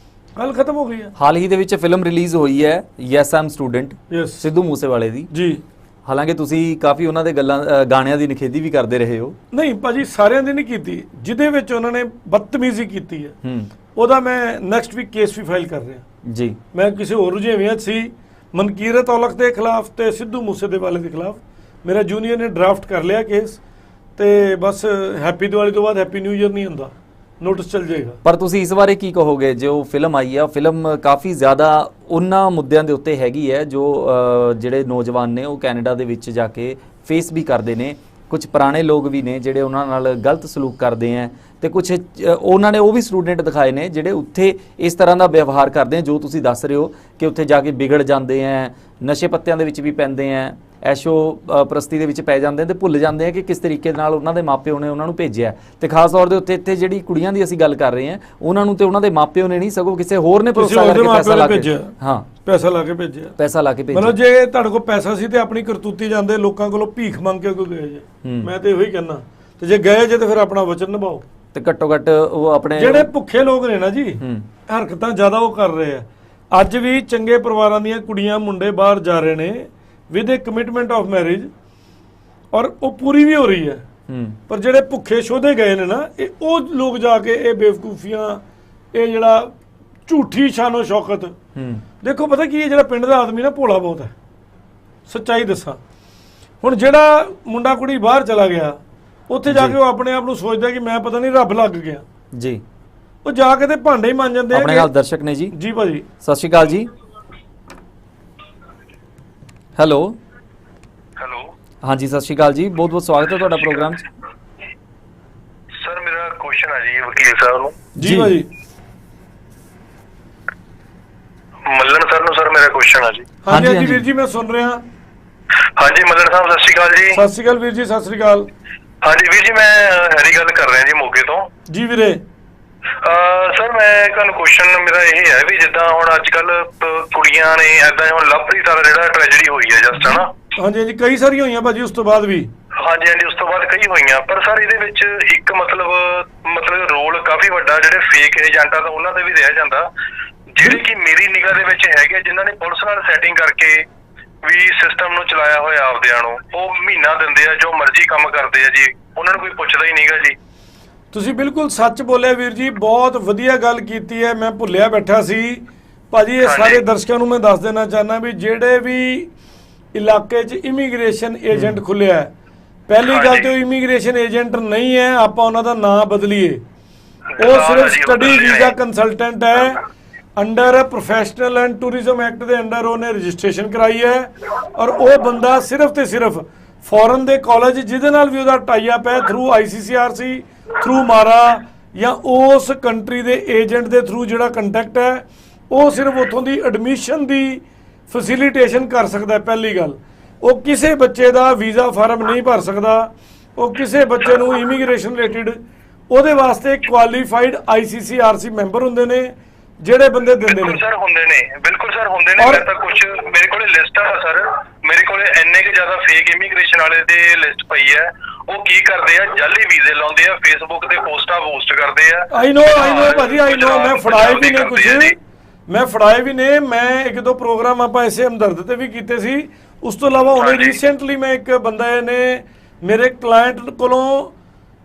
ਗੱਲ ਖਤਮ ਹੋ ਗਈ ਹੈ। ਹਾਲ ਹੀ ਦੇ ਵਿੱਚ ਫਿਲਮ ਰਿਲੀਜ਼ ਹੋਈ ਹੈ ਯੈਸ ਆਮ ਸਟੂਡੈਂਟ, ਸਿੱਧੂ ਮੂਸੇਵਾਲੇ ਦੀ ਜੀ। ਹਾਲਾਂਕਿ ਤੁਸੀਂ ਕਾਫੀ ਉਹਨਾਂ ਦੇ ਗਾਣਿਆਂ ਦੀ ਨਿਖੇਧੀ ਵੀ ਕਰਦੇ ਰਹੇ ਹੋ। ਨਹੀਂ ਭਾਜੀ, ਸਾਰਿਆਂ ਦੀ ਨਹੀਂ ਕੀਤੀ, ਜਿਹਦੇ ਵਿੱਚ ਉਹਨਾਂ ਨੇ ਬਦਤਮੀਜ਼ੀ ਕੀਤੀ ਹੈ ਉਹਦਾ ਮੈਂ ਨੈਕਸਟ ਵੀਕ ਕੇਸ ਵੀ ਫਾਈਲ ਕਰ ਰਿਹਾ ਜੀ। ਮੈਂ ਕਿਸੇ ਹੋਰ ਰੁਝੇਵਿਆਂ 'ਚ ਸੀ, ਮਨਕੀਰਤ ਔਲਖ ਦੇ ਖਿਲਾਫ ਤੇ ਸਿੱਧੂ ਮੂਸੇਵਾਲੇ ਦੇ ਖਿਲਾਫ ਮੇਰਾ ਜੂਨੀਅਰ ਨੇ ਡਰਾਫਟ ਕਰ ਲਿਆ ਕੇਸ, ਤੇ ਬਸ ਹੈਪੀ ਦੀਵਾਲੀ ਤੋਂ ਬਾਅਦ ਹੈਪੀ ਨਿਊ ਈਅਰ ਨਹੀਂ ਹੁੰਦਾ, ਨੋਟਿਸ ਚੱਲ ਜਾਏਗਾ। ਪਰ ਤੁਸੀਂ ਇਸ ਬਾਰੇ ਕੀ ਕਹੋਗੇ? ਜੋ ਫਿਲਮ ਆਈ ਆ, ਫਿਲਮ ਕਾਫੀ ਜ਼ਿਆਦਾ ਉਹਨਾਂ ਮੁੱਦਿਆਂ ਦੇ ਉੱਤੇ ਹੈਗੀ ਹੈ ਜੋ ਜਿਹੜੇ ਨੌਜਵਾਨ ਨੇ ਉਹ ਕੈਨੇਡਾ ਦੇ ਵਿੱਚ ਜਾ ਕੇ ਫੇਸ ਵੀ ਕਰਦੇ ਨੇ। ਕੁਝ ਪੁਰਾਣੇ ਲੋਕ ਵੀ ਨੇ ਜਿਹੜੇ ਉਹਨਾਂ ਨਾਲ ਗਲਤ ਸਲੂਕ ਕਰਦੇ ਆ, ਤੇ ਕੁਝ ਉਹਨਾਂ ਨੇ ਉਹ ਵੀ ਸਟੂਡੈਂਟ ਦਿਖਾਏ ਨੇ ਜਿਹੜੇ ਉੱਥੇ ਇਸ ਤਰ੍ਹਾਂ ਦਾ ਵਿਵਹਾਰ ਕਰਦੇ ਆ ਜੋ ਤੁਸੀਂ ਦੱਸ ਰਹੇ ਹੋ ਕਿ ਉੱਥੇ ਜਾ ਕੇ ਵਿਗੜ ਜਾਂਦੇ ਆ, ਨਸ਼ੇ ਪੱਤਿਆਂ ਦੇ ਵਿੱਚ ਵੀ ਪੈਂਦੇ ਆ, ਐਸ਼ੋ ਪ੍ਰਸਤੀ ਦੇ ਵਿੱਚ ਪੈ ਜਾਂਦੇ ਤੇ ਭੁੱਲ ਜਾਂਦੇ ਆ ਕਿ ਕਿਸ ਤਰੀਕੇ ਨਾਲ ਉਹਨਾਂ ਦੇ ਮਾਪਿਓ ਨੇ ਉਹਨਾਂ ਨੂੰ ਭੇਜਿਆ। ਤੇ ਖਾਸ ਤੌਰ ਦੇ ਉੱਤੇ ਇੱਥੇ ਜਿਹੜੀ ਕੁੜੀਆਂ ਦੀ ਅਸੀਂ ਗੱਲ ਕਰ ਰਹੇ ਹਾਂ, ਉਹਨਾਂ ਨੂੰ ਤੇ ਉਹਨਾਂ ਦੇ ਮਾਪਿਓ ਨੇ ਨਹੀਂ, ਸਗੋਂ ਕਿਸੇ ਹੋਰ ਨੇ ਭਰੋਸਾ ਕਰਕੇ ਪੈਸਾ ਲਾ ਕੇ ਪੈਸਾ ਲਾ ਕੇ ਭੇਜਿਆ। ਮਤਲਬ ਜੇ ਤੁਹਾਡੇ ਕੋਲ ਪੈਸਾ ਸੀ ਤੇ ਆਪਣੀ ਕਰਤੂਤੀ ਜਾਂਦੇ, ਲੋਕਾਂ ਕੋਲੋਂ ਭੀਖ ਮੰਗ ਕੇ ਗਏ ਜੇ। ਮੈਂ ਤੇ ਇਹੋ ਹੀ ਕਹਿੰਦਾ, ਤੇ ਜੇ ਗਏ ਜੇ ਤੇ ਫਿਰ ਆਪਣਾ ਵਚਨ ਨਿਭਾਓ। ਤੇ ਘੱਟੋ ਘੱਟ ਉਹ ਆਪਣੇ ਜਿਹੜੇ ਭੁੱਖੇ ਲੋਕ ਨੇ ਨਾ ਜੀ, ਹਰਕਤਾਂ ਜ਼ਿਆਦਾ ਉਹ ਕਰ ਰਹੇ ਆ। ਅੱਜ ਵੀ ਚੰਗੇ ਪਰਿਵਾਰਾਂ ਦੀਆਂ ਕੁੜੀਆਂ ਮੁੰਡੇ ਬਾਹਰ ਜਾ ਰਹੇ ਨੇ with A commitment of marriage, ਔਰ ਉਹ ਪੂਰੀ ਵੀ ਹੋ ਰਹੀ ਹੈ। ਪਰ ਜਿਹੜੇ ਭੁੱਖੇ ਸ਼ੋਧੇ ਗਏ ਨੇ ਨਾ, ਇਹ ਉਹ ਲੋਕ ਜਾ ਕੇ ਇਹ ਬੇਵਕੂਫੀਆਂ, ਇਹ ਜਿਹੜਾ ਝੂਠੀ ਸ਼ਾਨੋ ਸ਼ੌਕਤ। ਦੇਖੋ ਪਤਾ ਕੀ ਹੈ, ਜਿਹੜਾ ਪਿੰਡ ਦਾ ਆਦਮੀ ਨਾ ਭੋਲਾ ਬਹੁਤ ਹੈ, ਸੱਚਾਈ ਦੱਸਾਂ। ਹੁਣ ਜਿਹੜਾ ਮੁੰਡਾ ਕੁੜੀ ਬਾਹਰ ਚਲਾ ਗਿਆ, ਉੱਥੇ ਜਾ ਕੇ ਉਹ ਆਪਣੇ ਆਪ ਨੂੰ ਸੋਚਦਾ ਕਿ ਮੈਂ ਪਤਾ ਨਹੀਂ ਰੱਬ ਲੱਗ ਗਿਆ ਜੀ, ਉਹ ਜਾ ਕੇ ਤੇ ਭਾਂਡੇ ਹੀ ਮੰਨ ਜਾਂਦੇ ਆ। ਆਪਣੇ ਨਾਲ ਦਰਸ਼ਕ ਨੇ ਜੀ। ਜੀ ਭਾਜੀ, ਸਤਿ ਸ਼੍ਰੀ ਅਕਾਲ ਜੀ। ਹੈਲੋ ਹਾਂਜੀ, ਸਤਿ ਸ਼੍ਰੀ ਅਕਾਲ ਜੀ, ਬਹੁਤ ਬਹੁਤ ਸਵਾਗਤ ਹੈ ਤੁਹਾਡਾ ਪ੍ਰੋਗਰਾਮ 'ਚ। ਸਰ ਮੇਰਾ ਕੁਐਸਚਨ ਹੈ ਜੀ ਵਕੀਲ ਸਾਹਿਬ ਨੂੰ। ਜੀ ਭਾਜੀ। ਮੱਲਣ ਸਰ ਨੂੰ ਸਰ ਮੇਰਾ ਕੁਐਸਚਨ ਹੈ ਜੀ। ਹਾਂਜੀ ਹਾਂਜੀ ਵੀਰ ਜੀ, ਮੈਂ ਸੁਣ ਰਿਹਾ। ਹਾਂਜੀ ਮੱਲਣ ਸਾਹਿਬ, ਸਤਿ ਸ਼੍ਰੀ ਅਕਾਲ ਜੀ। ਸਤਿ ਸ਼੍ਰੀ ਅਕਾਲ ਵੀਰ ਜੀ, ਸਤਿ ਸ਼੍ਰੀ ਅਕਾਲ। ਹਾਂਜੀ ਵੀਰ ਜੀ, ਮੈਂ ਹੈਰੀ ਗੱਲ ਕਰ ਰਿਹਾ ਜੀ ਮੋਗੇ ਤੋਂ। ਜੀ ਵੀਰੇ। ਸਰ ਮੈਂ ਤੁਹਾਨੂੰ ਕੁਐਸਚਨ ਮੇਰਾ ਇਹ ਹੈ ਵੀ ਜਿੱਦਾਂ ਹੁਣ ਅੱਜ ਕੱਲ ਕੁੜੀਆਂ ਨੇ ਏਦਾਂ ਹੁਣ ਲਵਪ੍ਰੀਤ ਵਾਲਾ ਜਿਹੜਾ ਟ੍ਰੈਜਡੀ ਹੋਈ ਹੈ ਜਸਟ, ਹਨਾ? ਹਾਂਜੀ ਹਾਂਜੀ, ਕਈ ਸਾਰੀਆਂ ਹੋਈਆਂ ਭਾਜੀ ਉਸ ਤੋਂ ਬਾਅਦ ਵੀ। ਹਾਂਜੀ ਹਾਂਜੀ, ਉਸ ਤੋਂ ਬਾਅਦ ਕਈ ਹੋਈਆਂ, ਪਰ ਸਰ ਇਹਦੇ ਵਿੱਚ ਇੱਕ ਮਤਲਬ ਰੋਲ ਕਾਫੀ ਵੱਡਾ ਜਿਹੜੇ ਫੇਕ ਏਜੰਟਾਂ ਦਾ ਉਹਨਾਂ ਦਾ ਵੀ ਰਹਿ ਜਾਂਦਾ, ਜਿਹੜੇ ਕਿ ਮੇਰੀ ਨਿਗਾਹ ਦੇ ਵਿੱਚ ਹੈਗੇ, ਜਿਨ੍ਹਾਂ ਨੇ ਪੁਲਿਸ ਨਾਲ ਸੈਟਿੰਗ ਕਰਕੇ ਵੀ ਸਿਸਟਮ ਨੂੰ ਚਲਾਇਆ ਹੋਇਆ ਆਪਦਿਆਂ ਨੂੰ। ਉਹ ਮਹੀਨਾ ਦਿੰਦੇ ਆ, ਜੋ ਮਰਜ਼ੀ ਕੰਮ ਕਰਦੇ ਆ ਜੀ, ਉਹਨਾਂ ਨੂੰ ਕੋਈ ਪੁੱਛਦਾ ਹੀ ਨਹੀਂਗਾ ਜੀ। ਤੁਸੀਂ ਬਿਲਕੁਲ ਸੱਚ ਬੋਲਿਆ ਵੀਰ ਜੀ, ਬਹੁਤ ਵਧੀਆ ਗੱਲ ਕੀਤੀ ਹੈ, ਮੈਂ ਭੁੱਲਿਆ ਬੈਠਾ ਸੀ ਭਾਜੀ। ਇਹ ਸਾਰੇ ਦਰਸ਼ਕਾਂ ਨੂੰ ਮੈਂ ਦੱਸ ਦੇਣਾ ਚਾਹੁੰਦਾ ਵੀ ਜਿਹੜੇ ਵੀ ਇਲਾਕੇ 'ਚ ਇਮੀਗ੍ਰੇਸ਼ਨ ਏਜੰਟ ਖੁੱਲਿਆ, ਪਹਿਲੀ ਗੱਲ ਤੇ ਉਹ ਇਮੀਗ੍ਰੇਸ਼ਨ ਏਜੰਟ ਨਹੀਂ ਹੈ, ਆਪਾਂ ਉਹਨਾਂ ਦਾ ਨਾਮ ਬਦਲੀਏ। ਉਹ ਸਿਰਫ ਸਟੱਡੀ ਵੀਜ਼ਾ ਕੰਸਲਟੈਂਟ ਹੈ, under professional and tourism act ਦੇ ਅੰਡਰ ਉਹਨੇ ਰਜਿਸਟ੍ਰੇਸ਼ਨ ਕਰਾਈ ਹੈ। ਔਰ ਉਹ ਬੰਦਾ ਸਿਰਫ ਤੇ ਸਿਰਫ ਫੋਰਨ ਦੇ ਕਾਲਜ ਜਿਹਦੇ ਨਾਲ ਵੀ ਉਹਦਾ ਟਾਈ ਅਪ ਹੈ, ਥਰੂ ICCRC, ਥਰੂ ਮਾਰਾ, ਜਾਂ ਉਸ ਕੰਟਰੀ ਦੇ ਏਜੰਟ ਦੇ ਥਰੂ ਜਿਹੜਾ ਕੰਟੈਕਟ ਹੈ, ਉਹ ਸਿਰਫ ਉੱਥੋਂ ਦੀ ਐਡਮਿਸ਼ਨ ਦੀ ਫੈਸਿਲਿਟੇਸ਼ਨ ਕਰ ਸਕਦਾ। ਪਹਿਲੀ ਗੱਲ, ਉਹ ਕਿਸੇ ਬੱਚੇ ਦਾ ਵੀਜ਼ਾ ਫਾਰਮ ਨਹੀਂ ਭਰ ਸਕਦਾ, ਉਹ ਕਿਸੇ ਬੱਚੇ ਨੂੰ ਇਮੀਗ੍ਰੇਸ਼ਨ ਰਿਲੇਟਿਡ ਉਹਦੇ ਵਾਸਤੇ ਕੁਆਲੀਫਾਈਡ ICCRC ਮੈਂਬਰ ਹੁੰਦੇ ਨੇ, ਜਿਹੜੇ ਬੰਦੇ ਦਿੰਦੇ ਨੇ। ਸਰ ਹੁੰਦੇ ਨੇ, ਬਿਲਕੁਲ ਸਰ ਹੁੰਦੇ ਨੇ। ਮੈਂ ਤਾਂ ਕੁਝ ਮੇਰੇ ਕੋਲੇ ਲਿਸਟ ਆ ਸਰ, ਮੇਰੇ ਕੋਲੇ ਇੰਨੇ ਕਿ ਜ਼ਿਆਦਾ ਫੇਕ ਇਮੀਗ੍ਰੇਸ਼ਨ ਵਾਲੇ ਦੀ ਲਿਸਟ ਪਈ ਹੈ। ਉਹ ਕੀ ਕਰਦੇ ਆ, ਜਾਲੀ ਵੀਜ਼ੇ ਲਾਉਂਦੇ ਆ, ਫੇਸਬੁੱਕ ਤੇ ਪੋਸਟਾਂ ਪੋਸਟ ਕਰਦੇ ਆ। ਆਈ ਨੋ ਭਾਜੀ, ਆਈ ਨੋ। ਮੈਂ ਫੜਾਏ ਵੀ ਨੇ ਕੁਝ, ਮੈਂ ਫੜਾਏ ਵੀ ਨੇ। ਮੈਂ ਇੱਕ ਦੋ ਪ੍ਰੋਗਰਾਮ ਆਪਾਂ ਇਸੇ ਹਮਦਰਦ ਤੇ ਵੀ ਕੀਤੇ ਸੀ। ਉਸ ਤੋਂ ਇਲਾਵਾ ਹੁਣੇ ਰੀਸੈਂਟਲੀ ਮੈਂ ਇੱਕ ਬੰਦਾ ਨੇ ਮੇਰੇ ਕਲਾਇੰਟ ਕੋਲੋਂ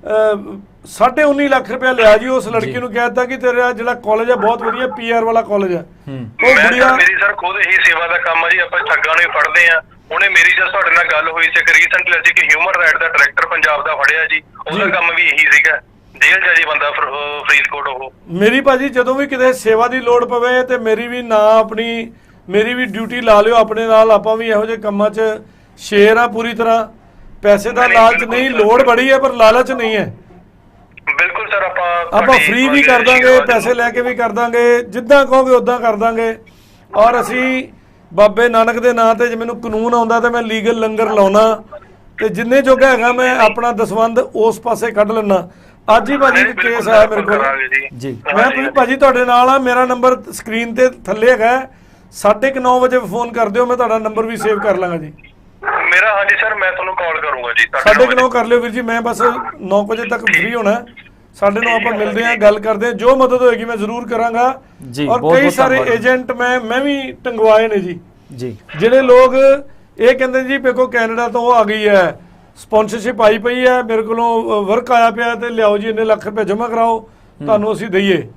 19.5 ਲੱਖ ਰੁਪਇਆ ਲਿਆ ਜੀ। ਉਸ ਲੜਕੀ ਨੂੰ ਕਹਿ ਦਿੱਤਾ ਕਿ ਤੇਰਾ ਜਿਹੜਾ ਕਾਲਜ ਹੈ ਬਹੁਤ ਵਧੀਆ PR ਵਾਲਾ ਕਾਲਜ ਹੈ। ਉਹ ਗੁੜੀਆ ਮੇਰੀ ਸਰ ਖੁਦ ਇਹੀ ਸੇਵਾ ਦਾ ਕੰਮ ਆ ਜੀ, ਆਪਾਂ ਠੱਗਾਂ ਨੂੰ ਫੜਦੇ ਆ। ਉਹਨੇ ਮੇਰੀ ਜਦ ਤੁਹਾਡੇ ਨਾਲ ਗੱਲ ਹੋਈ ਸੀ ਕਿ ਰੀਸੈਂਟਲੀ ਅਸੀਂ ਕਿ ਹਿਊਮਨ ਰਾਈਟ ਦਾ ਡਾਇਰੈਕਟਰ ਪੰਜਾਬ ਦਾ ਫੜਿਆ ਜੀ, ਉਹਦਾ ਕੰਮ ਵੀ ਇਹੀ ਸੀਗਾ। ਜੇਲ੍ਹ 'ਚ ਜੀ ਬੰਦਾ ਫਰੀਦਕੋਟ। ਉਹ ਮੇਰੀ ਭਾਜੀ ਜਦੋਂ ਵੀ ਕਿਤੇ ਸੇਵਾ ਦੀ ਲੋੜ ਪਵੇ ਤੇ ਮੇਰੀ ਵੀ ਡਿਊਟੀ ਲਾ ਲਿਓ ਆਪਣੇ ਨਾਲ। ਆਪਾਂ ਵੀ ਇਹੋ ਜਿਹੇ ਕੰਮਾਂ 'ਚ ਸ਼ੇਰ ਆ ਪੂਰੀ ਤਰ੍ਹਾਂ। ਪੈਸੇ ਦਾ ਲਾਲਚ ਨਹੀਂ, ਲੋੜ ਬੜੀ ਹੈ ਪਰ ਲਾਲਚ ਨਹੀਂ ਹੈ। ਬਿਲਕੁਲ ਸਰ, ਆਪਾਂ ਫ੍ਰੀ ਵੀ ਕਰ ਦਾਂਗੇ, ਪੈਸੇ ਲੈ ਕੇ ਵੀ ਕਰ ਦਾਂਗੇ, ਜਿੱਦਾਂ ਕਹੋਗੇ ਉਦਾਂ ਕਰ ਦਾਂਗੇ। ਔਰ ਅਸੀਂ ਬਾਬੇ ਨਾਨਕ ਦੇ ਨਾਂ ਤੇ ਜੇ ਮੈਨੂੰ ਕਾਨੂੰਨ ਆਉਂਦਾ ਤੇ ਮੈਂ ਲੀਗਲ ਲੰਗਰ ਲਾਉਣਾ ਤੇ ਜਿੰਨੇ ਜੋਗਾ ਹੈਗਾ ਮੈਂ ਆਪਣਾ ਦਸਵੰਧ ਉਸ ਪਾਸੇ ਕੱਢ ਲੈਣਾ। ਅੱਜ ਹੀ ਭਾਜੀ ਕੇਸ ਆਇਆ ਮੇਰੇ ਕੋਲ ਜੀ। ਮੈਂ ਭਾਜੀ ਤੁਹਾਡੇ ਨਾਲ ਆ, ਮੇਰਾ ਨੰਬਰ ਸਕਰੀਨ ਤੇ ਥੱਲੇ ਹੈਗਾ। 9:30 ਵਜੇ ਫੋਨ ਕਰ ਦਿਓ, ਮੈਂ ਤੁਹਾਡਾ ਨੰਬਰ ਵੀ ਸੇਵ ਕਰ ਲਾਂਗਾ ਜੀ। ਮੇਰਾ ਹਾਂਜੀ ਸਰ, ਮੈਂ ਤੁਹਾਨੂੰ ਕਾਲ ਕਰੂੰਗਾ ਜੀ। 9:30 ਕਰ ਲਿਓ ਵੀਰ ਜੀ, ਮੈਂ ਬਸ 9 ਵਜੇ ਤੱਕ ਫ੍ਰੀ ਹੋਣਾ। 9:30 ਆਪਾਂ ਮਿਲਦੇ ਆਂ, ਗੱਲ ਕਰਦੇ ਆਂ, ਜੋ ਮਦਦ ਹੋਏਗੀ ਮੈਂ ਜ਼ਰੂਰ ਕਰਾਂਗਾ। ਔਰ ਕਈ ਸਾਰੇ ਏਜੰਟ ਮੈਂ ਵੀ ਟੰਗਵਾਏ ਨੇ ਜੀ। ਜਿਹੜੇ ਲੋਕ ਇਹ ਕਹਿੰਦੇ ਜੀ ਮੇਕੋ ਕੈਨੇਡਾ ਤੋਂ ਆ ਗਈ ਹੈ, ਸਪਾਂਸਰਸ਼ਿਪ ਆਈ ਪਈ ਹੈ, ਮੇਰੇ ਕੋਲੋਂ ਵਰਕ ਆਇਆ ਪਿਆ ਤੇ ਲਿਆਓ ਜੀ ਇੰਨੇ ਲੱਖ ਰੁਪਏ ਜਮ੍ਹਾਂ ਕਰਾਓ ਤੁਹਾਨੂੰ ਅਸੀਂ ਦਈਏ।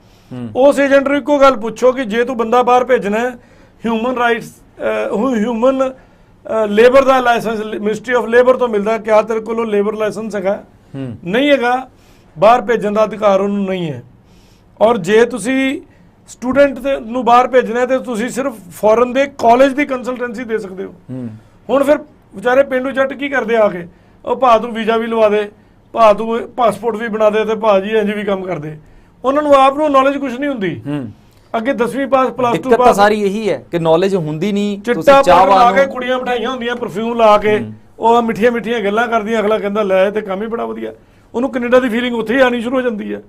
ਉਸ ਏਜੰਟ ਨੂੰ ਇੱਕੋ ਗੱਲ ਪੁੱਛੋ ਕਿ ਜੇ ਤੂੰ ਬੰਦਾ ਬਾਹਰ ਭੇਜਣਾ, ਹਿਊਮਨ ਲੇਬਰ ਦਾ ਲਾਇਸੈਂਸ ਮਿਨਿਸਟਰੀ ਆਫ ਲੇਬਰ ਤੋਂ ਮਿਲਦਾ, ਕਿਆ ਤੇਰੇ ਕੋਲੋਂ ਲੇਬਰ ਲਾਇਸੈਂਸ ਹੈਗਾ? ਨਹੀਂ ਹੈਗਾ, ਬਾਹਰ ਭੇਜਣ ਦਾ ਅਧਿਕਾਰ ਉਹਨੂੰ ਨਹੀਂ ਹੈ। ਔਰ ਜੇ ਤੁਸੀਂ ਸਟੂਡੈਂਟ ਨੂੰ ਬਾਹਰ ਭੇਜਣਾ ਤੇ ਤੁਸੀਂ ਸਿਰਫ ਫੋਰਨ ਦੇ ਕਾਲਜ ਦੀ ਕੰਸਲਟੈਂਸੀ ਦੇ ਸਕਦੇ ਹੋ। ਹੁਣ ਫਿਰ ਵਿਚਾਰੇ ਪਿੰਡੂ ਜੱਟ ਕੀ ਕਰਦੇ ਆ ਕੇ, ਉਹ ਭਾ ਤੂੰ ਵੀਜ਼ਾ ਵੀ ਲਵਾ ਦੇ, ਭਾ ਤੂੰ ਪਾਸਪੋਰਟ ਵੀ ਬਣਾ ਦੇ ਤੇ ਭਾ ਜੀ ਇੰਜ ਵੀ ਕੰਮ ਕਰਦੇ। ਉਹਨਾਂ ਨੂੰ ਆਪ ਨੂੰ ਨੌਲੇਜ ਕੁਝ ਨਹੀਂ ਹੁੰਦੀ। ਅੱਗੇ 10ਵੀਂ ਪਾਸ +2 ਪਾਸ ਸਾਰੀ ਇਹੀ ਹੈ ਕਿ ਨੌਲੇਜ ਹੁੰਦੀ ਨਹੀਂ। ਚਿੱਟਾ ਲਾ ਕੇ ਕੁੜੀਆਂ ਬਿਠਾਈਆਂ ਹੁੰਦੀਆਂ, ਪਰਫਿਊਮ ਲਾ ਕੇ ਉਹ ਮਿੱਠੀਆਂ ਮਿੱਠੀਆਂ ਗੱਲਾਂ ਕਰਦੀਆਂ। ਅਗਲਾ ਕਹਿੰਦਾ ਲੈ ਤੇ ਕੰਮ ਹੀ ਬੜਾ ਵਧੀਆ। ਉਹਨੂੰ ਕੈਨੇਡਾ ਦੀ ਫੀਲਿੰਗ ਉੱਥੇ ਹੀ ਆਣੀ ਸ਼ੁਰੂ ਹੋ ਜਾਂਦੀ ਹੈ,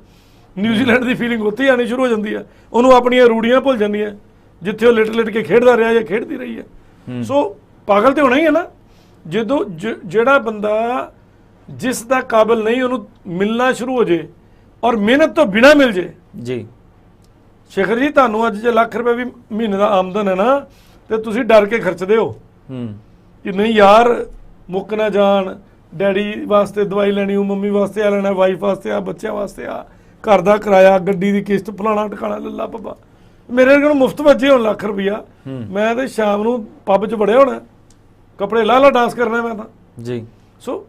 ਨਿਊਜ਼ੀਲੈਂਡ ਦੀ ਫੀਲਿੰਗ ਉੱਥੇ ਹੀ ਆਣੀ ਸ਼ੁਰੂ ਹੋ ਜਾਂਦੀ ਹੈ। ਉਹਨੂੰ ਆਪਣੀਆਂ ਰੂੜੀਆਂ ਭੁੱਲ ਜਾਂਦੀਆਂ, ਜਿੱਥੇ ਉਹ ਲਿਟ ਕੇ ਖੇਡਦਾ ਰਿਹਾ ਜਾਂ ਖੇਡਦੀ ਰਹੀ ਹੈ। ਸੋ ਪਾਗਲ ਤੇ ਹੋਣਾ ਹੀ ਹੈ ਨਾ। ਜਦੋਂ ਜਿਹੜਾ ਬੰਦਾ ਜਿਸ ਦਾ ਕਾਬਿਲ ਨਹੀਂ ਉਹਨੂੰ ਮਿਲਣਾ ਸ਼ੁਰੂ ਹੋ ਜੇ ਔਰ ਮਿਹਨਤ ਤੋਂ ਬਿਨਾਂ ਮਿਲ ਜੇ ਜੀ। ਸ਼ੇਖਰ ਜੀ ਤੁਹਾਨੂੰ ਅੱਜ ਜੇ ਲੱਖ ਰੁਪਏ ਵੀ ਮਹੀਨੇ ਦਾ ਆਮਦਨ ਹੈ ਨਾ ਤੇ ਤੁਸੀਂ ਡਰ ਕੇ ਖਰਚਦੇ ਹੋ ਕਿ ਨਹੀਂ ਯਾਰ ਮੁੱਕ ਨਾ ਜਾਣ, ਡੈਡੀ ਵਾਸਤੇ ਦਵਾਈ ਲੈਣੀ, ਉਹ ਮੰਮੀ ਵਾਸਤੇ ਆ ਲੈਣਾ, ਵਾਈਫ ਵਾਸਤੇ ਆ, ਬੱਚਿਆਂ ਵਾਸਤੇ ਆ, ਘਰ ਦਾ ਕਿਰਾਇਆ, ਗੱਡੀ ਦੀ ਕਿਸ਼ਤ, ਫਲਾਣਾ ਟਿਕਾਣਾ, ਲੱਲਾ ਪੱਪਾ। ਮੇਰੇ ਕੋਲ ਮੁਫਤ ਵੱਜੇ ਹੁਣ ਲੱਖ ਰੁਪਈਆ, ਮੈਂ ਤੇ ਸ਼ਾਮ ਨੂੰ ਪੱਬ 'ਚ ਵੜਿਆ ਹੋਣਾ, ਕੱਪੜੇ ਲਾ ਡਾਂਸ ਕਰਨਾ ਮੈਂ ਤਾਂ ਜੀ। ਸੋ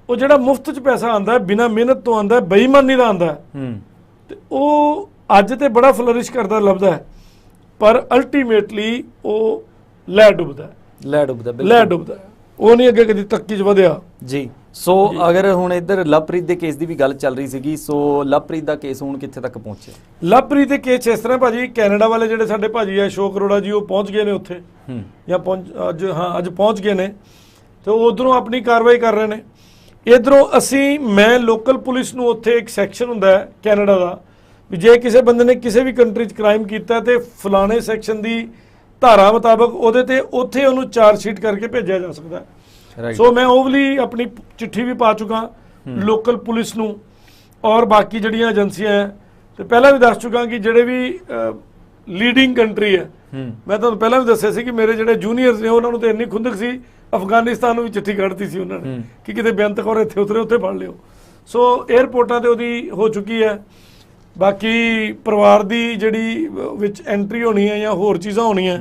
ਉਹ ਜਿਹੜਾ ਮੁਫਤ 'ਚ ਪੈਸਾ ਆਉਂਦਾ, ਬਿਨਾਂ ਮਿਹਨਤ ਤੋਂ ਆਉਂਦਾ, ਬੇਈਮਾਨੀ ਦਾ ਆਉਂਦਾ, ਤੇ ਉਹ ਅੱਜ ਤੇ ਬੜਾ ਫਲਰਿਸ਼ ਕਰਦਾ ਲੱਭਦਾ, ਪਰ ਅਲਟੀਮੇਟਲੀ ਉਹ ਲੈ ਡੁੱਬਦਾ। ਉਹ ਨਹੀਂ ਅੱਗੇ ਕਦੀ ਤਰੱਕੀ 'ਚ ਵਧਿਆ ਜੀ। ਸੋ ਅਗਰ ਹੁਣ ਇੱਧਰ ਲਵਪ੍ਰੀਤ ਦੇ ਕੇਸ ਦੀ ਵੀ ਗੱਲ ਚੱਲ ਰਹੀ ਸੀਗੀ, ਸੋ ਲਵਪ੍ਰੀਤ ਦਾ ਕੇਸ ਹੁਣ ਕਿੱਥੇ ਤੱਕ ਪਹੁੰਚਿਆ? ਲਵਪ੍ਰੀਤ ਦੇ ਕੇਸ ਇਸ ਤਰ੍ਹਾਂ ਭਾਜੀ, ਕੈਨੇਡਾ ਵਾਲੇ ਜਿਹੜੇ ਸਾਡੇ ਭਾਜੀ ਆ ਅਸ਼ੋਕ ਅਰੋੜਾ ਜੀ, ਉਹ ਪਹੁੰਚ ਗਏ ਨੇ ਉੱਥੇ ਜਾਂ ਅੱਜ ਪਹੁੰਚ ਗਏ ਨੇ ਤੇ ਉਧਰੋਂ ਆਪਣੀ ਕਾਰਵਾਈ ਕਰ ਰਹੇ ਨੇ। ਇਧਰੋਂ ਮੈਂ ਲੋਕਲ ਪੁਲਿਸ ਨੂੰ ਉੱਥੇ ਇੱਕ ਸੈਕਸ਼ਨ ਹੁੰਦਾ ਹੈ ਕੈਨੇਡਾ ਦਾ, ਵੀ ਜੇ ਕਿਸੇ ਬੰਦੇ ਨੇ ਕਿਸੇ ਵੀ ਕੰਟਰੀ 'ਚ ਕ੍ਰਾਈਮ ਕੀਤਾ ਤੇ ਫਲਾਣੇ ਸੈਕਸ਼ਨ ਦੀ ਧਾਰਾ ਮੁਤਾਬਕ ਉਹਦੇ ਤੇ ਉੱਥੇ ਉਹਨੂੰ ਚਾਰਜ ਸ਼ੀਟ ਕਰਕੇ ਭੇਜਿਆ ਜਾ ਸਕਦਾ ਹੈ। ਸੋ ਮੈਂ ਉਹ ਵਾਲੀ ਆਪਣੀ ਚਿੱਠੀ ਵੀ ਪਾ ਚੁੱਕਾ ਲੋਕਲ ਪੁਲਿਸ ਨੂੰ ਔਰ ਬਾਕੀ ਜਿਹੜੀਆਂ ਏਜੰਸੀਆਂ ਹੈ, ਤੇ ਪਹਿਲਾਂ ਵੀ ਦੱਸ ਚੁੱਕਾ ਕਿ ਜਿਹੜੇ ਵੀ ਲੀਡਿੰਗ ਕੰਟਰੀ ਹੈ, ਮੈਂ ਤੁਹਾਨੂੰ ਪਹਿਲਾਂ ਵੀ ਦੱਸਿਆ ਸੀ ਕਿ ਮੇਰੇ ਜਿਹੜੇ ਜੂਨੀਅਰਸ ਨੇ ਉਹਨਾਂ ਨੂੰ ਤਾਂ ਇੰਨੀ ਖੁੰਦਕ ਸੀ, ਅਫਗਾਨਿਸਤਾਨ ਨੂੰ ਵੀ ਚਿੱਠੀ ਕੱਢਤੀ ਸੀ ਉਹਨਾਂ ਨੇ ਕਿ ਕਿਤੇ ਬੇਅੰਤ ਕੌਰ ਇੱਥੇ ਉਤਰੇ, ਉੱਥੇ ਫੜ ਲਿਓ। ਸੋ ਏਅਰਪੋਰਟਾਂ ਤੇ ਉਹਦੀ ਹੋ ਚੁੱਕੀ ਹੈ। ਬਾਕੀ ਪਰਿਵਾਰ ਦੀ ਜਿਹੜੀ ਵਿੱਚ ਐਂਟਰੀ ਹੋਣੀ ਹੈ ਜਾਂ ਹੋਰ ਚੀਜ਼ਾਂ ਹੋਣੀਆਂ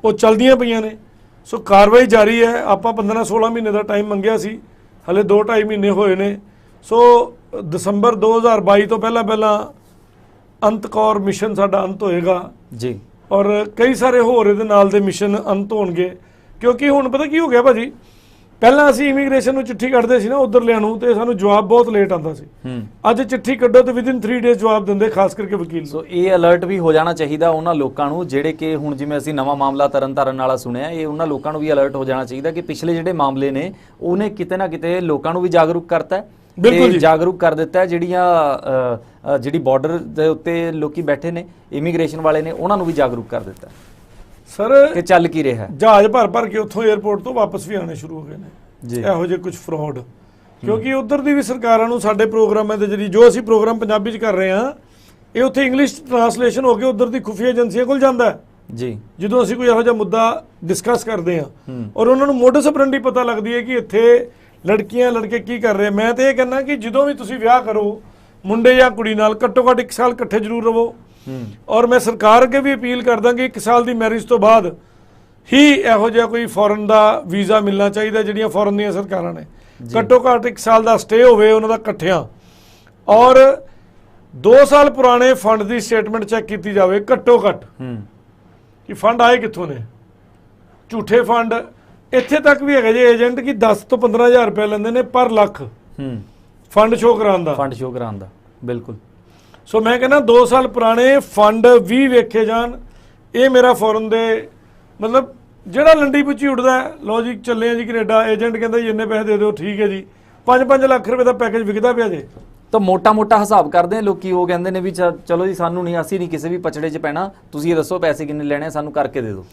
ਉਹ ਚੱਲਦੀਆਂ ਪਈਆਂ ਨੇ। ਸੋ ਕਾਰਵਾਈ ਜਾਰੀ ਹੈ। ਆਪਾਂ 15-16 ਮਹੀਨੇ ਦਾ ਟਾਈਮ ਮੰਗਿਆ ਸੀ, ਹਲੇ 2-2.5 ਮਹੀਨੇ ਹੋਏ ਨੇ। ਸੋ ਦਸੰਬਰ 2022 ਤੋਂ ਪਹਿਲਾਂ ਅੰਤ ਕੌਰ ਮਿਸ਼ਨ ਸਾਡਾ ਅੰਤ ਹੋਏਗਾ ਜੀ, ਔਰ ਕਈ ਸਾਰੇ ਹੋਰ ਇਹਦੇ ਨਾਲ ਦੇ ਮਿਸ਼ਨ ਅੰਤ ਹੋਣਗੇ। ਕਿਉਂਕਿ ਹੁਣ ਪਤਾ ਕੀ ਹੋ ਗਿਆ ਭਾਜੀ, ਪਹਿਲਾਂ ਅਸੀਂ ਇਮੀਗ੍ਰੇਸ਼ਨ ਨੂੰ ਚਿੱਠੀ ਕੱਢਦੇ ਸੀ ਨਾ ਉਧਰਲਿਆਂ ਨੂੰ, ਤੇ ਸਾਨੂੰ ਜਵਾਬ ਬਹੁਤ ਲੇਟ ਆਉਂਦਾ ਸੀ। ਅੱਜ ਚਿੱਠੀ ਕੱਢੋ ਤੇ ਵਿਦਿਨ 3 ਡੇਜ਼ ਜਵਾਬ ਦਿੰਦੇ, ਖਾਸ ਕਰਕੇ ਵਕੀਲ। ਸੋ ਇਹ ਅਲਰਟ ਵੀ ਹੋ ਜਾਣਾ ਚਾਹੀਦਾ ਉਹਨਾਂ ਲੋਕਾਂ ਨੂੰ ਜਿਹੜੇ ਕਿ ਹੁਣ ਜਿਵੇਂ ਅਸੀਂ ਨਵਾਂ ਮਾਮਲਾ ਤਰਨਤਾਰਨ ਵਾਲਾ ਸੁਣਿਆ, ਇਹ ਉਹਨਾਂ ਲੋਕਾਂ ਨੂੰ ਵੀ ਅਲਰਟ ਹੋ ਜਾਣਾ ਚਾਹੀਦਾ ਕਿ ਪਿਛਲੇ ਜਿਹੜੇ ਮਾਮਲੇ ਨੇ ਉਹਨੇ ਕਿਤੇ ਨਾ ਕਿਤੇ ਲੋਕਾਂ ਨੂੰ ਵੀ ਜਾਗਰੂਕ ਕਰਤਾ, ਜਾਗਰੂਕ ਕਰ ਦਿੱਤਾ। ਜਿਹੜੀ ਬਾਰਡਰ ਦੇ ਉੱਤੇ ਲੋਕੀ ਬੈਠੇ ਨੇ, ਇਮੀਗ੍ਰੇਸ਼ਨ ਵਾਲੇ ਨੇ, ਉਹਨਾਂ ਨੂੰ ਵੀ ਜਾਗਰੂਕ ਕਰ ਦਿੱਤਾ ਸਰ ਕਿ ਚੱਲ ਕੀ ਰਿਹਾ। ਜਹਾਜ਼ ਭਰ ਕੇ ਉੱਥੋਂ 에ਅਰਪੋਰਟ ਤੋਂ ਵਾਪਸ ਵੀ ਆਉਣੇ ਸ਼ੁਰੂ ਹੋ ਗਏ ਨੇ ਇਹੋ ਜਿਹੇ ਕੁਝ ਫਰਾਡ। ਕਿਉਂਕਿ ਉਧਰ ਦੀ ਵੀ ਸਰਕਾਰਾਂ ਨੂੰ ਸਾਡੇ ਪ੍ਰੋਗਰਾਮਾਂ ਦੇ ਜਿਹੜੀ ਜੋ ਅਸੀਂ ਪ੍ਰੋਗਰਾਮ ਪੰਜਾਬੀ 'ਚ ਕਰ ਰਹੇ ਹਾਂ, ਇਹ ਉੱਥੇ ਇੰਗਲਿਸ਼ ਟ੍ਰਾਂਸਲੇਸ਼ਨ ਹੋ ਕੇ ਉਧਰ ਦੀ ਖੁਫੀਆ ਏਜੰਸੀਆਂ ਕੋਲ ਜਾਂਦਾ ਜੀ। ਜਦੋਂ ਅਸੀਂ ਕੋਈ ਇਹੋ ਜਿਹਾ ਮੁੱਦਾ ਡਿਸਕਸ ਕਰਦੇ ਹਾਂ ਔਰ ਉਹਨਾਂ ਨੂੰ ਮੋਡਸ ਆਪਰੈਂਡੀ ਪਤਾ ਲੱਗਦੀ ਹੈ ਕਿ ਇੱਥੇ ਲੜਕੀਆਂ ਲੜਕੇ ਕੀ ਕਰ ਰਹੇ। ਮੈਂ ਤੇ ਇਹ ਕਹਿੰਦਾ ਕਿ ਜਦੋਂ ਵੀ ਤੁਸੀਂ ਵਿਆਹ ਕਰੋ ਮੁੰਡੇ ਜਾਂ ਕੁੜੀ ਨਾਲ ਘੱਟੋ ਘੱਟ 1 ਸਾਲ ਇਕੱਠੇ ਜ਼ਰੂਰ ਰਹੋ। ਔਰ ਮੈਂ ਸਰਕਾਰ ਅੱਗੇ ਵੀ ਅਪੀਲ ਕਰਦਾ ਕਿ 1 ਸਾਲ ਦੀ ਮੈਰਿਜ ਤੋਂ ਬਾਅਦ ਹੀ ਇਹੋ ਜਿਹਾ ਕੋਈ ਫੋਰਨ ਦਾ ਵੀਜ਼ਾ ਮਿਲਣਾ ਚਾਹੀਦਾ। ਜਿਹੜੀਆਂ ਫੋਰਨ ਦੀਆਂ ਸਰਕਾਰਾਂ ਨੇ ਘੱਟੋ ਘੱਟ 1 ਸਾਲ ਦਾ ਸਟੇ ਹੋਵੇ ਉਹਨਾਂ ਦਾ ਇਕੱਠਿਆਂ, ਔਰ 2 ਸਾਲ ਪੁਰਾਣੇ ਫੰਡ ਦੀ ਸਟੇਟਮੈਂਟ ਚੈੱਕ ਕੀਤੀ ਜਾਵੇ ਘੱਟੋ ਘੱਟ ਕਿ ਫੰਡ ਆਏ ਕਿੱਥੋਂ ਨੇ। ਝੂਠੇ ਫੰਡ ਇੱਥੇ ਤੱਕ ਵੀ ਹੈਗੇ ਜੇ ਏਜੰਟ ਕਿ 10 ਤੋਂ 15,000 ਰੁਪਏ ਲੈਂਦੇ ਨੇ ਪਰ ਲੱਖ ਫੰਡ ਸ਼ੋਅ ਕਰਾਉਣ ਦਾ। ਬਿਲਕੁਲ। ਸੋ ਮੈਂ ਕਹਿੰਦਾ 2 ਸਾਲ ਪੁਰਾਣੇ ਫੰਡ ਵੀ ਵੇਖੇ ਜਾਣ। ਇਹ ਮੇਰਾ ਫੋਰਨ ਦੇ ਮਤਲਬ ਜਿਹੜਾ ਲੰਡੀ ਪੁੱਚੀ ਉੱਡਦਾ ਲੋ ਜੀ ਚੱਲੇ ਆ ਜੀ ਕੈਨੇਡਾ, ਏਜੰਟ ਕਹਿੰਦਾ ਜੀ ਇੰਨੇ ਪੈਸੇ ਦੇ ਦਿਓ, ਠੀਕ ਹੈ ਜੀ 5-5 ਲੱਖ ਰੁਪਏ ਦਾ ਪੈਕੇਜ ਵਿਕਦਾ ਪਿਆ ਜੇ। ਤਾਂ ਮੋਟਾ ਹਿਸਾਬ ਕਰਦੇ ਆ ਲੋਕੀ, ਉਹ ਕਹਿੰਦੇ ਨੇ ਵੀ ਚਲੋ ਜੀ ਸਾਨੂੰ ਨਹੀਂ, ਅਸੀਂ ਨਹੀਂ ਕਿਸੇ ਵੀ ਪਚੜੇ 'ਚ ਪੈਣਾ, ਤੁਸੀਂ ਇਹ ਦੱਸੋ ਪੈਸੇ ਕਿੰਨੇ ਲੈਣੇ, ਸਾਨੂੰ ਕਰਕੇ ਦੇ ਦਿਓ।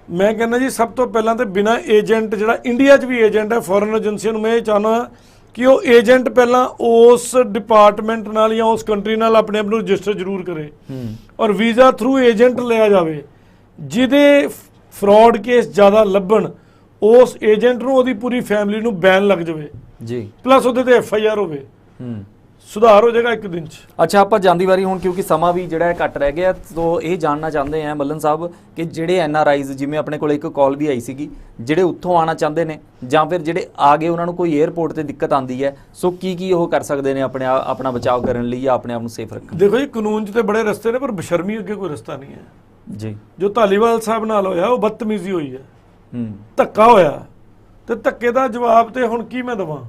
ਮੈਂ ਕਹਿੰਦਾ ਜੀ ਸਭ ਤੋਂ ਪਹਿਲਾਂ ਤਾਂ ਬਿਨਾਂ ਏਜੰਟ, ਜਿਹੜਾ ਇੰਡੀਆ 'ਚ ਵੀ ਏਜੰਟ ਹੈ ਫੋਰਨ ਏਜੰਸੀਆਂ ਨੂੰ ਮੈਂ ਇਹ ਚਾਹੁੰਦਾ ਕਿ ਉਹ ਏਜੰਟ ਪਹਿਲਾਂ ਉਸ ਡਿਪਾਰਟਮੈਂਟ ਨਾਲ ਜਾਂ ਉਸ ਕੰਟਰੀ ਨਾਲ ਆਪਣੇ ਆਪ ਨੂੰ ਰਜਿਸਟਰ ਜ਼ਰੂਰ ਕਰੇ ਔਰ ਵੀਜ਼ਾ ਥਰੂ ਏਜੰਟ ਲਿਆ ਜਾਵੇ। ਜਿਹਦੇ ਫਰਾਡ ਕੇਸ ਜ਼ਿਆਦਾ ਲੱਭਣ ਉਸ ਏਜੰਟ ਨੂੰ ਉਹਦੀ ਪੂਰੀ ਫੈਮਿਲੀ ਨੂੰ ਬੈਨ ਲੱਗ ਜਾਵੇ ਜੀ, ਪਲੱਸ ਉਹਦੇ ਤੇ FIR ਹੋਵੇ। ਸੁਧਾਰ ਹੋ ਜਾਏਗਾ 1 ਦਿਨ 'ਚ। ਅੱਛਾ, ਆਪਾਂ ਜਾਂਦੀ ਵਾਰੀ ਹੁਣ ਕਿਉਂਕਿ ਸਮਾਂ ਵੀ ਜਿਹੜਾ ਘੱਟ ਰਹਿ ਗਿਆ, ਤੋਂ ਇਹ ਜਾਣਨਾ ਚਾਹੁੰਦੇ ਆ ਮੱਲਨ ਸਾਹਿਬ ਕਿ ਜਿਹੜੇ NRIs, ਜਿਵੇਂ ਆਪਣੇ ਕੋਲ ਇੱਕ ਕਾਲ ਵੀ ਆਈ ਸੀਗੀ, ਜਿਹੜੇ ਉੱਥੋਂ ਆਉਣਾ ਚਾਹੁੰਦੇ ਨੇ ਜਾਂ ਫਿਰ ਜਿਹੜੇ ਆ ਗਏ ਉਹਨਾਂ ਨੂੰ ਕੋਈ 에ਅਰਪੋਰਟ ਤੇ ਦਿੱਕਤ ਆਉਂਦੀ ਹੈ, ਸੋ ਕੀ ਉਹ ਕਰ ਸਕਦੇ ਨੇ ਆਪਣਾ ਬਚਾਅ ਕਰਨ ਲਈ ਜਾਂ ਆਪਣੇ ਆਪ ਨੂੰ ਸੇਫ ਰੱਖਣ? ਦੇਖੋ ਜੀ ਕਾਨੂੰਨ 'ਚ ਤੇ ਬੜੇ ਰਸਤੇ ਨੇ ਪਰ ਬਸ਼ਰਮੀ ਅੱਗੇ ਕੋਈ ਰਸਤਾ ਨਹੀਂ ਹੈ ਜੀ। ਜੋ ਧਾਲੀਵਾਲ ਸਾਹਿਬ ਨਾਲ ਹੋਇਆ ਉਹ ਬਦਤਮੀਜ਼ੀ ਹੋਈ ਹੈ, ਧੱਕਾ ਹੋਇਆ, ਤੇ ਧੱਕੇ ਦਾ ਜਵਾਬ ਤੇ ਹੁਣ ਕੀ ਮੈਂ ਦੇਵਾਂ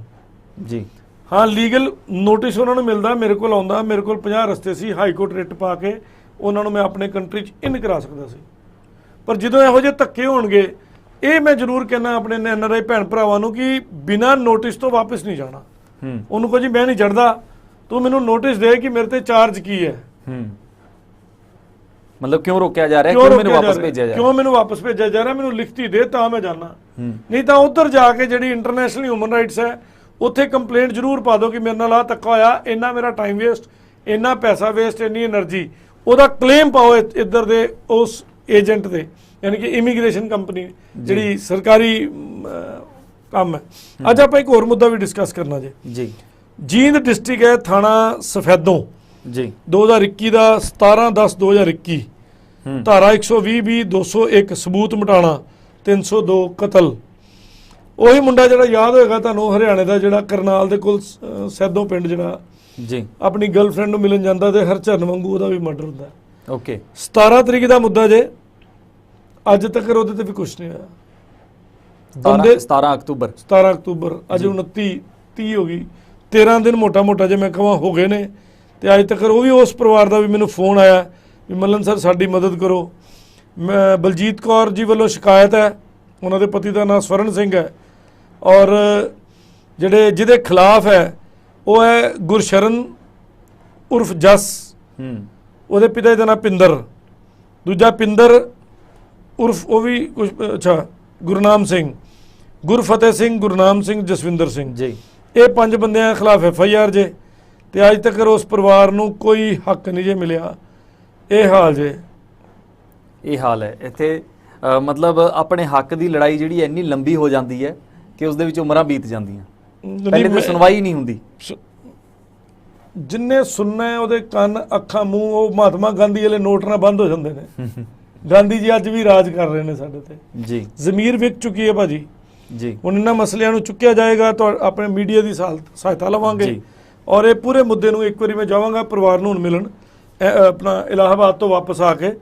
ਜੀ। ਹਾਂ, ਲੀਗਲ ਨੋਟਿਸ ਉਹਨਾਂ ਨੂੰ ਮਿਲਦਾ, ਮੇਰੇ ਕੋਲ ਆਉਂਦਾ, ਮੇਰੇ ਕੋਲ 50 ਰਸਤੇ ਸੀ, ਹਾਈ ਕੋਰਟ ਰਿਟ ਪਾ ਕੇ ਉਹਨਾਂ ਨੂੰ ਮੈਂ ਆਪਣੇ ਕੰਟਰੀ 'ਚ ਇਨ ਕਰਾ ਸਕਦਾ ਸੀ। ਪਰ ਜਦੋਂ ਇਹੋ ਜਿਹੇ ਧੱਕੇ ਹੋਣਗੇ, ਇਹ ਮੈਂ ਜ਼ਰੂਰ ਕਹਿਣਾ ਆਪਣੇ NRI ਭੈਣ ਭਰਾਵਾਂ ਨੂੰ ਕਿ ਬਿਨਾਂ ਨੋਟਿਸ ਤੋਂ ਵਾਪਸ ਨਹੀਂ ਜਾਣਾ। ਉਹਨੂੰ ਕਹੋ ਜੀ ਮੈਂ ਨਹੀਂ ਚੜਦਾ, ਤੂੰ ਮੈਨੂੰ ਨੋਟਿਸ ਦੇ ਕਿ ਮੇਰੇ ਤੇ ਚਾਰਜ ਕੀ ਹੈ, ਮਤਲਬ ਕਿਉਂ ਰੋਕਿਆ ਜਾ ਰਿਹਾ, ਕਿਉਂ ਮੈਨੂੰ ਵਾਪਸ ਭੇਜਿਆ ਜਾ ਰਿਹਾ, ਮੈਨੂੰ ਲਿਖਤੀ ਦੇ ਤਾਂ ਮੈਂ ਜਾਣਾ। ਨਹੀਂ ਤਾਂ ਉੱਧਰ ਜਾ ਕੇ ਜਿਹੜੀ ਇੰਟਰਨੈਸ਼ਨਲ ਹਿਊਮਨ ਰਾਈਟਸ ਹੈ ਉੱਥੇ ਕੰਪਲੇਂਟ ਜ਼ਰੂਰ ਪਾ ਦਿਓ ਕਿ ਮੇਰੇ ਨਾਲ ਆ ਧੱਕਾ ਹੋਇਆ, ਇੰਨਾ ਮੇਰਾ ਟਾਈਮ ਵੇਸਟ, ਇੰਨਾ ਪੈਸਾ ਵੇਸਟ, ਇੰਨੀ એનર્ਜੀ, ਉਹਦਾ ਕਲੇਮ ਪਾਓ ਇੱਧਰ ਦੇ ਉਸ ਏਜੰਟ ਦੇ, ਯਾਨੀ ਕਿ ਇਮੀਗ੍ਰੇਸ਼ਨ ਕੰਪਨੀ ਜਿਹੜੀ ਸਰਕਾਰੀ ਕੰਮ ਹੈ। ਅੱਜ ਆਪਾਂ ਇੱਕ ਹੋਰ ਮੁੱਦਾ ਵੀ ਡਿਸਕਸ ਕਰਨਾ ਜੀ। ਜੀਂਦ ਡਿਸਟ੍ਰਿਕਟ ਹੈ, ਥਾਣਾ ਸਫੈਦੋਂ ਜੀ, 2021 ਦਾ 17/10/2021, ਧਾਰਾ 120B 201 ਸਬੂਤ ਮਿਟਾਣਾ, 302 ਕਤਲ। ਉਹੀ ਮੁੰਡਾ ਜਿਹੜਾ ਯਾਦ ਹੋਏਗਾ ਤੁਹਾਨੂੰ, ਹਰਿਆਣੇ ਦਾ, ਜਿਹੜਾ ਕਰਨਾਲ ਦੇ ਕੋਲ ਸੈਦੋਂ ਪਿੰਡ ਜਿਹੜਾ ਜੀ ਆਪਣੀ ਗਰਲਫ੍ਰੈਂਡ ਨੂੰ ਮਿਲਣ ਜਾਂਦਾ ਤੇ ਹਰਚਰਨ ਵਾਂਗੂ ਉਹਦਾ ਵੀ ਮਰਡਰ ਹੁੰਦਾ। ਓਕੇ, 17 ਤਰੀਕ ਦਾ ਮੁੱਦਾ ਜੇ, ਅੱਜ ਤੱਕ ਉਹਦੇ ਤੇ ਵੀ ਕੁਝ ਨਹੀਂ ਹੋਇਆ। 17 ਅਕਤੂਬਰ ਅੱਜ 29-30 ਹੋ ਗਈ, 13 ਦਿਨ ਮੋਟਾ ਜੇ ਮੈਂ ਕਹਾਂ ਹੋ ਗਏ ਨੇ, ਤੇ ਅੱਜ ਤੱਕ ਉਹ ਵੀ ਉਸ ਪਰਿਵਾਰ ਦਾ ਵੀ ਮੈਨੂੰ ਫੋਨ ਆਇਆ ਵੀ ਮੱਲਨ ਸਰ ਸਾਡੀ ਮਦਦ ਕਰੋ। ਮੈਂ ਬਲਜੀਤ ਕੌਰ ਜੀ ਵੱਲੋਂ ਸ਼ਿਕਾਇਤ ਹੈ, ਉਹਨਾਂ ਦੇ ਪਤੀ ਦਾ ਨਾਮ ਸਵਰਨ ਸਿੰਘ ਹੈ, ਔਰ ਜਿਹਦੇ ਖਿਲਾਫ ਹੈ ਉਹ ਹੈ ਗੁਰਸ਼ਰਨ ਉਰਫ ਜਸ, ਉਹਦੇ ਪਿਤਾ ਦਾ ਨਾਮ ਪਿੰਦਰ, ਦੂਜਾ ਪਿੰਦਰ ਉਰਫ ਉਹ ਵੀ ਕੁਛ ਗੁਰਨਾਮ ਸਿੰਘ, ਗੁਰਫਤਿਹ ਸਿੰਘ, ਗੁਰਨਾਮ ਸਿੰਘ, ਜਸਵਿੰਦਰ ਸਿੰਘ ਜੀ। ਇਹ 5 ਬੰਦਿਆਂ ਖਿਲਾਫ FIR ਜੇ, ਤੇ ਅੱਜ ਤੱਕ ਉਸ ਪਰਿਵਾਰ ਨੂੰ ਕੋਈ ਹੱਕ ਨਹੀਂ ਜੇ ਮਿਲਿਆ। ਇਹ ਹਾਲ ਜੇ, ਇਹ ਹਾਲ ਹੈ ਇੱਥੇ। ਮਤਲਬ ਆਪਣੇ ਹੱਕ ਦੀ ਲੜਾਈ ਜਿਹੜੀ ਇੰਨੀ ਲੰਬੀ ਹੋ ਜਾਂਦੀ ਹੈ ਕਿ ਉਸ ਦੇ ਵਿੱਚ ਉਮਰਾਂ ਬੀਤ ਜਾਂਦੀਆਂ, ਪਹਿਲੇ ਤਾਂ ਸੁਣਵਾਈ ਨਹੀਂ ਹੁੰਦੀ। ਜਿੰਨੇ ਸੁਣਨਾ ਉਹਦੇ ਕੰਨ, ਅੱਖਾਂ, ਮੂੰਹ, ਉਹ ਮਹਾਤਮਾ ਗਾਂਧੀ ਵਾਲੇ ਨੋਟ ਨਾਲ ਬੰਦ ਹੋ ਜਾਂਦੇ ਨੇ। ਗਾਂਧੀ ਜੀ ਅੱਜ ਵੀ ਰਾਜ ਕਰ ਰਹੇ ਨੇ ਸਾਡੇ ਤੇ ਜੀ, ਜ਼ਮੀਰ ਵਿਕ ਚੁੱਕੀ ਹੈ ਭਾਜੀ ਜੀ। ਹੁਣ ਇਹਨਾਂ ਮਸਲਿਆਂ ਨੂੰ ਚੁੱਕਿਆ ਜਾਏਗਾ ਤਾਂ ਆਪਣੇ ਮੀਡੀਆ ਦੀ ਸਹਾਇਤਾ ਲਵਾਂਗੇ, ਔਰ ਇਹ ਪੂਰੇ ਮੁੱਦੇ ਨੂੰ ਇੱਕ ਵਾਰੀ ਮੈਂ ਜਾਵਾਂਗਾ ਪਰਿਵਾਰ ਨੂੰ ਹੁਣ ਮਿਲਣ ਆਪਣਾ ਇਲਾਹਾਬਾਦ ਤੋਂ ਵਾਪਸ ਆ ਕੇ,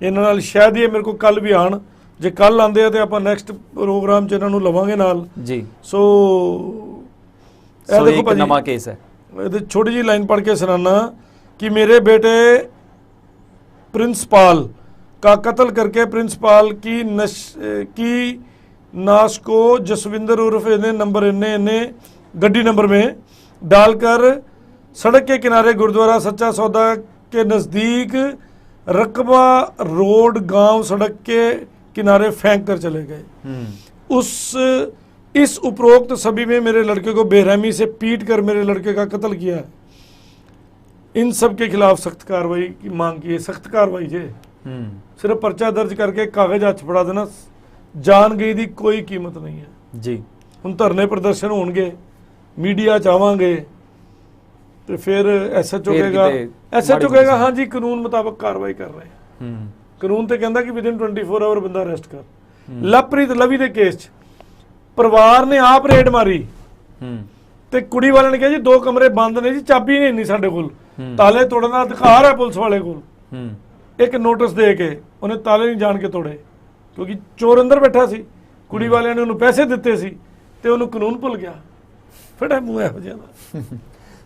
ਇਹਨਾਂ ਨਾਲ ਸ਼ਾਇਦ ਇਹ ਮੇਰੇ ਕੋਲ ਕੱਲ ਵੀ ਆਣ, ਜੇ ਕੱਲ ਆਉਂਦੇ ਆ ਤੇ ਆਪਾਂ ਨੈਕਸਟ ਪ੍ਰੋਗਰਾਮ 'ਚ ਇਹਨਾਂ ਨੂੰ ਲਵਾਂਗੇ ਨਾਲ ਜੀ। ਸੋ ਇਹ ਦੇਖੋ ਭਾਜੀ, ਨਵਾਂ ਕੇਸ ਹੈ, ਇਹਦੇ ਛੋਟੀ ਜਿਹੀ ਲਾइन पढ़ के सुनाना कि मेरे बेटे प्रिंसिपाल का कत्ल करके प्रिंसिपाल की नाश को जसविंदर उर्फ नंबर इन्ने गड्डी नंबर में डालकर सड़क के किनारे गुरुद्वारा सच्चा सौदा के नज़दीक रकबा रोड गांव सड़क के किनारे फेंक कर चले गए। इस उपरोक्त सभी में मेरे लड़के को बेरहमी से पीट कर मेरे लड़के का कत्ल किया है। इन सब के खिलाफ सख्त कार्रवाई की मांग की है। सख्त कार्रवाई जे, सिर्फ पर्चा दर्ज करके कागज हाथ फड़ा देना, जान गई दी कोई कीमत नहीं है जी। ਹੁਣ ਧਰਨੇ ਪ੍ਰਦਰਸ਼ਨ ਹੋਣਗੇ, ਮੀਡੀਆ ਚਾਹਾਂਗੇ ਤੇ ਫਿਰ ਐਸਐਚਓ ਕਹੇਗਾ ਹਾਂਜੀ ਕਾਨੂੰਨ ਮੁਤਾਬਕ ਕਾਰਵਾਈ ਕਰ ਰਹੇ ਹਾਂ। ਕਾਨੂੰਨ ਤੇ ਕਹਿੰਦਾ ਕਿ ਵਿਦਿਨ 24 ਆਵਰ ਬੰਦਾ ਅਰੈਸਟ ਕਰ। ਲਵਪ੍ਰੀਤ ਲਵੀ ਦੇ ਕੇਸ 'ਚ ਪਰਿਵਾਰ ਨੇ ਆਪ ਰੇਡ ਮਾਰੀ ਤੇ ਕੁੜੀ ਵਾਲਿਆਂ ਨੇ ਕਿਹਾ ਜੀ 2 ਕਮਰੇ ਬੰਦ ਨੇ ਜੀ, ਚਾਬੀ ਨਹੀਂ ਸਾਡੇ ਕੋਲ, ਤਾਲੇ ਤੋੜਨ ਦਾ ਅਧਿਕਾਰ ਹੈ ਪੁਲਿਸ ਵਾਲੇ ਕੋਲ। ਇੱਕ ਨੋਟਿਸ ਦੇ ਕੇ ਉਹਨੇ ਤਾਲੇ ਨਹੀਂ ਜਾਣ ਕੇ ਤੋੜੇ ਕਿਉਂਕਿ ਚੋਰ ਅੰਦਰ ਬੈਠਾ ਸੀ, ਕੁੜੀ ਵਾਲਿਆਂ ਨੇ ਉਹਨੂੰ ਪੈਸੇ ਦਿੱਤੇ ਸੀ ਤੇ ਉਹਨੂੰ ਕਾਨੂੰਨ ਭੁੱਲ ਗਿਆ। ਫਟਾ ਮੂੰਹ ਇਹੋ ਜਿਹਾ ਦਾ।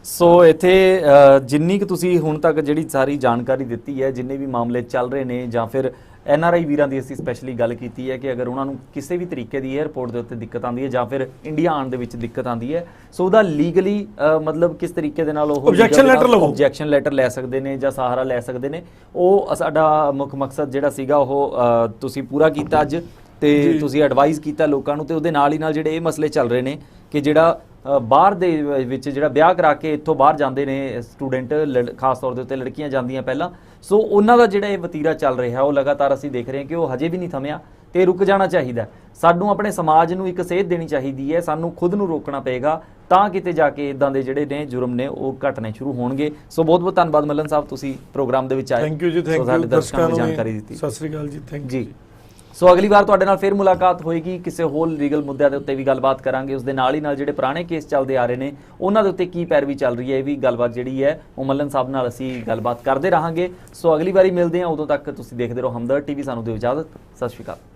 ਸੋ ਇੱਥੇ ਜਿੰਨੀ ਕਿ ਤੁਸੀਂ ਹੁਣ ਤੱਕ ਜਿਹੜੀ ਸਾਰੀ ਜਾਣਕਾਰੀ ਦਿੱਤੀ ਹੈ, ਜਿੰਨੇ ਵੀ ਮਾਮਲੇ ਚੱਲ ਰਹੇ ਨੇ ਜਾਂ ਫਿਰ NRI ਵੀਰਾਂ ਦੀ ਅਸੀਂ ਸਪੈਸ਼ਲੀ ਗੱਲ ਕੀਤੀ ਹੈ ਕਿ ਅਗਰ ਉਹਨਾਂ ਨੂੰ ਕਿਸੇ ਵੀ ਤਰੀਕੇ ਦੀ 에ਅਰਪੋਰਟ ਦੇ ਉੱਤੇ ਦਿੱਕਤ ਆਉਂਦੀ ਹੈ ਜਾਂ ਫਿਰ ਇੰਡੀਆ ਆਉਣ ਦੇ ਵਿੱਚ ਦਿੱਕਤ ਆਉਂਦੀ ਹੈ, ਸੋ ਉਹਦਾ ਲੀਗਲੀ ਮਤਲਬ ਕਿਸ ਤਰੀਕੇ ਦੇ ਨਾਲ ਉਹ ਆਬਜੈਕਸ਼ਨ ਲੈਟਰ ਲੈ ਸਕਦੇ ਨੇ ਜਾਂ ਸਹਾਰਾ ਲੈ ਸਕਦੇ ਨੇ। ਉਹ ਸਾਡਾ ਮੁੱਖ ਮਕਸਦ ਜਿਹੜਾ ਸੀਗਾ ਉਹ ਤੁਸੀਂ ਪੂਰਾ ਕੀਤਾ ਅੱਜ, ਤੇ ਤੁਸੀਂ ਐਡਵਾਈਜ਼ ਕੀਤਾ ਲੋਕਾਂ ਨੂੰ। ਤੇ ਉਹਦੇ ਨਾਲ ਹੀ ਨਾਲ ਜਿਹੜੇ ਇਹ ਮਸਲੇ ਚੱਲ ਰਹੇ ਨੇ ਕਿ ਜਿਹੜਾ ਬਾਹਰ ਦੇ ਵਿੱਚ ਜਿਹੜਾ ਵਿਆਹ ਕਰਾ ਕੇ ਇੱਥੋਂ ਬਾਹਰ ਜਾਂਦੇ ਨੇ ਸਟੂਡੈਂਟ, ਖਾਸ ਤੌਰ ਦੇ ਉੱਤੇ ਲੜਕੀਆਂ ਜਾਂਦੀਆਂ ਪਹਿਲਾਂ, ਸੋ ਉਹਨਾਂ ਦਾ ਜਿਹੜਾ ਇਹ ਵਤੀਰਾ ਚੱਲ ਰਿਹਾ ਉਹ ਲਗਾਤਾਰ ਅਸੀਂ ਦੇਖ ਰਹੇ ਹਾਂ ਕਿ ਉਹ ਹਜੇ ਵੀ ਨਹੀਂ ਥਮਿਆ ਤੇ ਰੁਕ ਜਾਣਾ ਚਾਹੀਦਾ। ਸਾਨੂੰ ਆਪਣੇ ਸਮਾਜ ਨੂੰ ਇੱਕ ਸੇਧ ਦੇਣੀ ਚਾਹੀਦੀ ਹੈ, ਸਾਨੂੰ ਖੁਦ ਨੂੰ ਰੋਕਣਾ ਪਏਗਾ ਤਾਂ ਕਿਤੇ ਜਾ ਕੇ ਇਦਾਂ ਦੇ ਜਿਹੜੇ ਨੇ ਜੁਰਮ ਨੇ ਉਹ ਘਟਣੇ ਸ਼ੁਰੂ ਹੋਣਗੇ। ਸੋ ਬਹੁਤ ਬਹੁਤ ਧੰਨਵਾਦ ਮੱਲਨ ਸਾਹਿਬ, ਤੁਸੀਂ ਪ੍ਰੋਗਰਾਮ ਦੇ ਵਿੱਚ ਆਏ। ਥੈਂਕ ਯੂ ਜੀ, ਥੈਂਕ ਯੂ, ਦਰਸ਼ਕਾਂ ਨੂੰ ਜਾਣਕਾਰੀ ਦਿੱਤੀ। ਸਤਿ ਸ੍ਰੀ ਅਕਾਲ ਜੀ, ਥੈਂਕ ਯੂ ਜੀ। ਸੋ ਅਗਲੀ ਵਾਰ ਤੁਹਾਡੇ ਨਾਲ ਫਿਰ ਮੁਲਾਕਾਤ ਹੋਏਗੀ, ਕਿਸੇ ਹੋਰ ਲੀਗਲ ਮੁੱਦਿਆਂ ਦੇ ਉੱਤੇ ਵੀ ਗੱਲਬਾਤ ਕਰਾਂਗੇ। ਉਸ ਦੇ ਨਾਲ ਹੀ ਨਾਲ ਜਿਹੜੇ ਪੁਰਾਣੇ ਕੇਸ ਚੱਲਦੇ ਆ ਰਹੇ ਨੇ ਉਹਨਾਂ ਦੇ ਉੱਤੇ ਕੀ ਪੈਰਵੀ ਚੱਲ ਰਹੀ ਹੈ, ਇਹ ਵੀ ਗੱਲਬਾਤ ਜਿਹੜੀ ਹੈ ਉਹ ਮੱਲਨ ਸਾਹਿਬ ਨਾਲ ਅਸੀਂ ਗੱਲਬਾਤ ਕਰਦੇ ਰਹਾਂਗੇ। ਸੋ ਅਗਲੀ ਵਾਰੀ ਮਿਲਦੇ ਹਾਂ, ਉਦੋਂ ਤੱਕ ਤੁਸੀਂ ਦੇਖਦੇ ਰਹੋ ਹਮਦਰਦ TV। ਸਾਨੂੰ ਦਿਓ ਇਜਾਜ਼ਤ, ਸਤਿ ਸ਼੍ਰੀ ਅਕਾਲ।